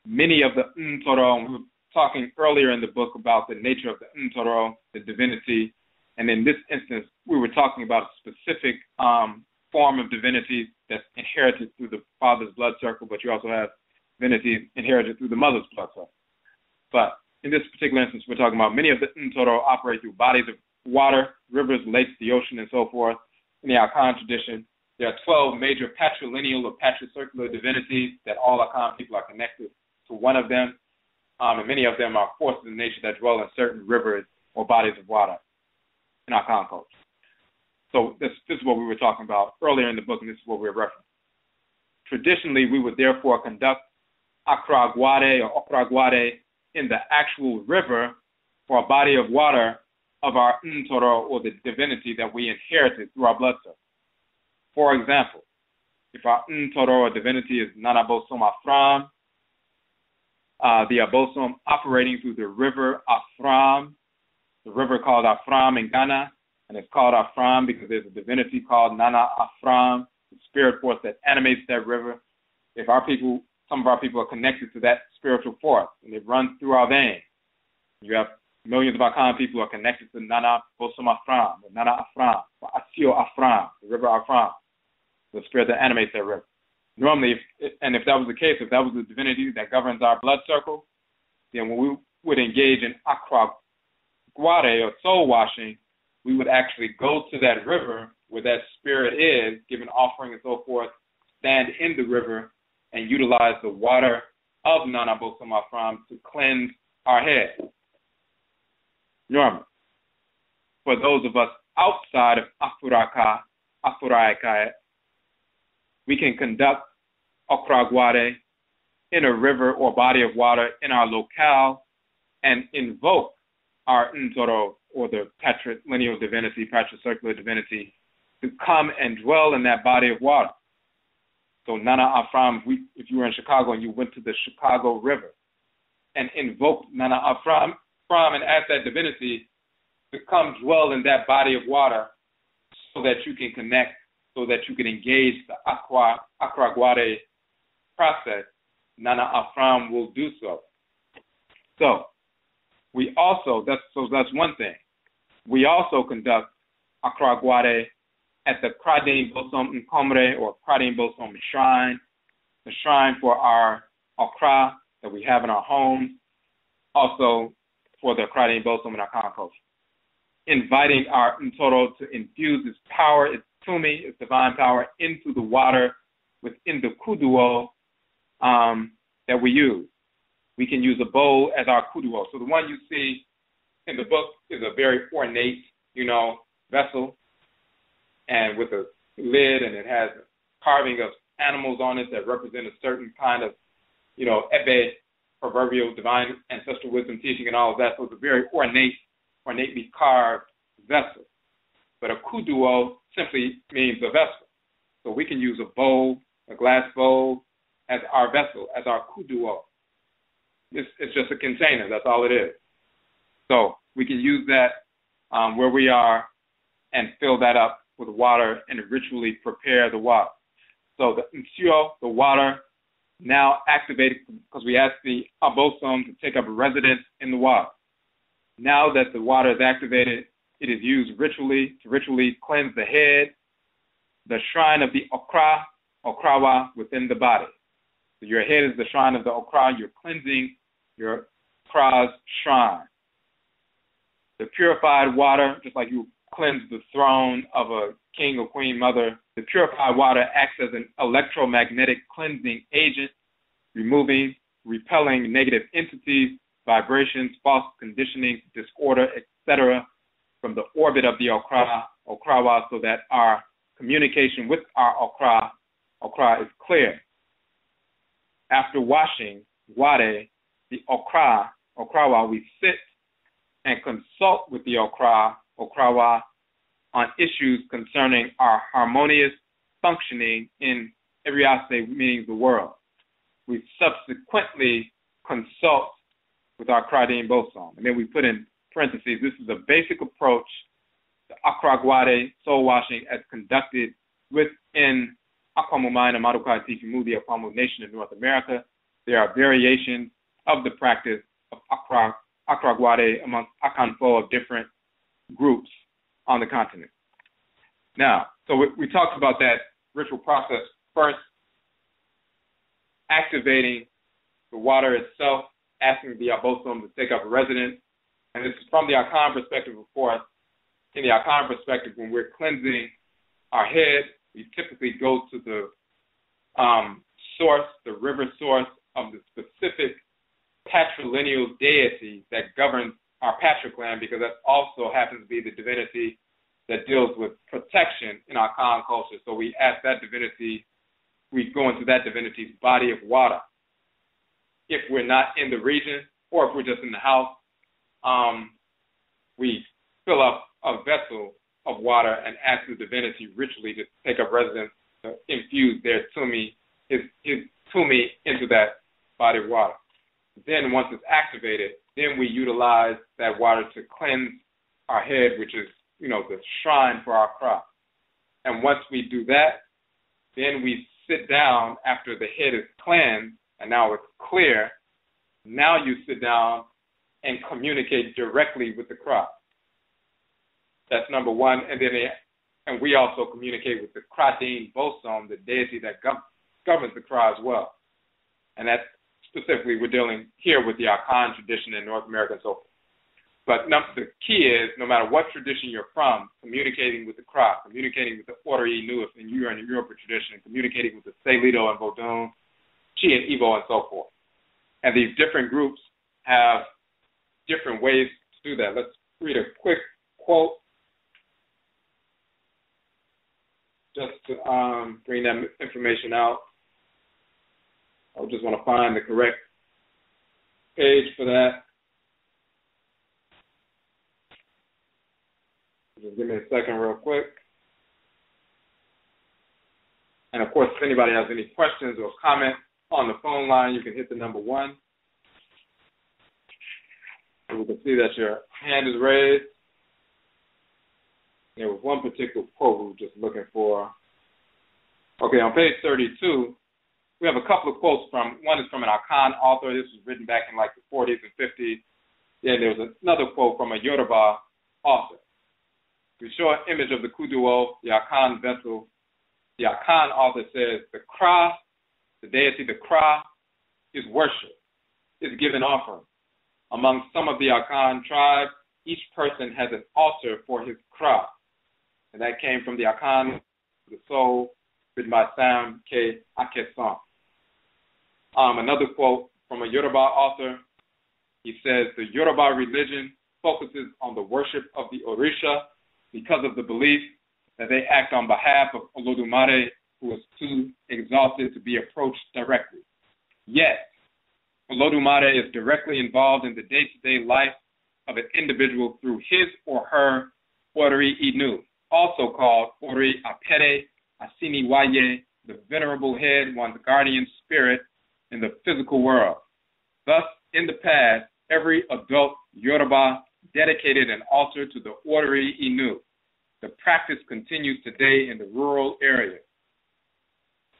Many of the ntoro, and we were talking earlier in the book about the nature of the ntoro, the divinity, and in this instance, we were talking about a specific form of divinity that's inherited through the father's blood circle, but you also have divinity inherited through the mother's blood circle. But in this particular instance, we're talking about many of the ntoro operate through bodies of water, rivers, lakes, the ocean, and so forth. In the Akan tradition, there are 12 major patrilineal or patricircular divinities that all Akan people are connected to one of them. And many of them are forces of nature that dwell in certain rivers or bodies of water in Akan culture. So this is what we were talking about earlier in the book, and this is what we're referencing. Traditionally, we would therefore conduct Okraa or in the actual river or a body of water of our ntoro, or the divinity that we inherited through our blood circle. For example, if our ntoro or divinity is Obosom Afram, the Obosom operating through the river Afram, the river called Afram in Ghana, and it's called Afram because there's a divinity called Nana Afram, the spirit force that animates that river. If some of our people are connected to that spiritual force, and it runs through our veins. You have millions of Akan people who are connected to Nana Obosom Afram, or Nana Afram, or Asio Afram, the river Afram, the spirit that animates that river. Normally, if that was the case, if that was the divinity that governs our blood circle, then when we would engage in Okraa or soul washing, we would actually go to that river where that spirit is, give an offering and so forth, stand in the river, and utilize the water of Nana Obosom Afram to cleanse our head. Normally. For those of us outside of Afuraitkaitnit, we can conduct Okraa in a river or body of water in our locale and invoke our Ntoro, or the patrilineal divinity, patricircular divinity, to come and dwell in that body of water. So Nana Afram, if you were in Chicago and you went to the Chicago River and invoked Nana Afram and asked that divinity to come dwell in that body of water so that you can connect, so that you can engage the Okraa Guade process, Nana Afram will do so. So we also, that's one thing. We also conduct Okraa Guade at the Obosom Nkomre, or Obosom Shrine, the shrine for our Okra that we have in our homes, also for the Obosom in our AKANFO, inviting our Ntoro to infuse its power, its tumi, its divine power, into the water within the kuduo that we use. We can use a bowl as our kuduo. So the one you see in the book is a very ornate, vessel, and with a lid, and it has carving of animals on it that represent a certain kind of, ebe, proverbial, divine, ancestral wisdom teaching and all of that. So it's a very ornately carved vessel. But a kuduo simply means a vessel. So we can use a bowl, a glass bowl, as our vessel, as our kuduo. It's just a container. That's all it is. So we can use that where we are and fill that up with water and ritually prepare the water. So the water, now activated because we asked the Obosom to take up residence in the water. Now that the water is activated, it is used to ritually cleanse the head, the shrine of the Okrawa within the body. So your head is the shrine of the Okra. You're cleansing your Okra's shrine. The purified water, just like you cleanse the throne of a king or queen mother, the purified water acts as an electromagnetic cleansing agent, repelling negative entities, vibrations, false conditioning, disorder, etc., from the orbit of the Okrawa, so that our communication with our Okra is clear. After washing Wade, the Okrawa, we sit and consult with the Okrawa on issues concerning our harmonious functioning in Eriase, meaning the world. We subsequently consult with our Obosom. And then we put in parentheses, this is a basic approach to Okraa Guade soul washing as conducted within Akwamumaina Marukai Tifimu, the Akwamu Nation in North America. There are variations of the practice of Okraa Guade amongst AKANFO of different groups on the continent. Now, so we talked about that ritual process first, activating the water itself, asking the Obosom to take up residence. And this is from the Akan perspective, of course. In the Akan perspective, when we're cleansing our head, we typically go to the source, the river source of the specific patrilineal deity that governs our patriclan, because that also happens to be the divinity that deals with protection in our Akan culture. So we ask that divinity, we go into that divinity's body of water. If we're not in the region, or if we're just in the house, we fill up a vessel of water and ask the divinity ritually to take up residence, to infuse their tumi, his tumi, into that body of water. Then once it's activated, then we utilize that water to cleanse our head, which is, the shrine for our crop. And once we do that, then we sit down after the head is cleansed, and now it's clear. Now you sit down and communicate directly with the crop. That's number one. And we also communicate with the Obosom, the deity that governs the Kra as well. And that's specifically, we're dealing here with the Akan tradition in North America and so forth. But the key is, no matter what tradition you're from, communicating with the Kra, communicating with the Order Inuit, and you're in the Yoruba tradition, communicating with the Selido and Vodun, Chi and Igbo, and so forth. And these different groups have different ways to do that. Let's read a quick quote just to bring that information out. I just want to find the correct page for that. Just give me a second real quick. And, of course, if anybody has any questions or comments on the phone line, you can hit the number 1. So we can see that your hand is raised. There was one particular quote we were just looking for. Okay, on page 32, we have a couple of quotes from, one is from an Akan author. This was written back in like the 40s and 50s. Then there was another quote from a Yoruba author. We show an image of the Kuduo, the Akan vessel. The Akan author says the Okraa, the deity, the Okraa, is worship, is given offering. Among some of the Akan tribes, each person has an altar for his Okraa. And that came from the Akan, the soul, written by Sam K. Akeson. Another quote from a Yoruba author. He says, the Yoruba religion focuses on the worship of the Orisha because of the belief that they act on behalf of Olodumare, who is too exalted to be approached directly. Yet, Olodumare is directly involved in the day-to-day life of an individual through his or her Ori Inu, also called Ori Apere Asiniwaye, the venerable head, one's guardian spirit in the physical world. Thus, in the past, every adult Yoruba dedicated an altar to the Ori Inu. The practice continues today in the rural areas.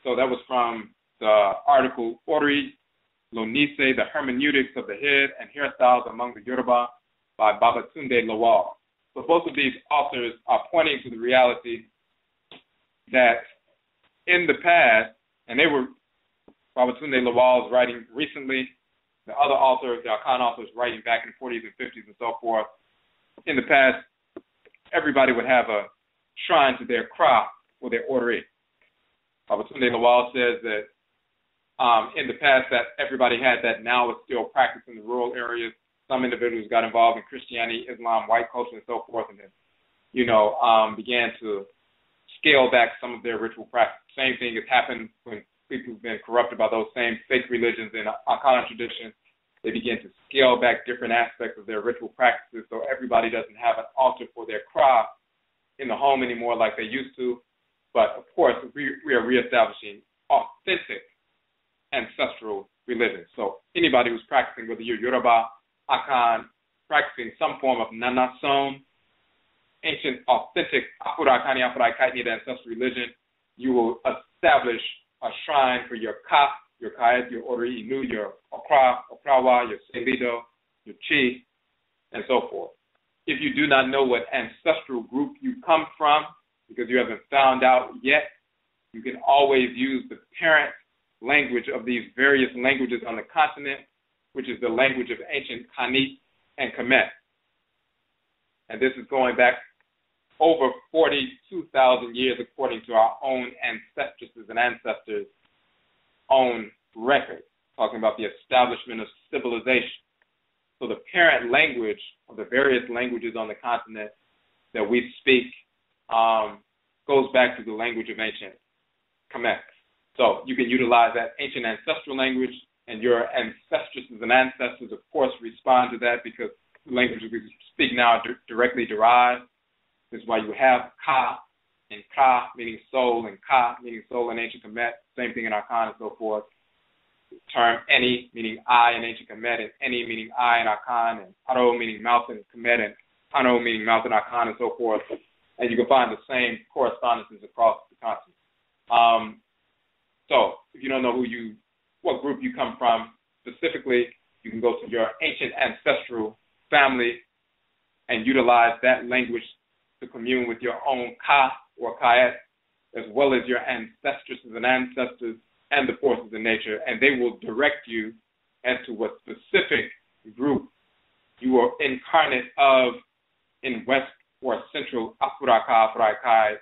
So that was from the article Ori Lonise, the Hermeneutics of the Head and Hairstyles Among the Yoruba by Babatunde Lawal. So both of these authors are pointing to the reality that in the past, and they were, Babatunde Lawal is writing recently, the other authors, the Akan authors, writing back in the 40s and 50s and so forth. In the past, everybody would have a shrine to their Okraa or their Ori. Babatunde Lawal says that in the past that everybody had that, now it's still practiced in the rural areas. Some individuals got involved in Christianity, Islam, white culture, and so forth, and then, began to scale back some of their ritual practice. Same thing has happened when people have been corrupted by those same fake religions in Akan tradition. They begin to scale back different aspects of their ritual practices, so everybody doesn't have an altar for their Okraa in the home anymore like they used to. But, of course, we are reestablishing authentic ancestral religion. So anybody who's practicing, whether you're Yoruba, Akan, practicing some form of Nanasom, ancient, authentic Afurakani, Afuraitkaitnit ancestral religion, you will establish a shrine for your Ka, your Kait, your Ori Inu, your Okra, Okrawa, your Selido, your Chi, and so forth. If you do not know what ancestral group you come from, because you haven't found out yet, you can always use the parent language of these various languages on the continent, which is the language of ancient Kanit and Kemet. And this is going back over 42,000 years according to our own ancestresses and ancestors' own record, talking about the establishment of civilization. So the parent language of the various languages on the continent that we speak goes back to the language of ancient Kemet. So you can utilize that ancient ancestral language, and your ancestresses and ancestors, of course, respond to that because the language we speak now directly derived. This is why you have Ka and Ka, meaning soul, and Ka, meaning soul in ancient Kemet. Same thing in Akan and so forth. The term Eni, meaning I in ancient Kemet, and Eni, meaning I in Akan, and Aro, meaning mouth in Kemet, and Ano, meaning mouth in Akan, and so forth. And you can find the same correspondences across the continent. So if you don't know what group you come from specifically, you can go to your ancient ancestral family and utilize that language to commune with your own Ka or Kait, as well as your ancestresses and ancestors and the forces of nature, and they will direct you as to what specific group you are incarnate of in West or Central Afurakai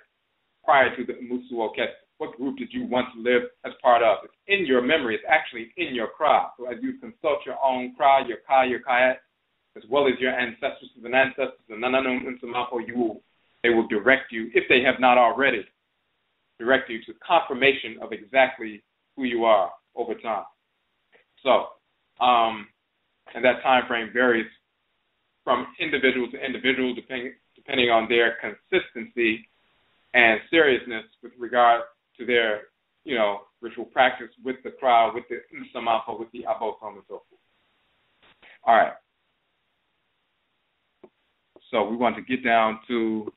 prior to the Musu Oket. What group did you want to live as part of? It's in your memory. It's actually in your Okraa. So as you consult your own Okraa, your Ka, your Kayat, as well as your ancestors and ancestors, and they will direct you, if they have not already, direct you to confirmation of exactly who you are over time. So, and that time frame varies from individual to individual depending on their consistency and seriousness with regard to their, ritual practice with the crowd, with the Nsamafo, with the Obosom, and so forth. All right. So we want to get down to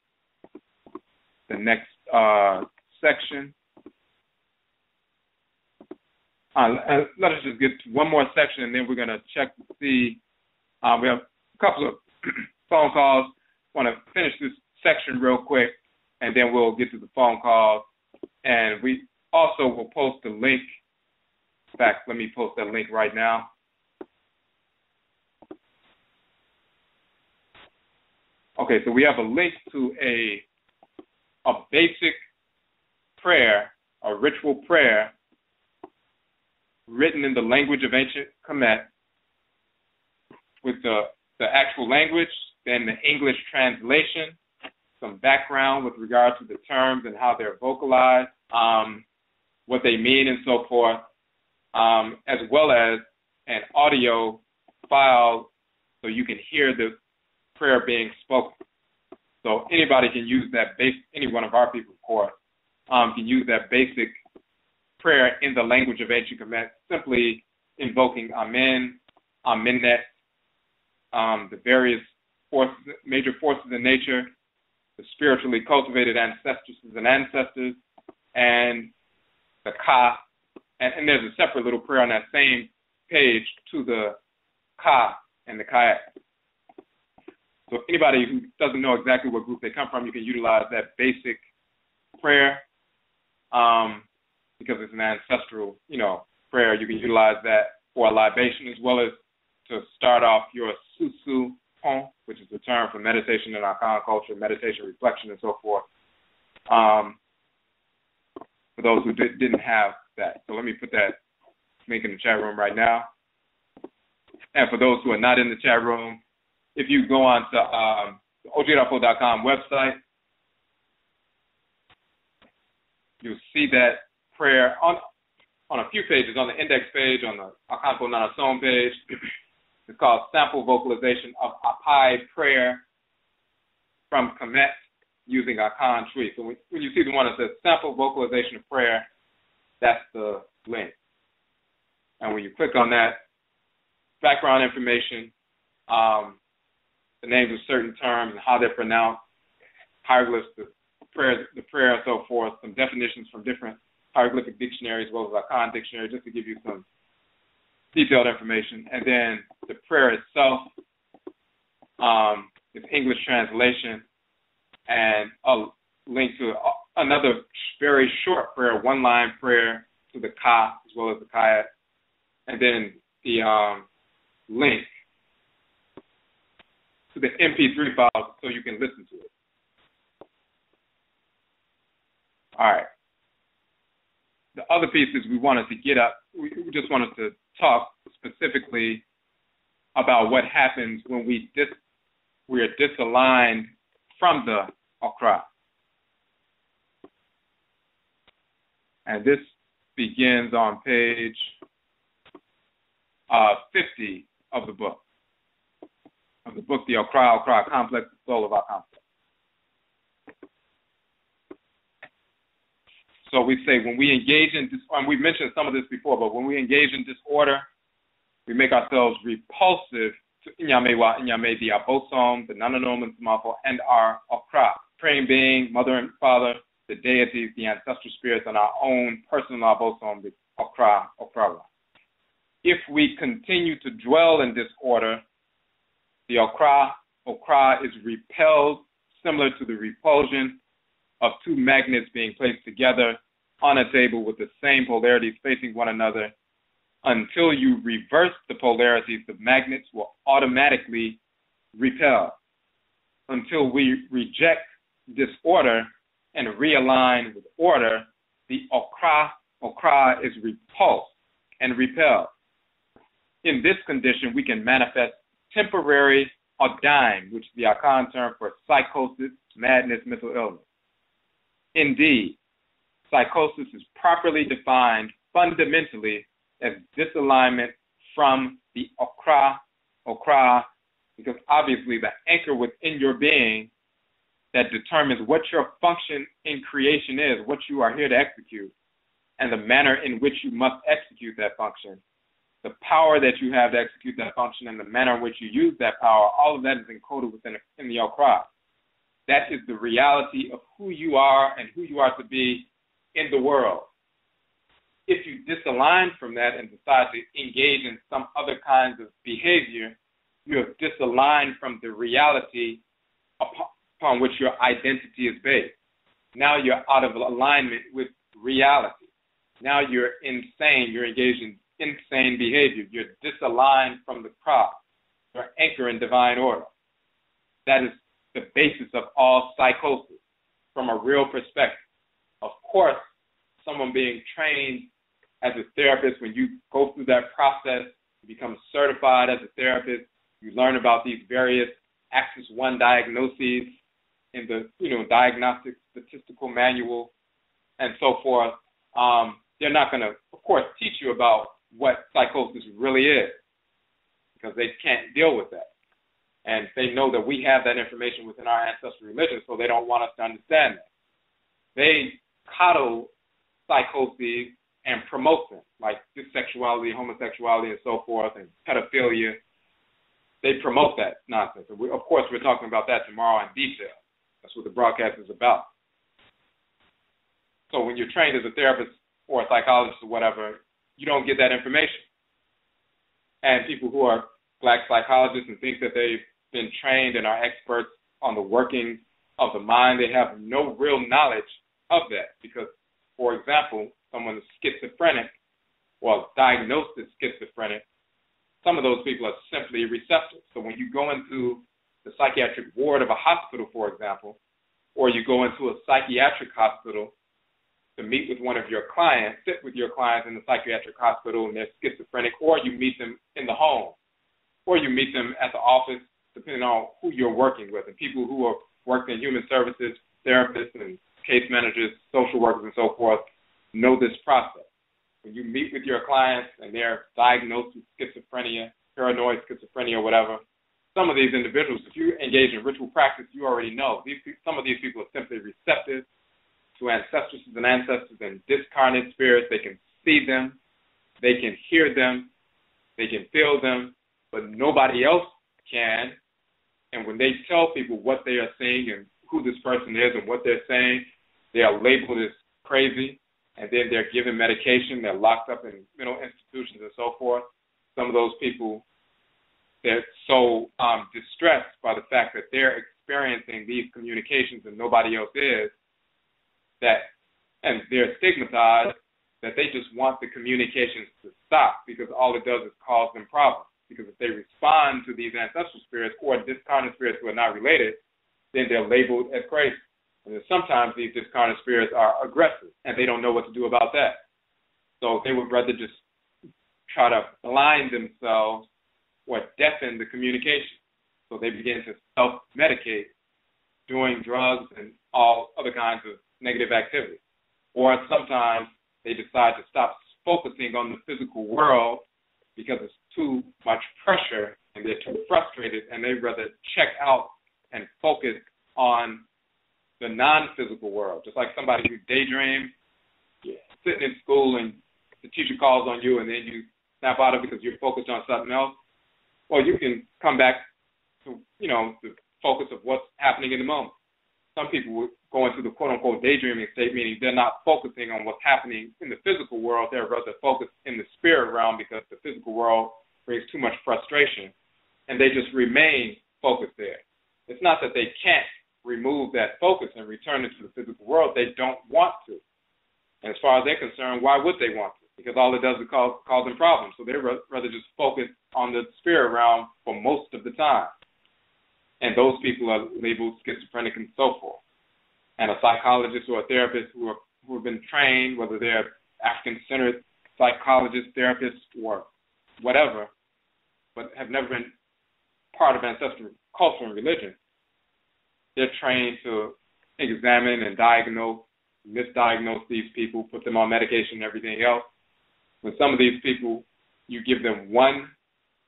the next section. Let us just get to one more section, and then we're going to check to see. We have a couple of phone calls. I want to finish this section real quick, and then we'll get to the phone calls. And we also will post a link. In fact, let me post that link right now. Okay, so we have a link to a basic prayer, a ritual prayer, written in the language of ancient Kemet, with the actual language, then the English translation, some background with regard to the terms and how they're vocalized, what they mean and so forth, as well as an audio file so you can hear the prayer being spoken. So anybody can use that any one of our people, of course, can use that basic prayer in the language of ancient Kemet, simply invoking Amen, Amenet, the various forces, major forces in nature, the spiritually cultivated ancestresses and ancestors, and the Ka. And there's a separate little prayer on that same page to the Ka and the Kait. So anybody who doesn't know exactly what group they come from, you can utilize that basic prayer because it's an ancestral, prayer. You can utilize that for a libation as well as to start off your susu pon, which is the term for meditation in our Akan culture, meditation, reflection, and so forth. For those who didn't have that. So let me put that link in the chat room right now. And for those who are not in the chat room, if you go on to the ojrafo.com website, you'll see that prayer on a few pages, on the index page, on the AKANFO NANASOM page. It's called Sample Vocalization of Apai Prayer from Kemet using Akan Tree. So when you see the one that says Sample Vocalization of Prayer, that's the link. And when you click on that, background information, the names of certain terms and how they're pronounced, hieroglyphs, the prayer and so forth, some definitions from different hieroglyphic dictionaries as well as Akan dictionary, just to give you some detailed information. And then the prayer itself, its English translation, and a link to another very short prayer, one-line prayer to the Ka as well as the Kayat, and then the link to the MP3 file so you can listen to it. All right. The other piece is we just wanted to talk specifically about what happens when we are disaligned from the Okra. And this begins on page 50 of the book. The Okraa Complex, the Soul of Akanfo. So we say when we engage in and we've mentioned some of this before, but when we engage in disorder, we make ourselves repulsive to Nyamewaa-Nyame, the Obosom, the Nananom and Samafo, and our Okra, praying being, mother and father, the deities, the ancestral spirits, and our own personal Obosom, the Okra. If we continue to dwell in disorder, the Okra is repelled, similar to the repulsion of two magnets being placed together on a table with the same polarities facing one another. Until you reverse the polarities, the magnets will automatically repel. Until we reject disorder and realign with order, the Okra is repulsed and repelled. In this condition, we can manifest temporary Odime, which is the Akan term for psychosis, madness, mental illness. Indeed, psychosis is properly defined fundamentally as disalignment from the Okra, because obviously the anchor within your being that determines what your function in creation is, what you are here to execute, and the manner in which you must execute that function, the power that you have to execute that function, and the manner in which you use that power, all of that is encoded in the Okra. That is the reality of who you are and who you are to be in the world. If you disalign from that and decide to engage in some other kinds of behavior, you have disaligned from the reality upon which your identity is based. Now you're out of alignment with reality. Now you're insane. You're engaged in insane behavior. You're disaligned from the crop. You're anchored in divine order. That is the basis of all psychosis from a real perspective. Of course, someone being trained as a therapist, when you go through that process, you become certified as a therapist, you learn about these various Axis 1 diagnoses in the diagnostic statistical manual and so forth. They're not going to, of course, teach you about what psychosis really is because they can't deal with that. And they know that we have that information within our ancestral religion, so they don't want us to understand that. They coddle psychoses and promote them, like bisexuality, homosexuality, and so forth, and pedophilia. They promote that nonsense. And of course, we're talking about that tomorrow in detail. That's what the broadcast is about. So when you're trained as a therapist or a psychologist or whatever, you don't get that information. And people who are black psychologists and think that they've been trained and are experts on the workings of the mind, they have no real knowledge of that. Because, for example, someone is schizophrenic or diagnosed as schizophrenic, some of those people are simply receptive. So when you go into the psychiatric ward of a hospital, for example, or you go into a psychiatric hospital to meet with one of your clients, sit with your clients in the psychiatric hospital and they're schizophrenic, or you meet them in the home, or you meet them at the office, depending on who you're working with. And people who are working in human services, therapists and case managers, social workers and so forth, know this process. When you meet with your clients and they're diagnosed with schizophrenia, paranoid schizophrenia, whatever, some of these individuals, if you engage in ritual practice, you already know. Some of these people are simply receptive to ancestresses and ancestors and discarnate spirits. They can see them, they can hear them, they can feel them, but nobody else can. And when they tell people what they are seeing and who this person is and what they're saying, they are labeled as crazy, and then they're given medication. They're locked up in mental institutions and so forth. Some of those people, they're so distressed by the fact that they're experiencing these communications and nobody else is, and they're stigmatized, that they just want the communications to stop because all it does is cause them problems. Because if they respond to these ancestral spirits or discarnate spirits who are not related, then they're labeled as crazy. And sometimes these discarnate spirits are aggressive, and they don't know what to do about that. So they would rather just try to blind themselves or deafen the communication. So they begin to self-medicate, doing drugs and all other kinds of negative activity. Or sometimes they decide to stop focusing on the physical world because it's too much pressure and they're too frustrated, and they'd rather check out and focus on the non-physical world. Just like somebody who daydreams, sitting in school and the teacher calls on you and then you snap out of it because you're focused on something else. Well, you can come back to, the focus of what's happening in the moment. Some people would go into the quote-unquote daydreaming state, meaning they're not focusing on what's happening in the physical world. They're rather focused in the spirit realm because the physical world brings too much frustration, and they just remain focused there. It's not that they can't remove that focus and return it to the physical world. They don't want to. And as far as they're concerned, why would they want to? Because all it does is cause them problems. So they'd rather just focus on the spirit realm for most of the time. And those people are labeled schizophrenic and so forth. And a psychologist or a therapist who have been trained, whether they're African-centered psychologists, therapists, or whatever, but have never been part of ancestral culture and religion, they're trained to examine and diagnose, misdiagnose these people, put them on medication and everything else. When some of these people you give them one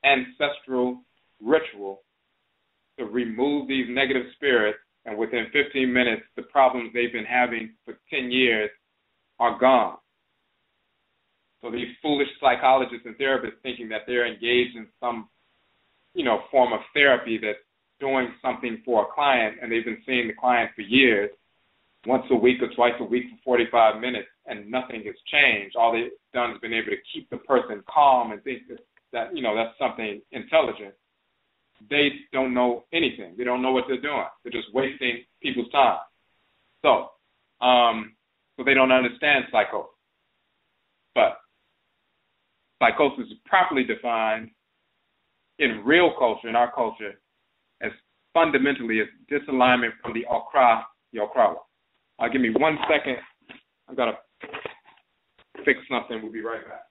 ancestral ritual to remove these negative spirits, and within 15 minutes, the problems they've been having for 10 years are gone. So these foolish psychologists and therapists thinking that they're engaged in some, form of therapy that's doing something for a client, and they've been seeing the client for years, once a week or twice a week for 45 minutes, and nothing has changed. All they've done is been able to keep the person calm and think that that's something intelligent. They don't know anything. They don't know what they're doing. They're just wasting people's time. So they don't understand psychosis. But psychosis is properly defined in real culture, in our culture, as fundamentally as disalignment from the Okra. Give me 1 second. I've got to fix something. We'll be right back.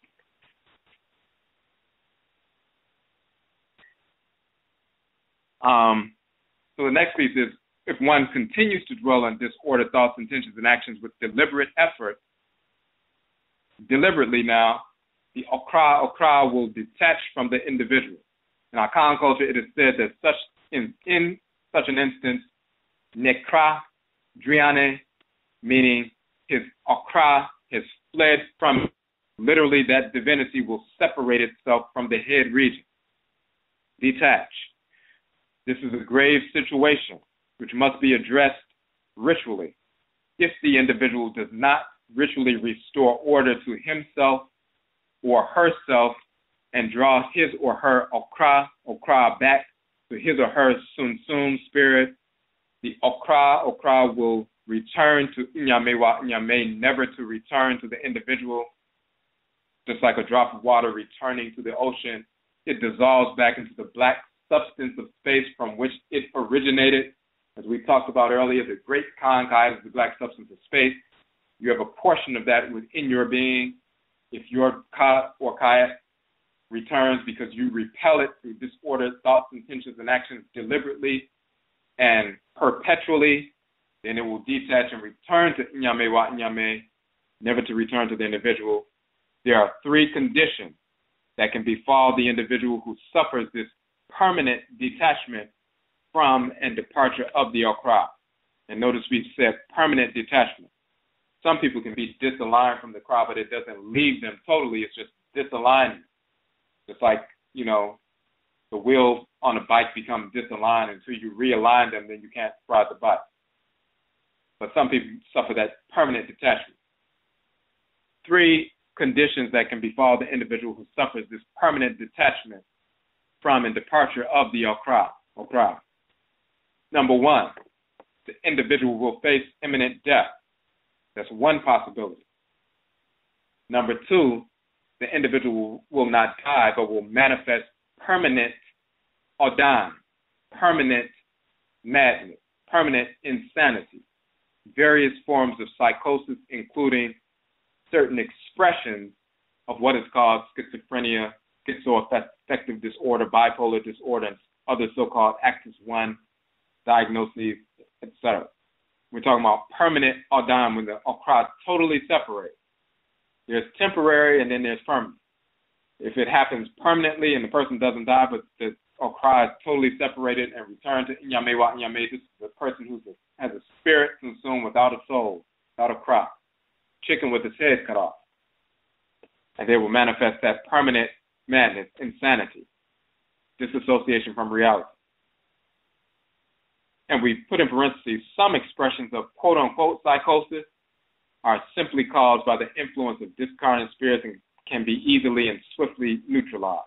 So the next piece is, if one continues to dwell on disordered thoughts, intentions, and actions with deliberate effort, deliberately now, the Okra will detach from the individual. In our Akan culture, it is said that in such an instance, Nekra Driane, meaning his Okra has fled from, literally that divinity will separate itself from the head region. Detach. This is a grave situation which must be addressed ritually. If the individual does not ritually restore order to himself or herself and draw his or her Okra back to his or her Sunsum spirit, the Okra will return to Nyamewaa-Nyame, never to return to the individual. Just like a drop of water returning to the ocean, it dissolves back into the black substance of space from which it originated. As we talked about earlier, the great Kait is the black substance of space. You have a portion of that within your being. If your Ka or Kait returns because you repel it through disordered thoughts, intentions, and actions deliberately and perpetually, then it will detach and return to Nyamewaa-Nyame, never to return to the individual. There are 3 conditions that can befall the individual who suffers this permanent detachment from and departure of the Okra. And notice we said permanent detachment. Some people can be disaligned from the Okra, but it doesn't leave them totally. It's just disalignment. It's like, the wheels on a bike become disaligned until you realign them, then you can't ride the bike. But some people suffer that permanent detachment. 3 conditions that can befall the individual who suffers this permanent detachment from and departure of the Okra. Number 1, the individual will face imminent death. That's one possibility. Number 2, the individual will not die, but will manifest permanent Odan, permanent madness, permanent insanity, various forms of psychosis, including certain expressions of what is called schizophrenia, schizoaffective disorder, bipolar disorder, and other so-called Axis 1 diagnoses, etc. We're talking about permanent Odan, when the Okra totally separate. There's temporary and then there's permanent. If it happens permanently and the person doesn't die, but the Okra is totally separated and returned to Nyamewaa-Nyame, this is a person who has a spirit consumed without a soul, without a crop, chicken with its head cut off. And they will manifest that permanent madness, insanity, disassociation from reality. And we put in parentheses, some expressions of quote-unquote psychosis are simply caused by the influence of discarnate spirits and can be easily and swiftly neutralized.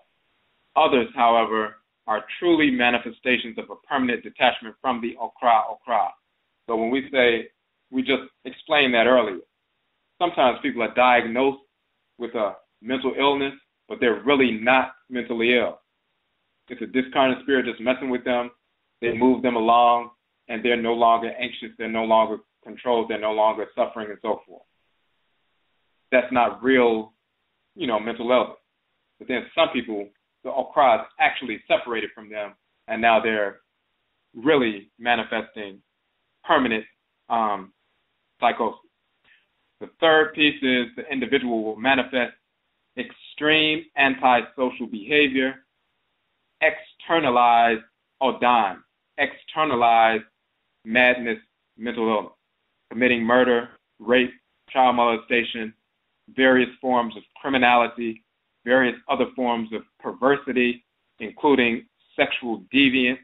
Others, however, are truly manifestations of a permanent detachment from the Okra. So when we say, we just explained that earlier, sometimes people are diagnosed with a mental illness, but they're really not mentally ill. It's a discarnate spirit just messing with them. They move them along, and they're no longer anxious. They're no longer controlled. They're no longer suffering, and so forth. That's not real, mental illness. But then some people, the Okra is actually separated from them, and now they're really manifesting permanent psychosis. The third piece is the individual will manifest extreme antisocial behavior, externalized odime, externalized madness, mental illness, committing murder, rape, child molestation, various forms of criminality, various other forms of perversity, including sexual deviance,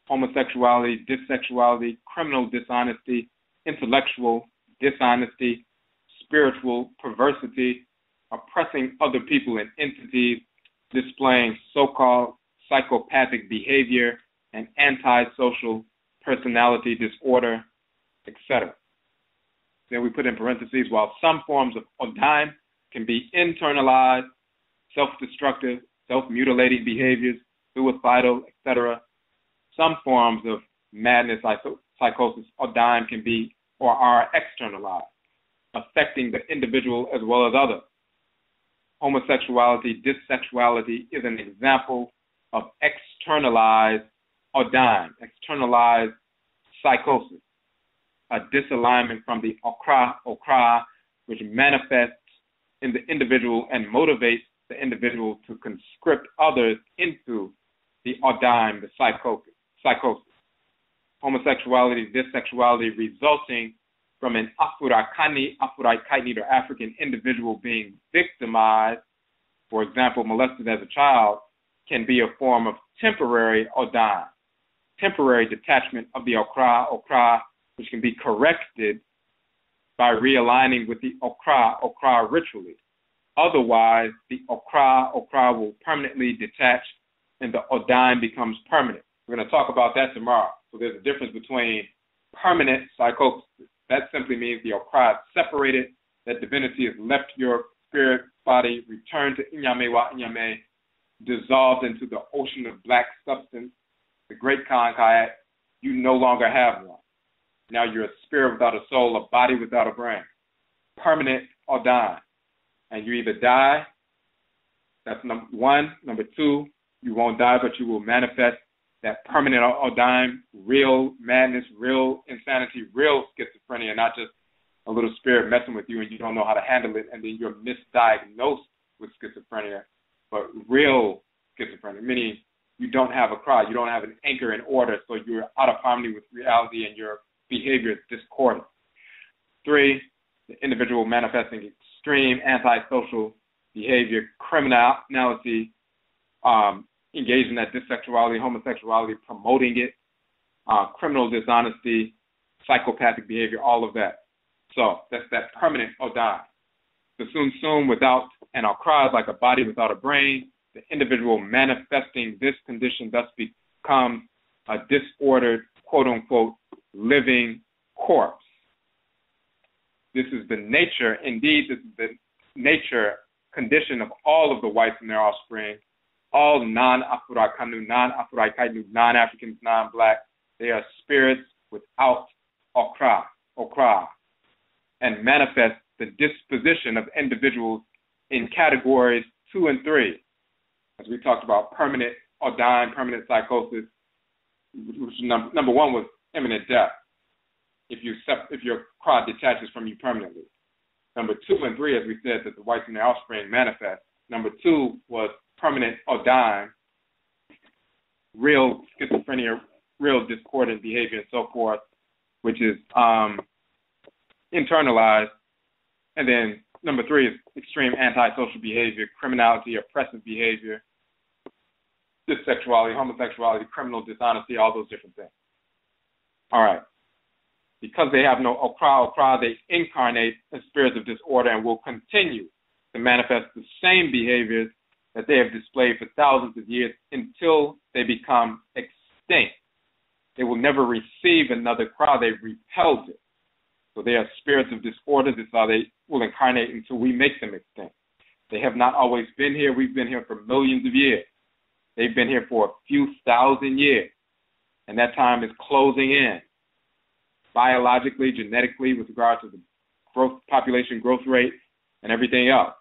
homosexuality, dissexuality, criminal dishonesty, intellectual dishonesty, spiritual perversity, oppressing other people and entities, displaying so-called psychopathic behavior and antisocial personality disorder, etc. Then we put in parentheses, while some forms of odime can be internalized, self-destructive, self-mutilating behaviors, suicidal, etc., some forms of madness, psychosis, odime can be or are externalized, affecting the individual as well as others. Homosexuality, dissexuality is an example of externalized odime, externalized psychosis, a disalignment from the Okra, which manifests in the individual and motivates the individual to conscript others into the odime, the psychosis. Homosexuality, dissexuality resulting from an Afurakani, Afuraitkaitnit, or African individual being victimized, for example, molested as a child, can be a form of temporary odime, temporary detachment of the Okra, which can be corrected by realigning with the Okra ritually. Otherwise, the Okra will permanently detach and the odime becomes permanent. We're going to talk about that tomorrow. So there's a difference between permanent psychosis. That simply means the Okra is separated, that divinity has left your spirit body, returned to Nyamewaa-Nyame, dissolved into the ocean of black substance, the great Kait. You no longer have one. Now you're a spirit without a soul, a body without a brain. Permanent or die. And you either die, that's number one. Number two, you won't die, but you will manifest that permanent or dying, real madness, real insanity, real schizophrenia, not just a little spirit messing with you and you don't know how to handle it and then you're misdiagnosed with schizophrenia, but real schizophrenia, meaning you don't have a cry, you don't have an anchor in order, so you're out of harmony with reality and your behavior is discordant. 3, the individual manifesting extreme antisocial behavior, criminality, engaged in that dissexuality, homosexuality, promoting it, criminal dishonesty, psychopathic behavior, all of that. So that's that permanent odime. The soon without an Okra is like a body without a brain. The individual manifesting this condition thus becomes a disordered, quote-unquote, living corpse. This is the nature, indeed, this is the nature condition of all of the whites and their offspring, all non-Afurakani, non-Afuraitkaitnit, non-Africans, non-Black. They are spirits without Okra, and manifest the disposition of individuals in categories 2 and 3. As we talked about, permanent or dying, permanent psychosis, which number 1 was imminent death, if your Okra detaches from you permanently. Number 2 and 3, as we said, that the whites and their offspring manifest. Number 2 was permanent or dying, real schizophrenia, real discordant behavior, and so forth, which is internalized. And then number 3 is extreme antisocial behavior, criminality, oppressive behavior, dissexuality, homosexuality, criminal dishonesty, all those different things. All right. Because they have no Okra, they incarnate as spirits of disorder and will continue to manifest the same behaviors that they have displayed for thousands of years until they become extinct. They will never receive another Okra. They've repelled it. So they are spirits of disorder. This is how they will incarnate until we make them extinct. They have not always been here. We've been here for millions of years. They've been here for a few thousand years. And that time is closing in. Biologically, genetically, with regard to the population growth rate and everything else.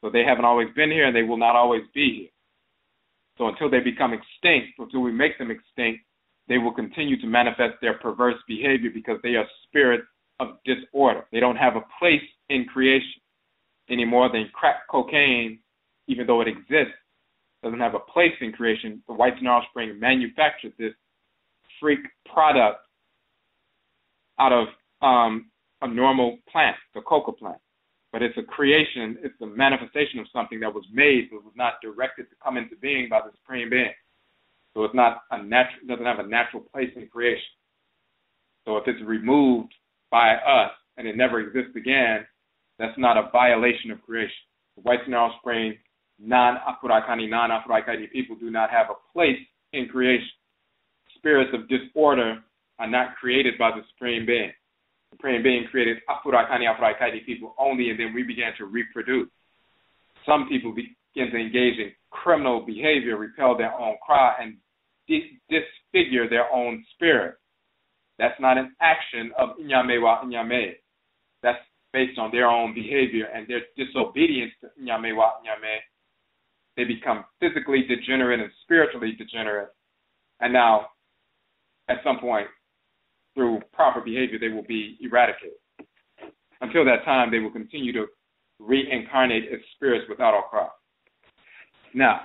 So they haven't always been here and they will not always be here. So until they become extinct, until we make them extinct, they will continue to manifest their perverse behavior because they are spirits of disorder. They don't have a place in creation any more than crack cocaine even though it exists, doesn't have a place in creation. The white star spring manufactured this freak product out of a normal plant, the coca plant. But it's a creation, it's a manifestation of something that was made, but was not directed to come into being by the Supreme Being. So it's not doesn't have a natural place in creation. So if it's removed by us and it never exists again, that's not a violation of creation. The white star spring, non-Afurakani, non-Afuraitkaitnit people do not have a place in creation. Spirits of disorder are not created by the Supreme Being. The Supreme Being created Afurakani, Afuraitkaitnit people only, and then we began to reproduce. Some people begin to engage in criminal behavior, repel their own cry, and disfigure their own spirit. That's not an action of Nyamewaa-Nyame. That's based on their own behavior and their disobedience to Nyamewaa-Nyame. They become physically degenerate and spiritually degenerate. And now, at some point, through proper behavior, they will be eradicated. Until that time, they will continue to reincarnate as spirits without Okra. Now,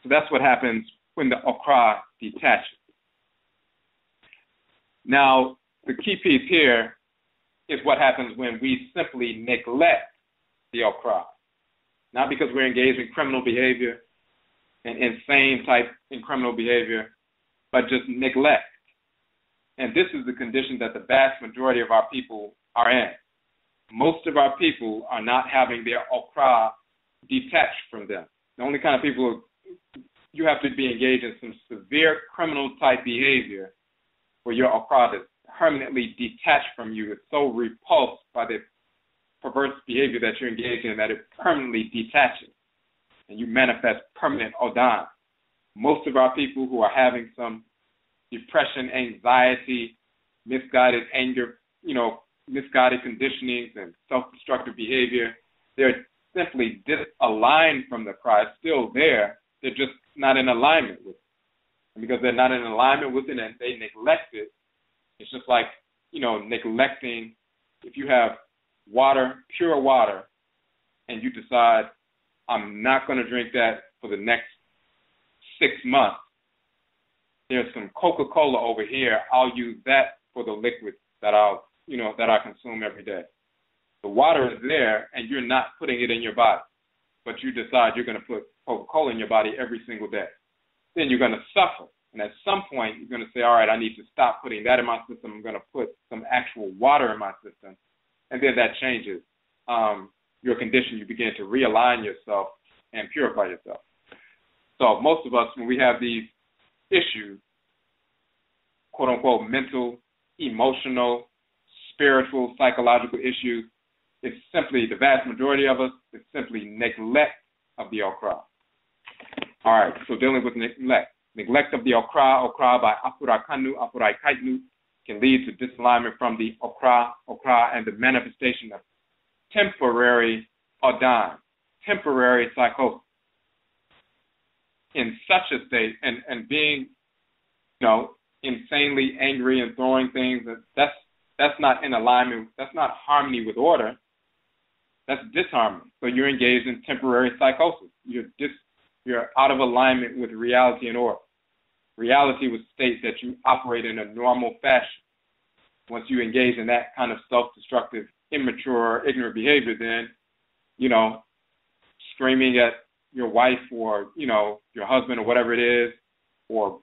so that's what happens when the Okra detaches. Now, the key piece here is what happens when we simply neglect the Okra. Not because we're engaged in criminal behavior and insane type in criminal behavior, but just neglect. And this is the condition that the vast majority of our people are in. Most of our people are not having their Okra detached from them. The only kind of people, you have to be engaged in some severe criminal type behavior for your Okra to permanently detach from you. It's so repulsed by the perverse behavior that you're engaged in that it permanently detaches and you manifest permanent Odan. Most of our people who are having some depression, anxiety, misguided anger, misguided conditionings and self-destructive behavior, they're simply disaligned from the cry. It's still there. They're just not in alignment with it. And because they're not in alignment with it and they neglect it, it's just like, neglecting, if you have water, pure water, and you decide, I'm not going to drink that for the next 6 months. There's some Coca-Cola over here. I'll use that for the liquid that I consume every day. The water is there, and you're not putting it in your body, but you decide you're going to put Coca-Cola in your body every single day. Then you're going to suffer. And at some point, you're going to say, all right, I need to stop putting that in my system. I'm going to put some actual water in my system. And then that changes your condition. You begin to realign yourself and purify yourself. So most of us, when we have these issues, quote-unquote, mental, emotional, spiritual, psychological issues, it's simply, the vast majority of us, it's simply neglect of the Okra. All right, so dealing with neglect. Neglect of the Okra by Afurakani, Afuraitkaitnit, can lead to disalignment from the Okra, and the manifestation of temporary Odan, temporary psychosis. In such a state, and being, insanely angry and throwing things, that's not in alignment, that's not harmony with order, that's disharmony. So you're engaged in temporary psychosis. You're out of alignment with reality and order. Reality would state that you operate in a normal fashion. Once you engage in that kind of self-destructive, immature, ignorant behavior, then, screaming at your wife or, your husband or whatever it is, or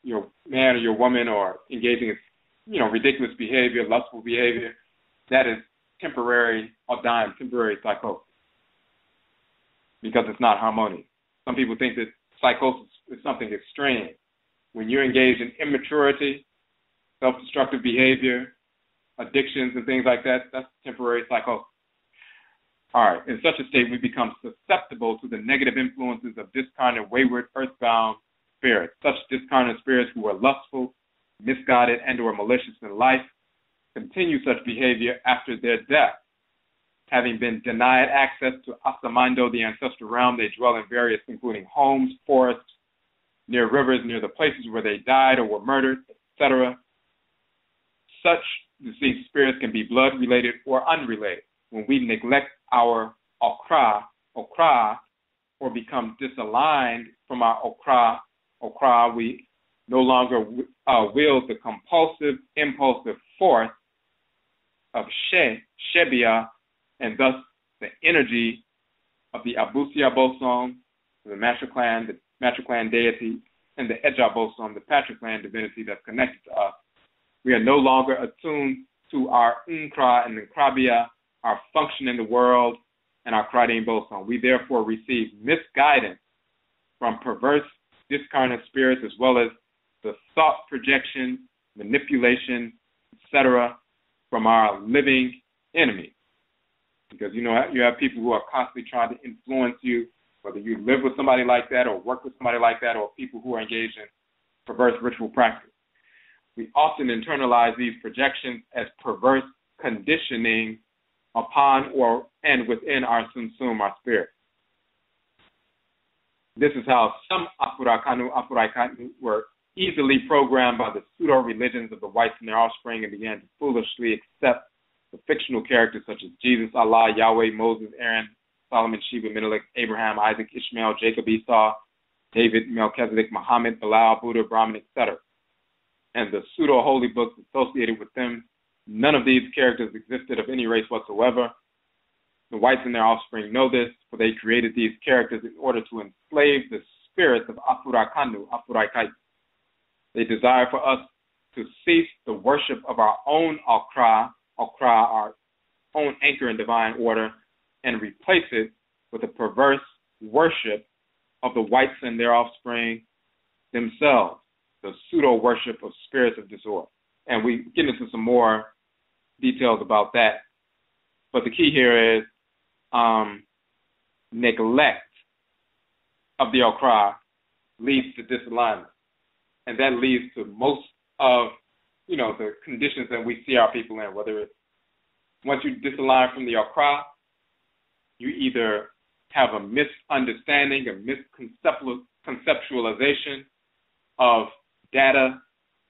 your man or your woman, or engaging in, ridiculous behavior, lustful behavior, that is temporary temporary psychosis, because it's not harmonious. Some people think that psychosis is something extreme. When you're engaged in immaturity, self-destructive behavior, addictions and things like that, that's temporary psychosis. All right, in such a state, we become susceptible to the negative influences of discarnate, wayward, earthbound spirits. Such discarnate spirits who are lustful, misguided, and or malicious in life continue such behavior after their death. Having been denied access to Asamando, the ancestral realm, they dwell in various, including homes, forests, near rivers, near the places where they died or were murdered, etc. Such deceased spirits can be blood-related or unrelated. When we neglect our Okra, Okra or become disaligned from our Okra, we no longer wield the compulsive, impulsive force of Shebia, and thus the energy of the Obosom, the master clan deity, and the Obosom, the patriclan divinity that's connected to us. We are no longer attuned to our Okra and Nkrabia, our function in the world, and our Kradim Bosom. We therefore receive misguidance from perverse, discarnate spirits, as well as the thought projection, manipulation, etc., from our living enemy. Because, you have people who are constantly trying to influence you, whether you live with somebody like that or work with somebody like that, or people who are engaged in perverse ritual practice. We often internalize these projections as perverse conditioning upon and within our sunsum, our spirit. This is how some Afuraitkaitnit were easily programmed by the pseudo-religions of the whites and their offspring and began to foolishly accept the fictional characters such as Jesus, Allah, Yahweh, Moses, Aaron, Solomon, Sheba, Menelik, Abraham, Isaac, Ishmael, Jacob, Esau, David, Melchizedek, Muhammad, Bilal, Buddha, Brahman, etc. And the pseudo-holy books associated with them. None of these characters existed of any race whatsoever. The whites and their offspring know this, for they created these characters in order to enslave the spirits of Afuraitkaitnit. They desire for us to cease the worship of our own Okra, our own anchor in divine order, and replace it with a perverse worship of the whites and their offspring themselves, the pseudo-worship of spirits of disorder. And we get into some more details about that. But the key here is neglect of the Okra leads to disalignment. And that leads to most of, the conditions that we see our people in, whether it's once you disalign from the Okra, you either have a misunderstanding, a misconceptualization of data,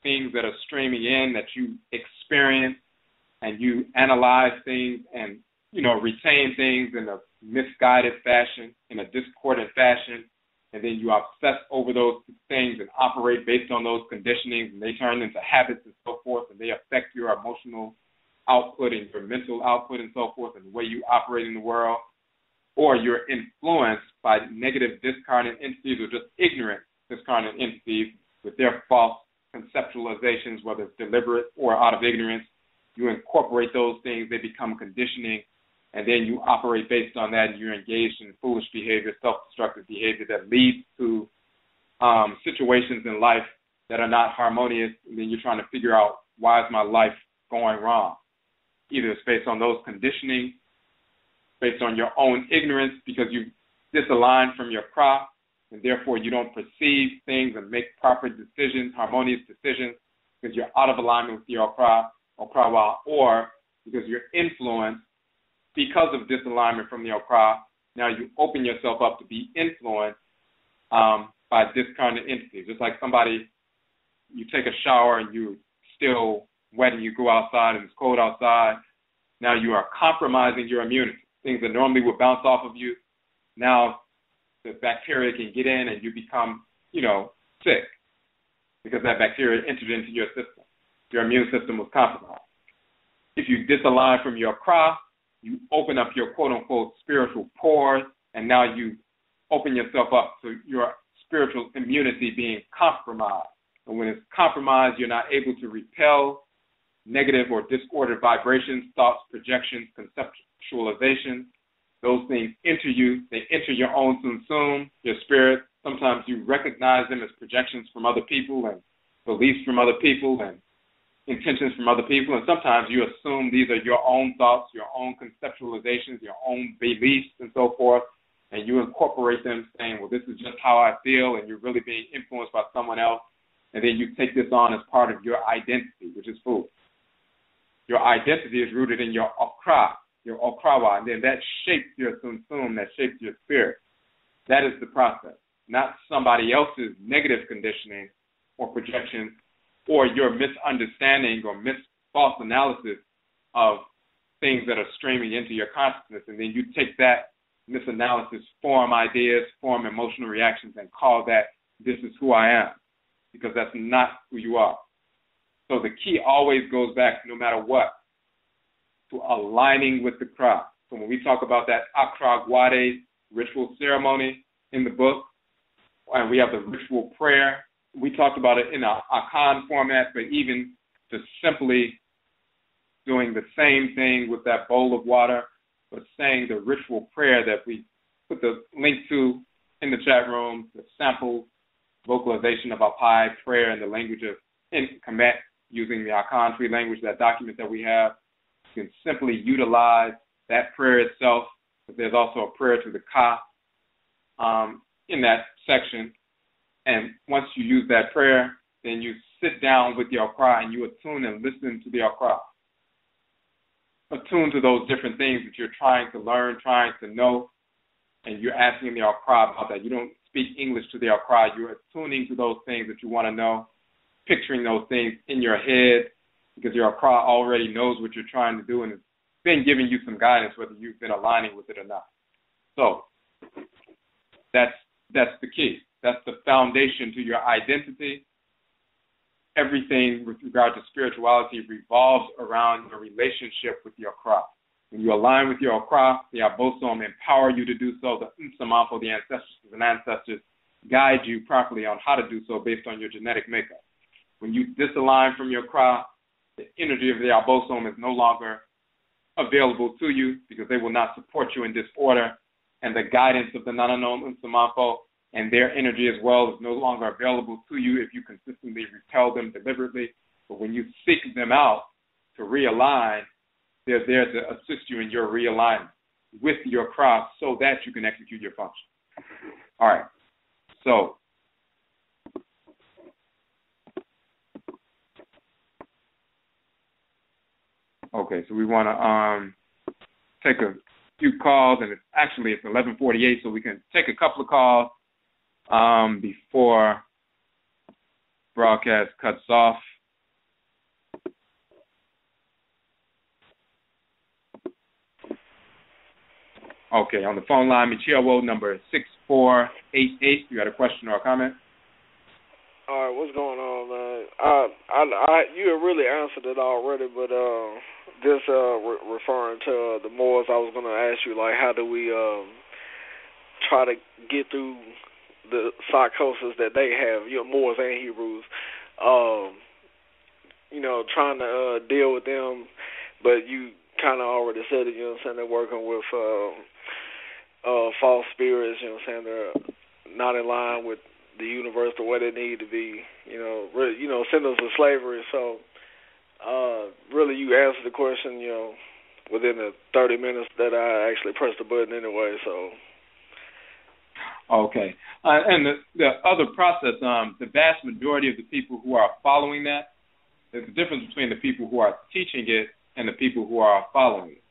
things that are streaming in that you experience, and you analyze things and, retain things in a misguided fashion, in a discordant fashion, and then you obsess over those things and operate based on those conditionings, and they turn into habits and so forth, and they affect your emotional output and your mental output and so forth, and the way you operate in the world. Or you're influenced by negative discarnate entities or just ignorant discarnate entities with their false conceptualizations, whether it's deliberate or out of ignorance. You incorporate those things, they become conditioning, and then you operate based on that, and you're engaged in foolish behavior, self-destructive behavior that leads to situations in life that are not harmonious, and then you're trying to figure out, why is my life going wrong? Either it's based on those conditioning, based on your own ignorance because you disaligned from your craft, and therefore you don't perceive things and make proper decisions, harmonious decisions, because you're out of alignment with your Okra, or because you're influenced because of disalignment from the Okra. Now you open yourself up to be influenced by discarnate entities. Just like somebody, you take a shower and you're still wet and you go outside and it's cold outside. Now you are compromising your immunity. Things that normally would bounce off of you, now the bacteria can get in and you become, sick because that bacteria entered into your system. Your immune system was compromised. If you disalign from your craft, you open up your quote-unquote spiritual pores, and now you open yourself up to your spiritual immunity being compromised. And when it's compromised, you're not able to repel negative or disordered vibrations, thoughts, projections, conceptualizations. Those things enter you. They enter your own sunsum, your spirit. Sometimes you recognize them as projections from other people and beliefs from other people and intentions from other people. And sometimes you assume these are your own thoughts, your own conceptualizations, your own beliefs and so forth. And you incorporate them saying, well, this is just how I feel, and you're really being influenced by someone else. And then you take this on as part of your identity, which is foolish. Your identity is rooted in your Okra, your Okrawa, and then that shapes your sunsum, that shapes your spirit. That is the process, not somebody else's negative conditioning or projection or your misunderstanding or false analysis of things that are streaming into your consciousness, and then you take that misanalysis form ideas, form emotional reactions, and call that this is who I am, because that's not who you are. So the key always goes back, no matter what, to aligning with the crowd. So when we talk about that Okraa ritual ceremony in the book, and we have the ritual prayer, we talked about it in our Akan format, but even just simply doing the same thing with that bowl of water, but saying the ritual prayer that we put the link to in the chat room, the sample vocalization of our Pai prayer in the language of Kemet, using the Akan free language, that document that we have. You can simply utilize that prayer itself, but there's also a prayer to the Ka in that section. And once you use that prayer, then you sit down with the Okra and you attune and listen to the Okra. Attune to those different things that you're trying to learn, trying to know, and you're asking the Okra about that. You don't speak English to the Okra. You're attuning to those things that you want to know, picturing those things in your head, because your Okra already knows what you're trying to do and has been giving you some guidance, whether you've been aligning with it or not. So that's the key. That's the foundation to your identity. Everything with regard to spirituality revolves around your relationship with your Okra. When you align with your Okra, the Obosom empower you to do so. The Nsamafo, the ancestors guide you properly on how to do so based on your genetic makeup. When you disalign from your Okra, the energy of the Obosom is no longer available to you because they will not support you in disorder, and the guidance of the Nananom Nsamafo and their energy as well is no longer available to you if you consistently repel them deliberately. But when you seek them out to realign, they're there to assist you in your realignment with your craft so that you can execute your function. All right. So okay, so we want to take a few calls, and it's 11:48, so we can take a couple of calls before broadcast cuts off. Okay, on the phone line, Michio, number 6488. You got a question or a comment? All right, what's going on, man? You have really answered it already, but just referring to the Moors, I was going to ask you, like, how do we try to get through the psychosis that they have, Moors and Hebrews, trying to deal with them, but you kind of already said it, they're working with false spirits, they're not in line with the universe the way they need to be, really, send us to slavery. So, really, you answered the question, within the 30 minutes that I actually pressed the button anyway, so. Okay. And the other process, the vast majority of the people who are following that, there's a difference between the people who are teaching it and the people who are following it.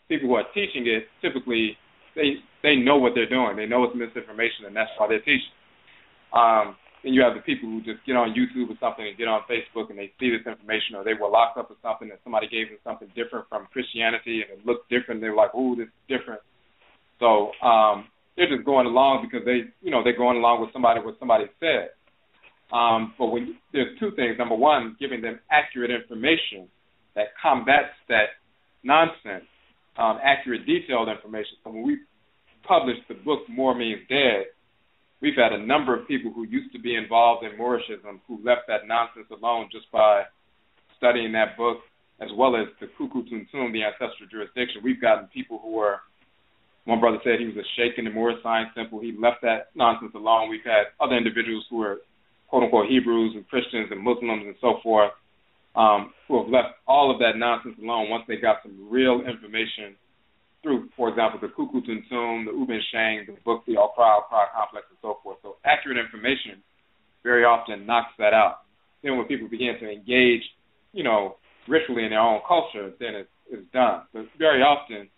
People who are teaching it, typically, they know what they're doing. They know it's misinformation, and that's why they're teaching. Then you have the people who just get on YouTube or something and get on Facebook and they see this information, or they were locked up or something and somebody gave them something different from Christianity and it looked different. They were like, ooh, this is different. So they're just going along because they're going along with what somebody said. But there's two things. Number one, giving them accurate information that combats that nonsense, accurate, detailed information. So when we published the book More Means Dead, we've had a number of people who used to be involved in Moorishism who left that nonsense alone just by studying that book, as well as the Kuku Tuntum, the ancestral jurisdiction. We've gotten people who were, one brother said he was a sheikh in the Moorish Science Temple. He left that nonsense alone. We've had other individuals who are, quote-unquote, Hebrews and Christians and Muslims and so forth, who have left all of that nonsense alone once they got some real information through, for example, the Kuku Tuntum, the Uben Shang, the book, the Okraa Complex, and so forth. So accurate information very often knocks that out. Then when people begin to engage, ritually in their own culture, then it's done. But very often,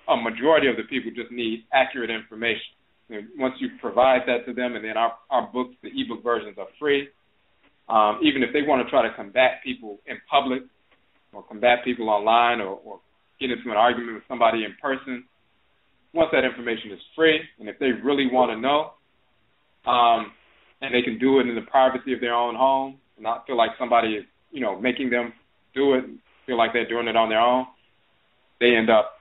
a majority of the people just need accurate information. And once you provide that to them, and then our books, the ebook versions, are free. Even if they want to try to combat people in public or combat people online or get into an argument with somebody in person, once that information is free, and if they really want to know, and they can do it in the privacy of their own home, and not feel like somebody is, making them do it, feel like they're doing it on their own, they end up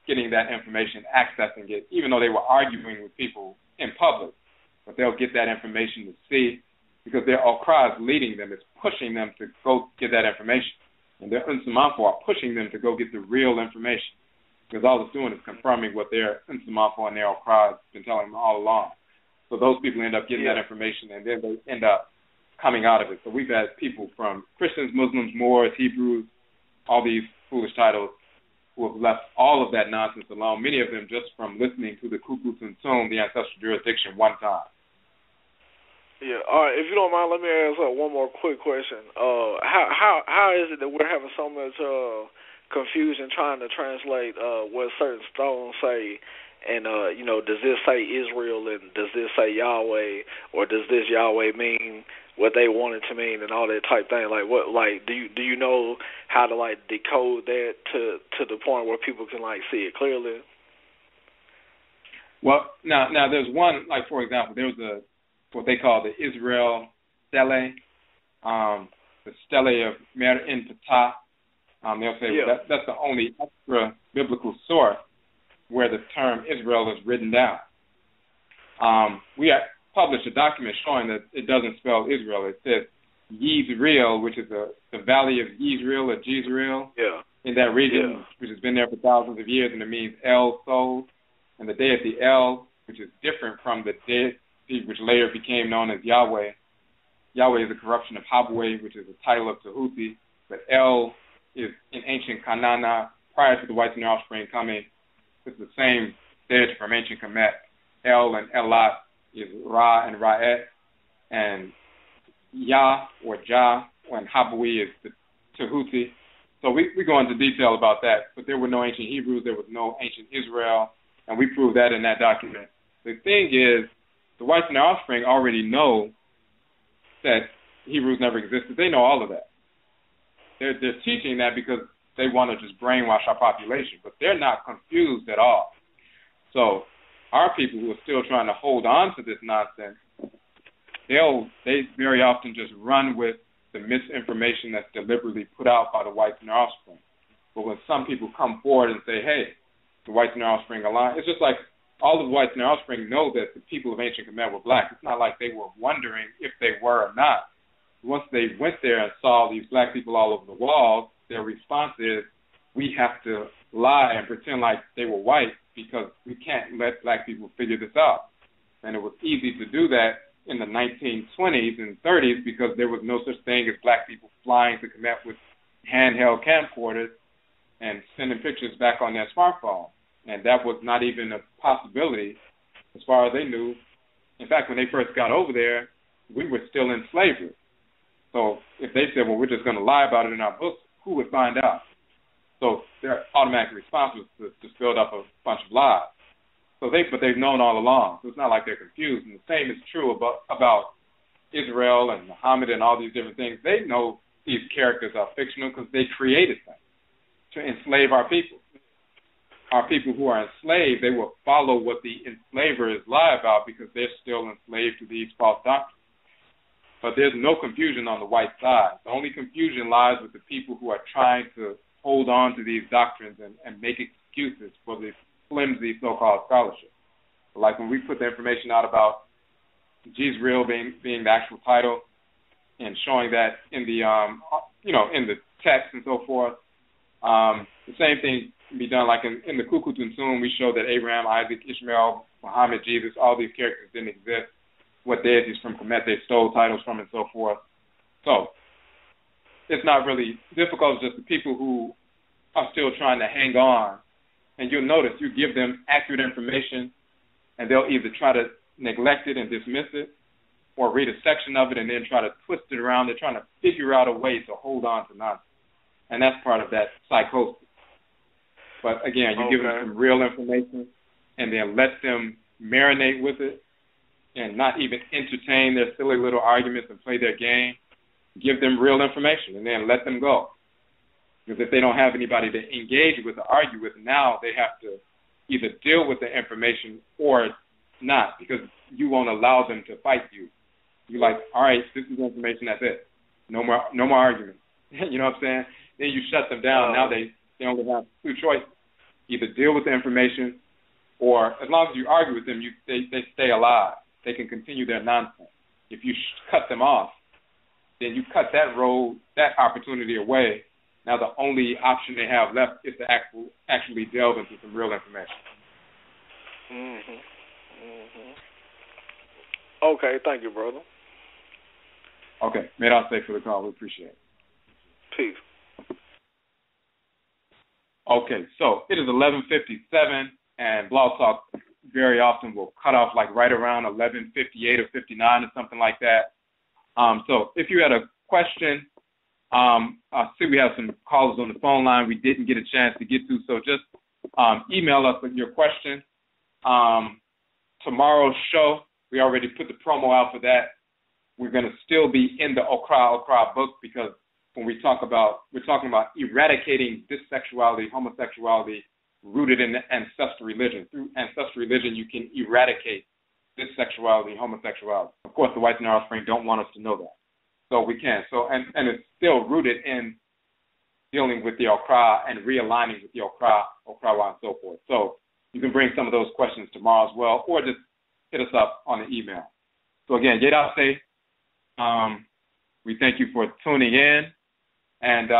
getting that information, accessing it, even though they were arguing with people in public. But they'll get that information to see, because their Okra is leading them, it's pushing them to go get that information. And their Nsamanfo are pushing them to go get the real information, because all it's doing is confirming what their Nsamanfo and their Okra have been telling them all along. So those people end up getting that information, and then they end up coming out of it. So we've had people from Christians, Muslims, Moors, Hebrews, all these foolish titles, who have left all of that nonsense alone, many of them just from listening to the Kukultun, the ancestral jurisdiction, one time. Yeah. All right. If you don't mind, let me ask one more quick question. How is it that we're having so much confusion trying to translate what certain stones say? And does this say Israel, and does this say Yahweh, or does this Yahweh mean what they want it to mean, and all that type thing? Like, what? Like, do you know how to decode that to the point where people can see it clearly? Well, now there's one, for example, there was what they call the Israel Stele, the Stele of Mer in Ptah. They'll say that's the only extra biblical source where the term Israel is written down. We have published a document showing that it doesn't spell Israel. It says Yisrael, which is the valley of Yisrael or Jezreel in that region, which has been there for thousands of years, and it means El Sol. And the deity El, which is different from the deity which later became known as Yahweh. Yahweh is a corruption of Habwe, which is a title of Tahuti, but El is in ancient Kanana, prior to the whites and their offspring coming. It's the same deity from ancient Kemet. El and Elat is Ra and Ra'et, and Yah or Jah and Habwe is the Tahuti. So we go into detail about that, but there were no ancient Hebrews, there was no ancient Israel, and we proved that in that document. The thing is, the whites and their offspring already know that Hebrews never existed. They know all of that. They're teaching that because they want to just brainwash our population, but they're not confused at all. So our people who are still trying to hold on to this nonsense, they very often just run with the misinformation that's deliberately put out by the whites and their offspring. But when some people come forward and say, hey, the whites and their offspring align, it's just like all of the whites and their offspring know that the people of ancient Kemet were black. It's not like they were wondering if they were or not. Once they went there and saw these black people all over the walls, their response is, we have to lie and pretend like they were white because we can't let black people figure this out. And it was easy to do that in the 1920s and 30s because there was no such thing as black people flying to Kemet with handheld camcorders and sending pictures back on their smartphone. And that was not even a possibility as far as they knew. In fact, when they first got over there, we were still in slavery. So if they said, well, we're just going to lie about it in our books, who would find out? So their automatic response was to just build up a bunch of lies. But they've known all along. So it's not like they're confused. And the same is true about Israel and Muhammad and all these different things. They know these characters are fictional because they created them to enslave our people. Our people who are enslaved, they will follow what the enslavers lie about because they're still enslaved to these false doctrines. But there's no confusion on the white side. The only confusion lies with the people who are trying to hold on to these doctrines and make excuses for this flimsy so-called scholarship. Like when we put the information out about Jezreel being the actual title and showing that in the in the text and so forth, the same thing can be done like in the Kukultun, we show that Abraham, Isaac, Ishmael, Muhammad, Jesus, all these characters didn't exist. What deities from Kemet they stole titles from and so forth. So it's not really difficult. It's just the people who are still trying to hang on. And you'll notice you give them accurate information and they'll either try to neglect it and dismiss it or read a section of it and then try to twist it around. They're trying to figure out a way to hold on to nonsense. And that's part of that psychosis. But again, you give them some real information and then let them marinate with it and not even entertain their silly little arguments and play their game. Give them real information and then let them go. Because if they don't have anybody to engage with or argue with, now they have to either deal with the information or not, because you won't allow them to fight you. You're like, all right, this is information, that's it. No more arguments. You know what I'm saying? Then you shut them down. Now they only have two choices. Either deal with the information, or as long as you argue with them, they stay alive. They can continue their nonsense. If you cut them off, then you cut that road, that opportunity away. Now the only option they have left is to actually delve into some real information. Okay, thank you, brother. Okay, may I say for the call, we appreciate it. Peace. Okay, so it is 11:57, and Blog Talk very often will cut off like right around 11:58 or 59 or something like that. So if you had a question, I see we have some callers on the phone line we didn't get a chance to get to, so just email us with your question. Tomorrow's show, we already put the promo out for that. We're going to still be in the Okraa book, because when we're talking about eradicating dissexuality, homosexuality, rooted in ancestral religion. Through ancestral religion, you can eradicate dissexuality, homosexuality. Of course, the whites in our offspring don't want us to know that. So we can. So and it's still rooted in dealing with the Okraa and realigning with the Okraa, and so forth. So you can bring some of those questions tomorrow as well, or just hit us up on the email. So again, Yedase, we thank you for tuning in, and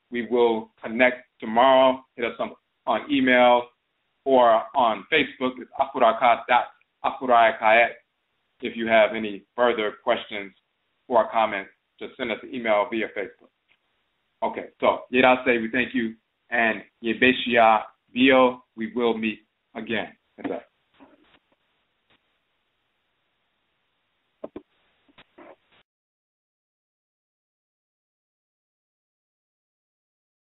we will connect tomorrow. Hit us on email or on Facebook. It's Afuraitkaitnit. If you have any further questions or comments, just send us an email via Facebook. Okay, so Yedase, we thank you, and Yebeshia Bio, we will meet again.